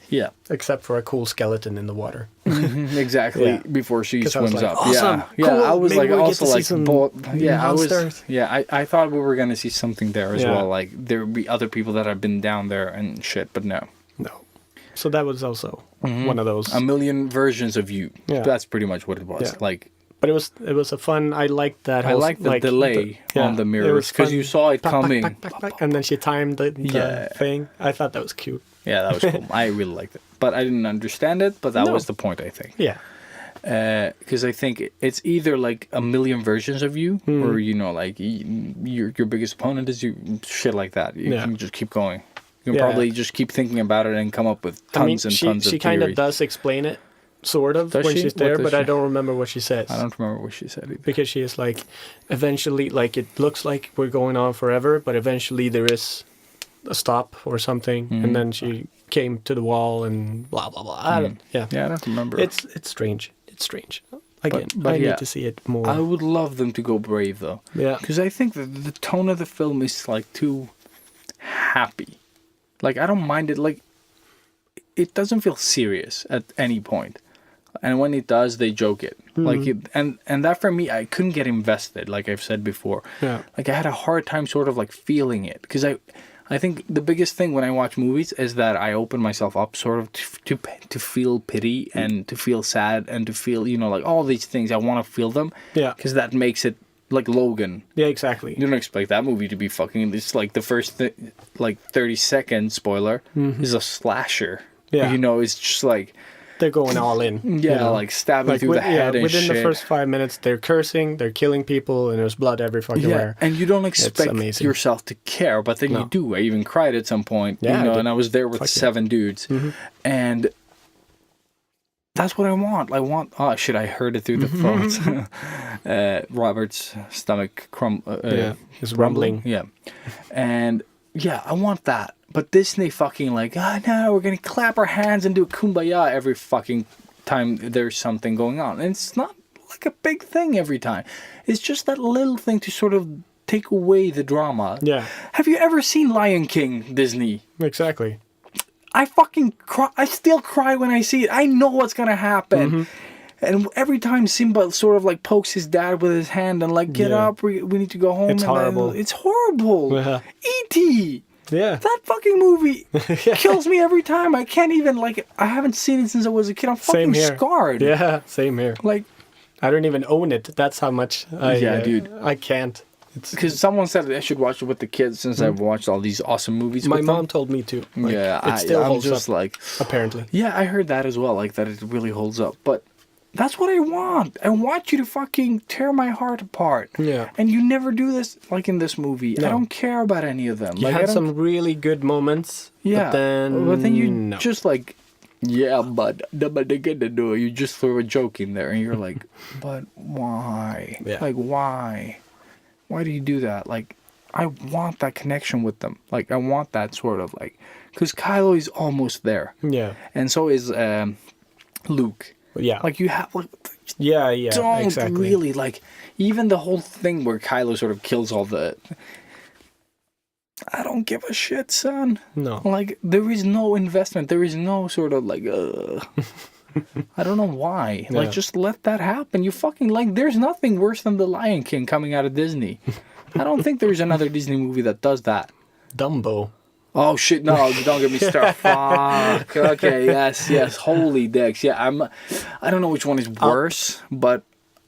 except for a cool skeleton in the water. Exactly. Before she swims like, up. awesome, Cool. I was maybe like, we get to see some monsters. I thought we were gonna see something there as well, like there would be other people that have been down there and shit, but no. So that was also one of those. A million versions of you. That's pretty much what it was. Like, but it was a fun. I liked that. I liked the delay on the mirrors, because you saw it coming. And then she timed the thing. I thought that was cute. Yeah, that was cool. I really liked it, but I didn't understand it. But that was the point, I think. Because I think it's either like a million versions of you, or like your biggest opponent is you. Shit like that. You can just keep going. You can probably just keep thinking about it and come up with tons and tons of She kind of theories. does explain it, sort of, when she's there, but I don't remember what she says. I don't remember what she said either. Because she is like, eventually, like, it looks like we're going on forever, but eventually there is a stop or something, and then she came to the wall and blah, blah, blah. I don't remember. It's strange. It's strange. Again, but I need to see it more. I would love them to go brave, though. Because I think that the tone of the film is, like, too happy. Like, I don't mind it. Like, it doesn't feel serious at any point. And when it does, they joke it. Like, and that for me, I couldn't get invested, like I've said before. Like, I had a hard time sort of, like, feeling it. Because I think the biggest thing when I watch movies is that I open myself up sort of to feel pity and to feel sad and to feel, like all these things. I want to feel them. Because that makes it. Like Logan. Yeah, exactly. You don't expect that movie to be fucking... It's like the first, 30-second spoiler is a slasher. It's just like... They're going all in. Like stabbing through the head and within shit. the first 5 minutes, they're cursing, they're killing people, and there's blood every fucking where. And you don't expect yourself to care, but then you do. I even cried at some point, and I was there with 7 dudes. And... That's what I want. Oh shit! I heard it through the phones. Robert's stomach is rumbling. Yeah, and I want that. But Disney fucking like, no, we're gonna clap our hands and do kumbaya every fucking time there's something going on, and it's not like a big thing every time. It's just that little thing to sort of take away the drama. Have you ever seen Lion King, Disney? Exactly. I fucking cry. I still cry when I see it. I know what's gonna happen. And every time Simba sort of like pokes his dad with his hand and like, get up, we need to go home. It's horrible. It's horrible. E.T. Yeah. That fucking movie kills me every time. I can't even, like, I haven't seen it since I was a kid. I'm fucking scarred. Yeah, same here. Like, I don't even own it. That's how much dude. I can't. Because someone said I should watch it with the kids since I've watched all these awesome movies. My mom told me to. Like, it still holds just up, like, apparently. Yeah, I heard that as well. Like that, it really holds up. But that's what I want. I want you to fucking tear my heart apart. Yeah. And you never do this like in this movie. No. I don't care about any of them. You had some really good moments. Yeah. But then you just like Yeah, but you just throw a joke in there, and you're like, but why? Yeah. Like, why? Why do you do that? Like, I want that connection with them. Like, I want that sort of like, because Kylo is almost there, Yeah. and so is Luke. Yeah. Like, you have like, Yeah. don't Exactly. really like even the whole thing where Kylo sort of kills all the. I don't give a shit, son. No. Like, there is no investment. There is no sort of like, I don't know why. Yeah. Like, just let that happen. You fucking, like, there's nothing worse than The Lion King coming out of Disney. I don't think there's another Disney movie that does that. Dumbo. Oh, shit, no, don't get me started. Fuck. Okay, yes. Holy dicks. Yeah, I don't know which one is worse, but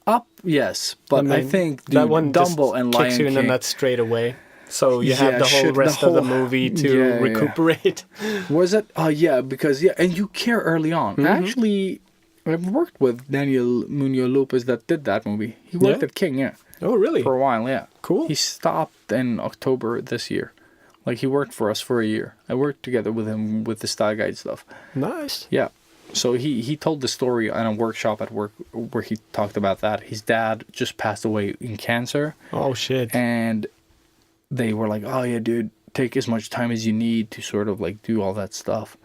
Up, yes. But I think, dude, that one Dumbo just and kicks Lion you in the King. nuts straight away. So you have Yeah, the whole shit, the rest of the whole- movie to Yeah. recuperate. Was it? Yeah, because, and you care early on. Mm-hmm. Actually, I've worked with Daniel Munoz Lopez that did that movie. He worked Yeah? at King, yeah, Oh, really? for a while, yeah. Cool. He stopped in October this year. Like, he worked for us for a year. I worked together with him with the Style Guide stuff. Nice. Yeah. So he told the story on a workshop at work where he talked about that. His dad just passed away in cancer. Oh, shit. And they were like, oh yeah, dude, take as much time as you need to sort of like do all that stuff.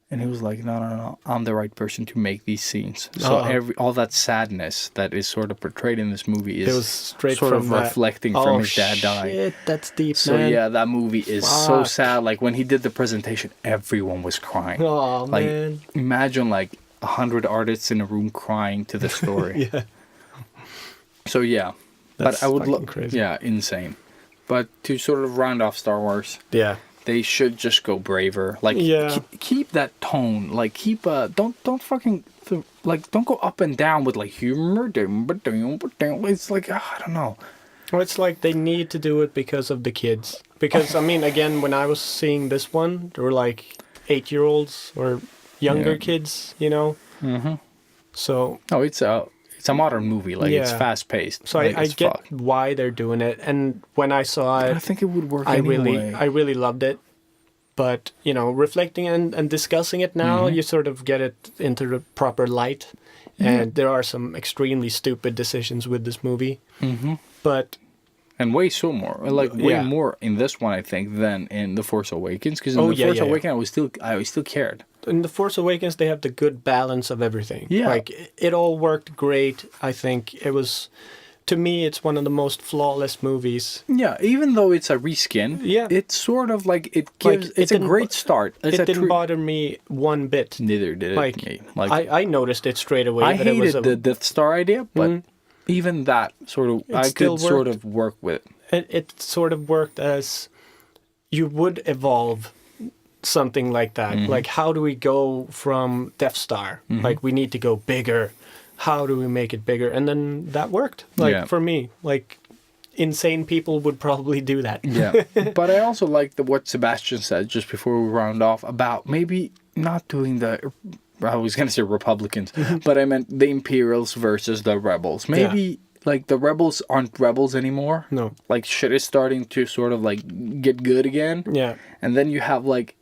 And he was like, no, I'm the right person to make these scenes. So all that sadness that is sort of portrayed in this movie It is was straight sort from of that. reflecting Oh, from his dad dying. shit, that's deep, So man. yeah, that movie is so Fuck. sad. Like, when he did the presentation, everyone was crying. Oh, Like, man. imagine like 100 artists in a room crying to the story. Yeah. So yeah, That's but I would fucking crazy. Yeah, insane. But to sort of round off Star Wars, Yeah. they should just go braver. Like, Yeah. keep that tone. Like, keep don't fucking like, don't go up and down with like humor. It's like, I don't know. Well, it's like they need to do it because of the kids. Because, I mean, again, when I was seeing this one, there were like 8-year-olds or younger Yeah. kids, you know? Mm-hmm. So, No, it's a modern movie. Like, it's Yeah. fast paced. so I get why they're doing it. And when I saw I it, think it would work I anyway. really loved it. But, you know, reflecting and discussing it now, you sort of get it into the proper light. And there are some extremely stupid decisions with this movie. Mm-hmm. But And way Yeah. more in this one, I think, than in The Force Awakens. Because in Oh, The yeah, Force yeah, yeah. Awakens, I still cared. in The Force Awakens, they have the good balance of everything. Yeah. Like, it all worked great. I think it was, to me, it's one of the most flawless movies. Yeah, even though it's a reskin, Yeah. it's sort of like it gives. it it's a didn't great start. It's It didn't bother me one bit. Neither did it. Like, me. Like, I noticed it straight away. I that it was hated the Death Star idea, but even that sort of I still could sort worked. of work with. it sort of worked as you would evolve something like that. Like, how do we go from Death Star? Like, we need to go bigger. How do we make it bigger? And then that worked. Like, Yeah. for me, like, insane people would probably do that. Yeah, but I also like what Sebastian said just before we round off about maybe not doing the. I was gonna say Republicans, but I meant the Imperials versus the Rebels. Maybe like the Rebels aren't rebels anymore. No. Like, shit is starting to sort of like get good again. Yeah. And then you have like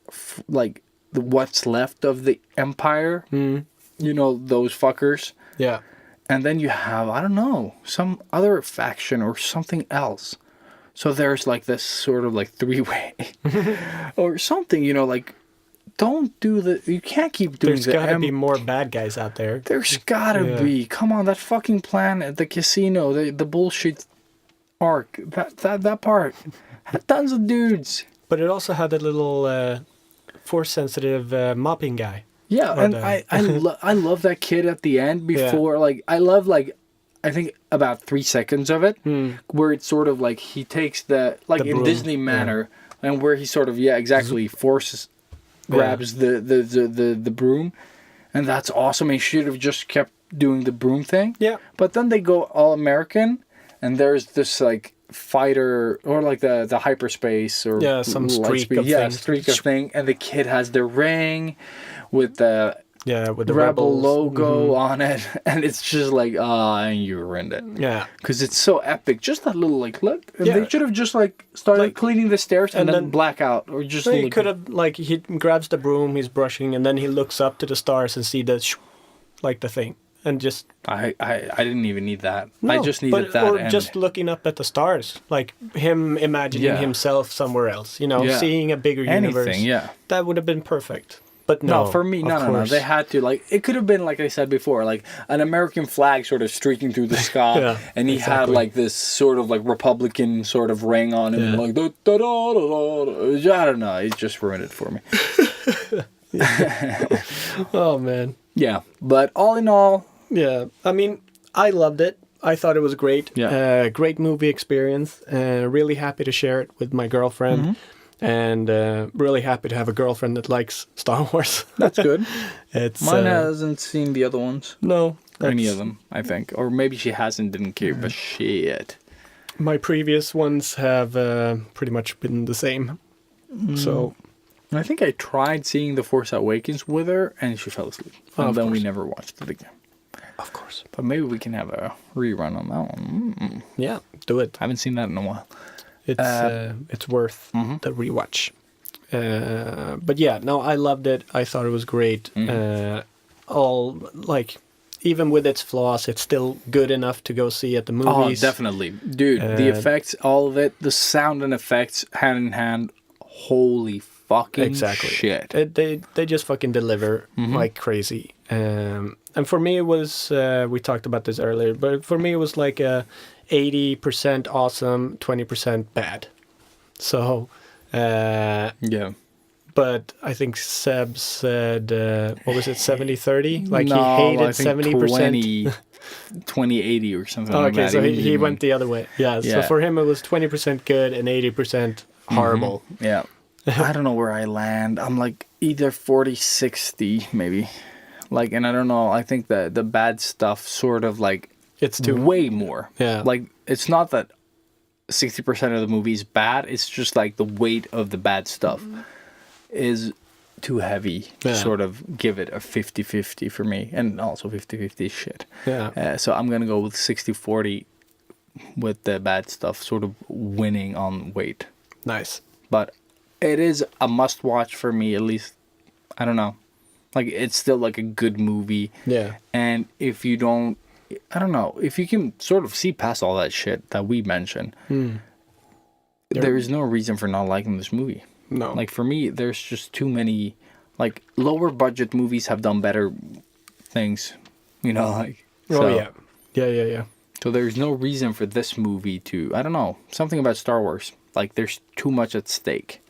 what's left of the Empire. You know, those fuckers. Yeah. And then you have, I don't know, some other faction or something else. So there's like this sort of like three-way or something, you know, like, don't do you can't keep doing There's the gotta be more bad guys out there. There's gotta Yeah. be. Come on, that fucking plan at the casino, the bullshit arc, that part had tons of dudes. But it also had a little force-sensitive mopping guy. Yeah, Or and the- I love that kid at the end before, like, I love, like, I think about 3 seconds of it, where it's sort of like he takes the in broom, Disney manner, and where he sort of, grabs the broom, and that's awesome. He should have just kept doing the broom thing. Yeah. But then they go all American, and there's this, like, fighter, or like the hyperspace, or Yeah, some light streak speed. of Yeah, thing. streak of thing, and the kid has the ring with the Yeah, with the Rebel Rebels. logo on it, and it's just like, and you ruined it. Yeah. Because it's so epic. Just that little, like, look. And Yeah. they should have just, like, started Like- cleaning the stairs and and then then- black out. Or just, So he like, could have, like, he grabs the broom, he's brushing, and then he looks up to the stars and see the, like, the thing. And just... I didn't even need that. I No, just needed but, that. Or and just looking up at the stars. Like, him imagining Yeah. himself somewhere else. You know, Yeah. seeing a bigger universe. anything, yeah. That would have been perfect. But No, no, for me, of no. course. They had to, like, it could have been, like I said before, like an American flag sort of streaking through the sky, Yeah, and he had exactly. like this sort of like Republican sort of ring on him, Yeah. like da, da, da, da, da. I don't know. It just ruined it for me. Oh, man. Yeah, but all in all, Yeah, I mean, I loved it. I thought it was great. Yeah. Great movie experience. Really happy to share it with my girlfriend. Mm-hmm. And really happy to have a girlfriend that likes Star Wars. that's good. It's Mine hasn't seen the other ones, no, or any that's- of them, I think, or maybe she hasn't, didn't care, but shit. My previous ones have pretty much been the same. So I think I tried seeing The Force Awakens with her, and she fell asleep, and of then we course. never watched it again. of course, But maybe we can have a rerun on that one. yeah, do it. I haven't seen that in a while. It's worth Mm-hmm. the rewatch. But yeah, no, I loved it. I thought it was great. Mm-hmm. All like, even with its flaws, it's still good enough to go see at the Oh, movies. definitely. Dude, the effects, all of it, the sound and effects, hand in hand, holy fucking Exactly. shit. They just fucking deliver Mm-hmm. like crazy. And for me, it was we talked about this earlier, but for me, it was like a 80% awesome, 20% bad. So, Yeah. but I think Seb said, what was it, 70-30? Like No, he I hated think 70%. 20-80 or something like Okay, that. so he didn't went the other way. Yeah, so Yeah. for him, it was 20% good and 80% horrible. Yeah. I don't know where I land. I'm like either 40-60 maybe. Like, and I don't know. I think that the bad stuff sort of like It's too... way more. Yeah. Like, it's not that 60% of the movie is bad. It's just like the weight of the bad stuff is too heavy to Yeah. sort of give it a 50-50 for me. And also 50-50 is shit. Yeah. So I'm going to go with 60-40 with the bad stuff sort of winning on weight. Nice. But it is a must watch for me, at least. I don't know. Like, it's still like a good movie. Yeah. And if you don't, I don't know, if you can sort of see past all that shit that we mentioned, there is no reason for not liking this movie. No. Like, for me, there's just too many, like, lower budget movies have done better things, you know, like. Oh, so, yeah. Yeah. So there's no reason for this movie to, I don't know, something about Star Wars. Like, there's too much at stake,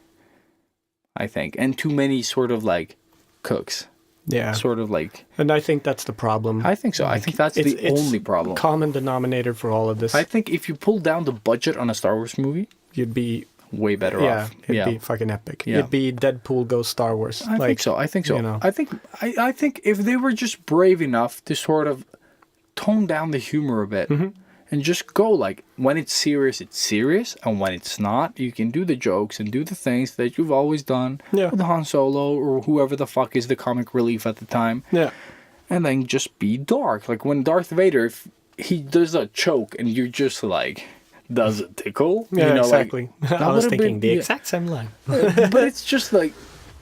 I think. And too many sort of, like, cooks. Yeah. Sort of, like, And I think that's the problem. I think so. I think that's the only problem. Common denominator for all of this. I think if you pull down the budget on a Star Wars movie, You'd be way better yeah, off. it'd be fucking epic. Yeah. It'd be Deadpool goes Star Wars. I think so. I think so. you know. I think if they were just brave enough to sort of tone down the humor a bit and just go like, when it's serious, and when it's not, you can do the jokes and do the things that you've always done Yeah. with Han Solo or whoever the fuck is the comic relief at the time, Yeah. and then just be dark. Like when Darth Vader, if he does a choke and you're just like, does it tickle? Yeah, You know, like, exactly. that I was would've thinking been- the yeah. exact same line. But it's just like,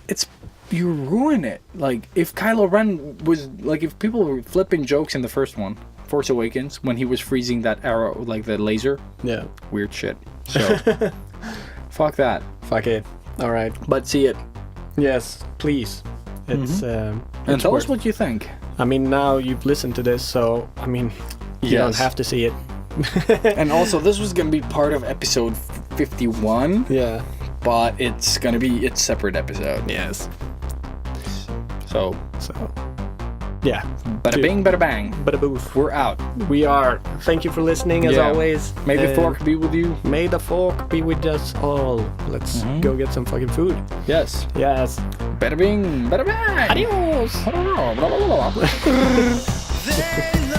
it's, you ruin it. Like, if Kylo Ren was, like, if people were flipping jokes in the first one, Force Awakens, when he was freezing that arrow, like the laser, Yeah. weird shit. So, fuck that. Fuck it. All right. But see it. Yes, please. It's And it's tell us worth- what you think. I mean, now you've listened to this, so I mean, you don't Yes. have to see it. And also, this was going to be part of episode 51, Yeah. but it's going to be its separate episode. Yes. So, So, yeah. bada bing, bada bang. Bada boof. We're out. We are. Thank you for listening, as Yeah. always. May the And fork be with you. May the fork be with us all. Let's go get some fucking food. Yes. Yes. Bada bing, bada bang. Adios. Blah, blah, blah, blah. They